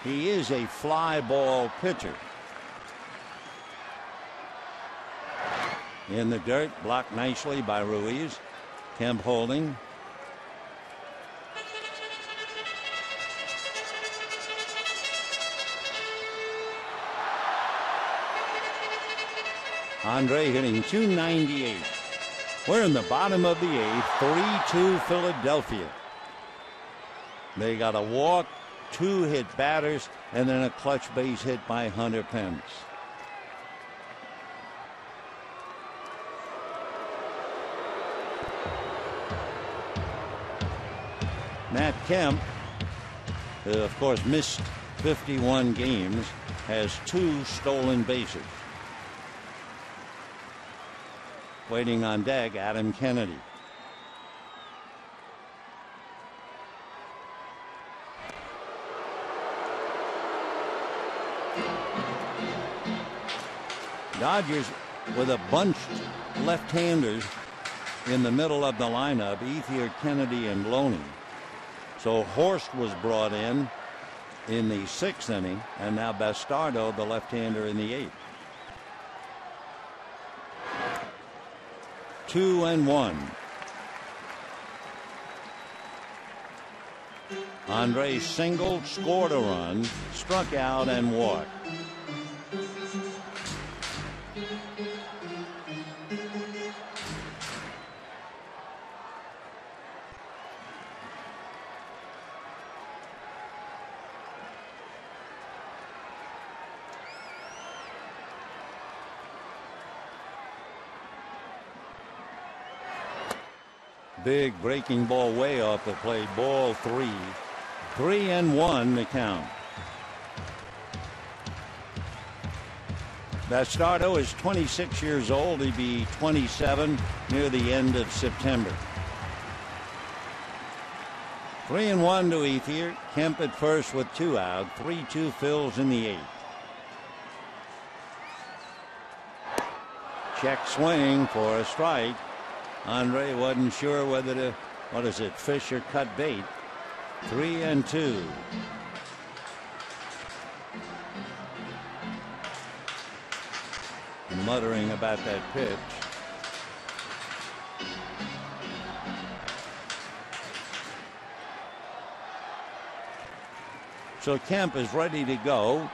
He is a fly ball pitcher. In the dirt, blocked nicely by Ruiz. Kemp holding. Andre hitting .298. We're in the bottom of the 8th, 3-2 Philadelphia. They got a walk, 2 hit batters, and then a clutch base hit by Hunter Pence. Matt Kemp, who of course missed 51 games, has 2 stolen bases. Waiting on deck, Adam Kennedy. Dodgers with a bunched left-handers in the middle of the lineup, Ethier, Kennedy, and Loney. So Horst was brought in the 6th inning, and now Bastardo, the left-hander, in the 8th. 2-1. Andre singled, scored a run, struck out, and walked. Big breaking ball way off the plate. Ball 3. 3-1 the count. Bastardo is 26 years old. He'd be 27 near the end of September. 3-1 to Ethier. Kemp at first with 2 out. 3-2 Phils in the 8th. Check swing for a strike. Andre wasn't sure whether to, fish or cut bait. 3-2. Muttering about that pitch. So Kemp is ready to go.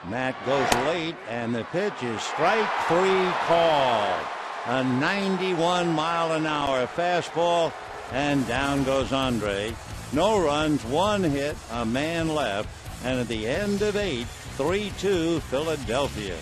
Matt goes late, and the pitch is strike 3 called. A 91-mile-an-hour fastball, and down goes Andre. No runs, 1 hit, a man left, and at the end of 8, 3-2 Philadelphia.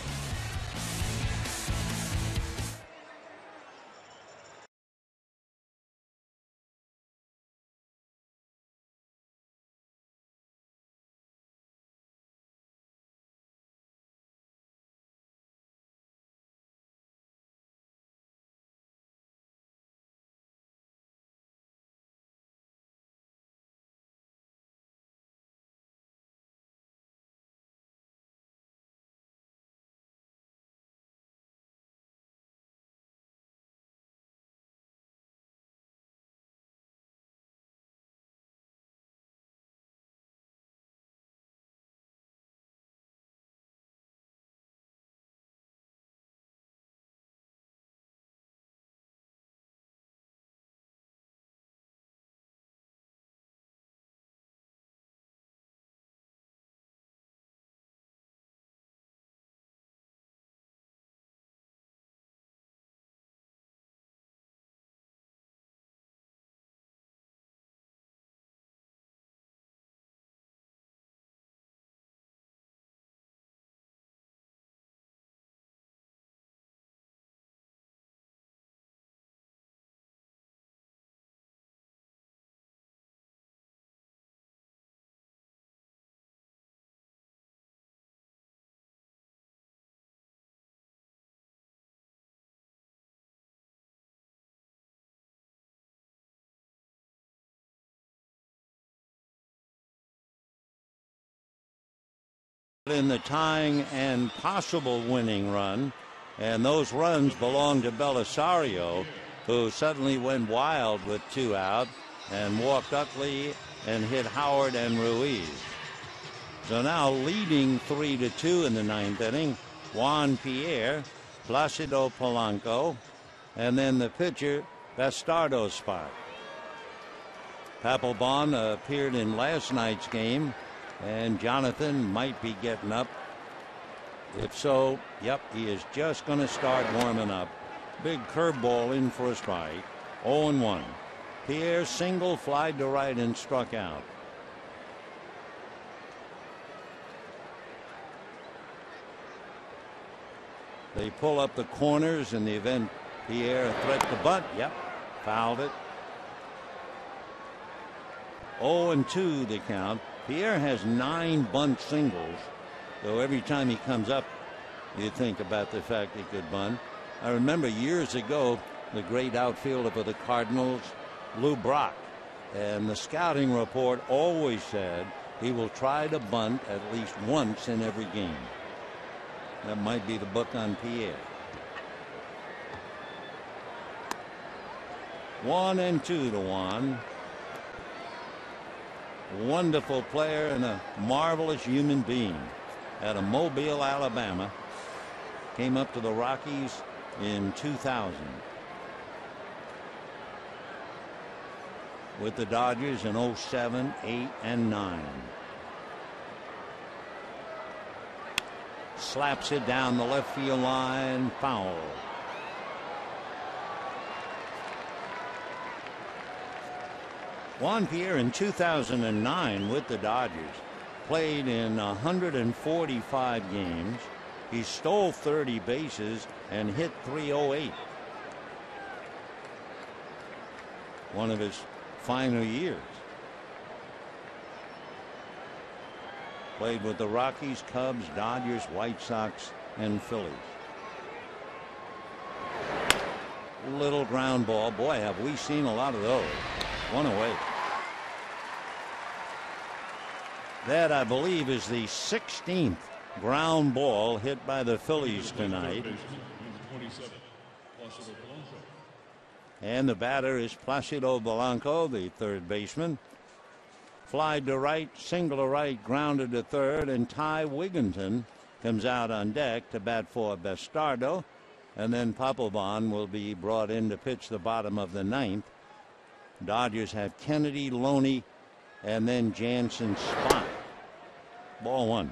in the tying and possible winning run, and those runs belong to Belisario, who suddenly went wild with 2 out and walked Utley and hit Howard and Ruiz. So now leading 3-2 in the 9th inning, Juan Pierre, Placido Polanco, and then the pitcher Bastardo's spot. Papelbon appeared in last night's game, and Jonathan might be getting up. If so, yep, he is just going to start warming up. Big curveball in for a strike. 0-1. Pierre single, flied to right and struck out. They pull up the corners in the event Pierre threat to bunt. Yep, fouled it. 0-2 the count. Pierre has 9 bunt singles, so every time he comes up, you think about the fact he could bunt. I remember years ago, the great outfielder for the Cardinals, Lou Brock, and the scouting report always said he will try to bunt at least once in every game. That might be the book on Pierre. 1-2 to Juan. Wonderful player and a marvelous human being. Out of Mobile, Alabama. Came up to the Rockies in 2000. With the Dodgers in 07, 8, and 9. Slaps it down the left field line. Foul. Juan Pierre in 2009 with the Dodgers played in 145 games. He stole 30 bases and hit .308. One of his finer years. Played with the Rockies, Cubs, Dodgers, White Sox, and Phillies. Little ground ball. Boy, have we seen a lot of those. 1 away. That, I believe, is the 16th ground ball hit by the Phillies tonight. And the batter is Placido Polanco, the third baseman. Flied to right, single to right, grounded to third, and Ty Wigginton comes out on deck to bat for Bastardo. And then Papelbon will be brought in to pitch the bottom of the 9th. Dodgers have Kennedy, Loney, and then Jansen spot. Ball 1.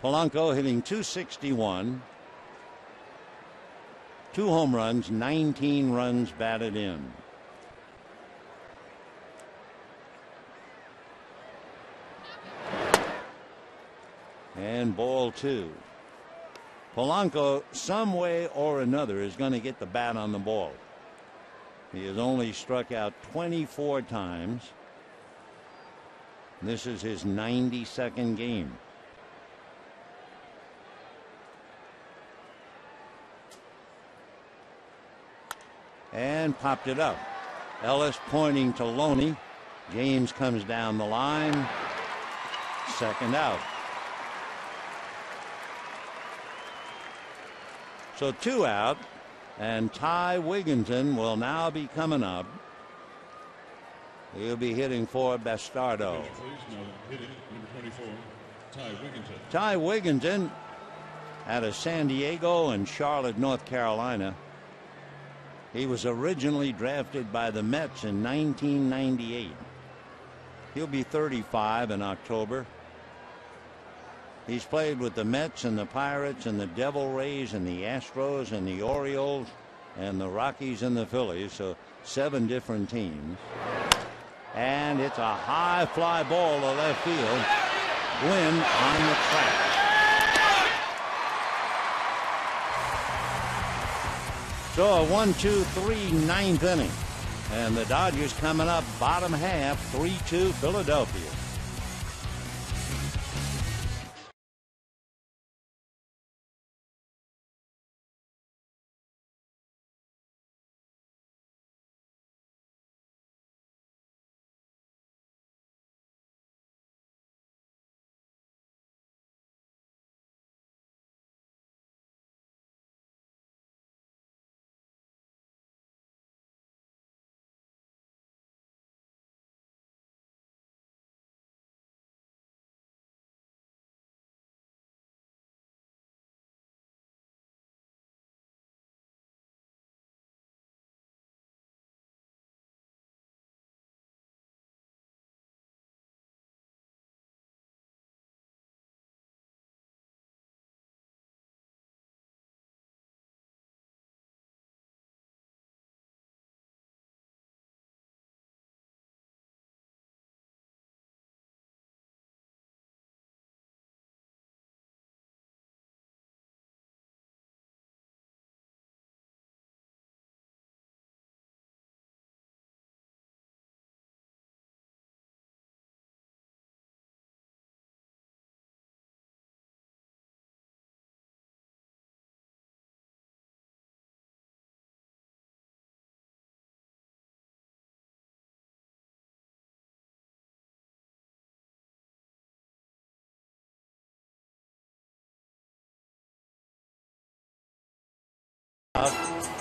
Polanco hitting .261. 2 home runs, 19 runs batted in. And ball 2. Polanco, some way or another, is going to get the bat on the ball. He has only struck out 24 times. This is his 92nd game. And popped it up. Ellis pointing to Loney. James comes down the line. Second out. So 2 out, and Ty Wigginton will now be coming up. He'll be hitting for Bastardo. Ty Wigginton out of San Diego and Charlotte, North Carolina. He was originally drafted by the Mets in 1998. He'll be 35 in October. He's played with the Mets and the Pirates and the Devil Rays and the Astros and the Orioles and the Rockies and the Phillies, so 7 different teams. And it's a high fly ball to left field. Gwynn on the track. So a 1-2-3 9th inning. And the Dodgers coming up bottom half, 3-2 Philadelphia.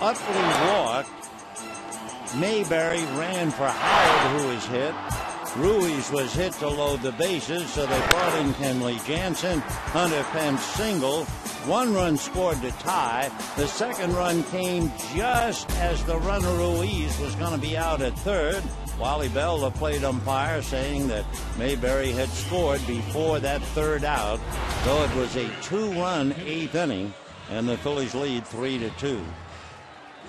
Utley walked. Mayberry ran for Howard, who was hit. Ruiz was hit to load the bases, so they brought in Kenley Jansen. Hunter Pence single. 1 run scored to tie. The second run came just as the runner Ruiz was going to be out at third. Wally Bell, the plate umpire, saying that Mayberry had scored before that third out. So it was a 2-run 8th inning, and the Phillies lead 3-2.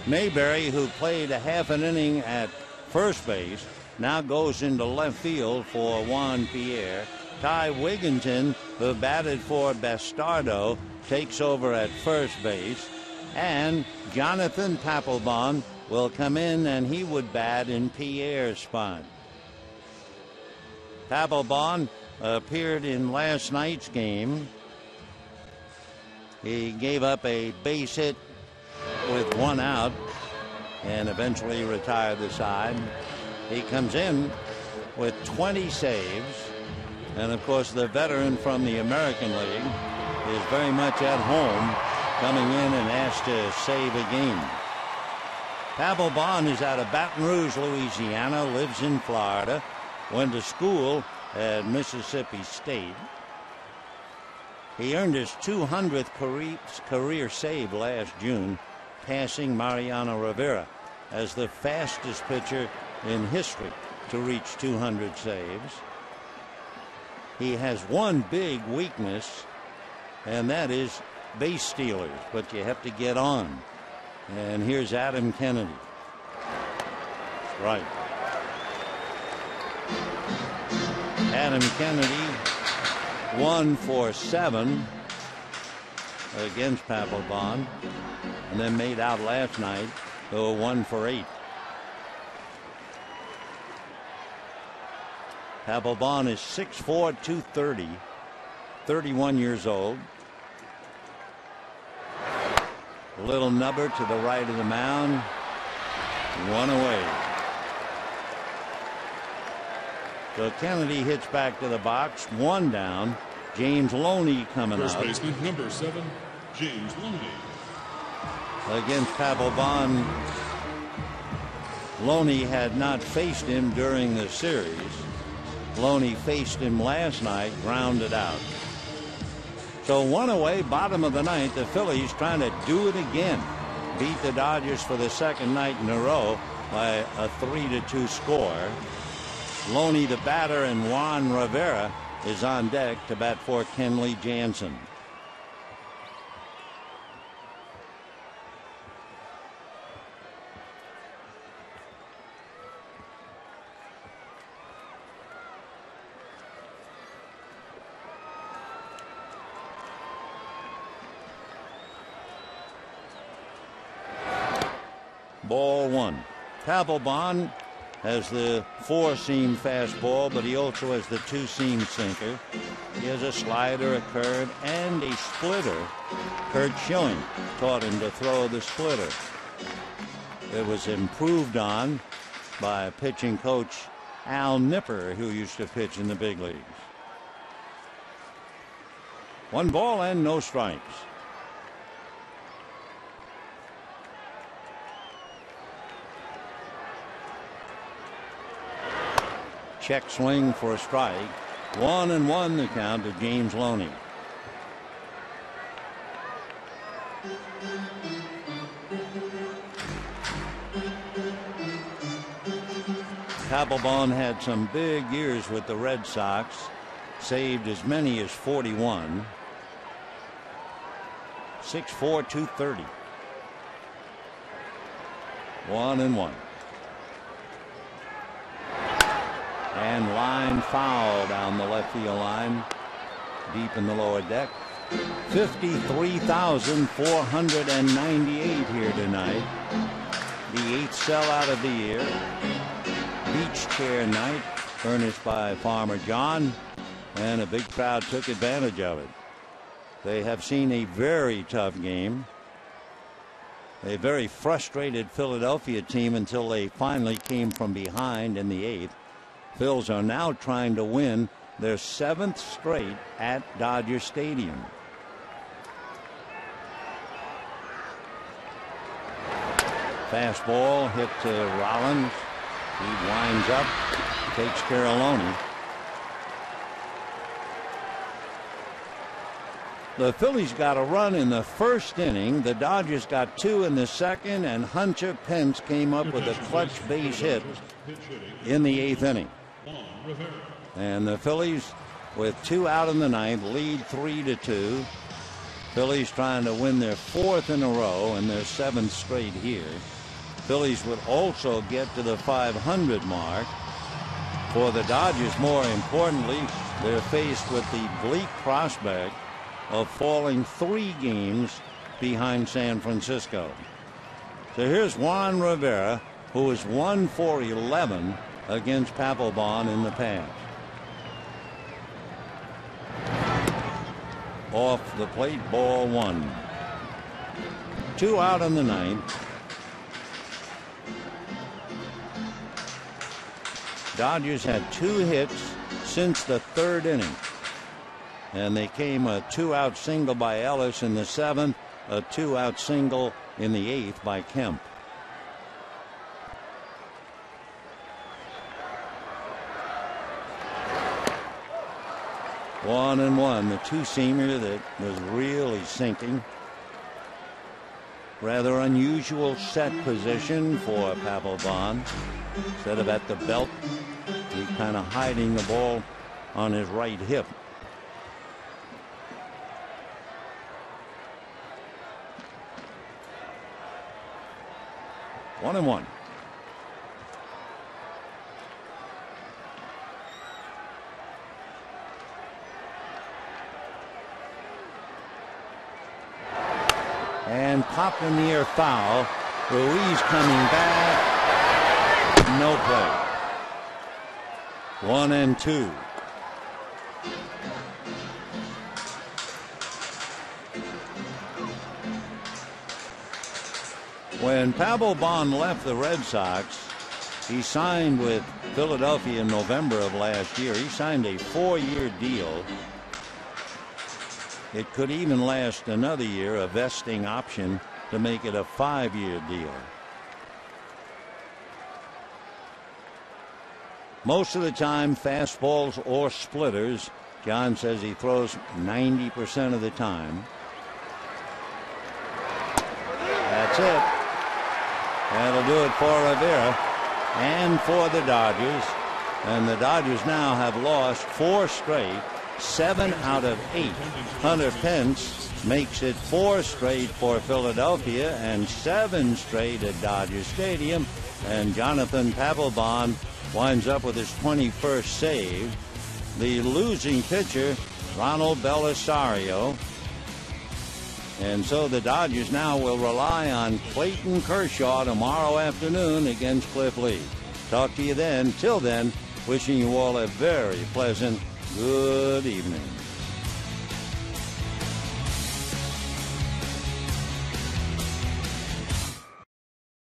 Mayberry, who played a half an inning at first base, now goes into left field for Juan Pierre. Ty Wigginton, who batted for Bastardo, takes over at first base. And Jonathan Papelbon will come in, and he would bat in Pierre's spot. Papelbon appeared in last night's game. He gave up a base hit with 1 out and eventually retired the side. He comes in with 20 saves, and of course the veteran from the American League is very much at home, coming in and asked to save a game. Papelbon is out of Baton Rouge, Louisiana, lives in Florida, went to school at Mississippi State. He earned his 200th career save last June, passing Mariano Rivera as the fastest pitcher in history to reach 200 saves. He has one big weakness, and that is base stealers, but you have to get on. And here's Adam Kennedy. That's right. Adam Kennedy 1 for 7 against Papelbon, and then made out last night, though 1 for 8. Papelbon is 6'4", 230, 31 years old. A little nubber to the right of the mound. 1 away. So Kennedy hits back to the box. 1 down. James Loney coming First out. baseman, number 7, James Loney. Against Papelbon, Loney had not faced him during the series. Loney faced him last night, grounded out. So 1 away, bottom of the 9th. The Phillies trying to do it again. Beat the Dodgers for the second night in a row by a 3-2 score. Loney, the batter, and Juan Rivera is on deck to bat for Kenley Jansen. Ball 1. Papelbon has the 4-seam fastball, but he also has the 2-seam sinker. He has a slider, a curve, and a splitter. Kurt Schilling taught him to throw the splitter. It was improved on by pitching coach Al Nipper, who used to pitch in the big leagues. 1 ball and no strikes. Check swing for a strike. 1-1 the count to James Loney. Papelbon had some big years with the Red Sox. Saved as many as 41. 6'4", 230. 1-1. And line foul down the left field line, deep in the lower deck. 53,498 here tonight. The 8th sellout of the year. Beach chair night, furnished by Farmer John, and a big crowd took advantage of it. They have seen a very tough game. A very frustrated Philadelphia team until they finally came from behind in the 8th. Phils are now trying to win their 7th straight at Dodger Stadium. Fastball hit to Rollins. He winds up, takes care of Loney. The Phillies got a run in the first inning. The Dodgers got 2 in the second, and Hunter Pence came up with a clutch base hit in the 8th inning. And the Phillies, with 2 out in the 9th, lead 3-2. Phillies trying to win their 4th in a row and their 7th straight here. Phillies would also get to the 500 mark. For the Dodgers, more importantly, they're faced with the bleak prospect of falling 3 games behind San Francisco. So here's Juan Rivera, who is 1 for 11 against Papelbon in the past. Off the plate, ball 1. 2 out in the 9th. Dodgers had 2 hits since the 3rd inning. And they came a 2-out single by Ellis in the 7th, a 2-out single in the 8th by Kemp. One and one, the two-seamer that was really sinking. Rather unusual set position for Papelbon. Instead of at the belt, he's kind of hiding the ball on his right hip. One and one. And popped in the air foul. Ruiz coming back. No play. 1 and 2. When Papelbon left the Red Sox, he signed with Philadelphia in November of last year. He signed a 4-year deal. It could even last another year, a vesting option to make it a 5-year deal. Most of the time, fastballs or splitters. John says he throws 90% of the time. That's it. That'll do it for Rivera and for the Dodgers. And the Dodgers now have lost 4 straight, 7 out of 8. Hunter Pence makes it 4 straight for Philadelphia and 7 straight at Dodger Stadium. And Jonathan Papelbon winds up with his 21st save. The losing pitcher, Ronald Belisario. And so the Dodgers now will rely on Clayton Kershaw tomorrow afternoon against Cliff Lee. Talk to you then. Till then, wishing you all a very pleasant good evening.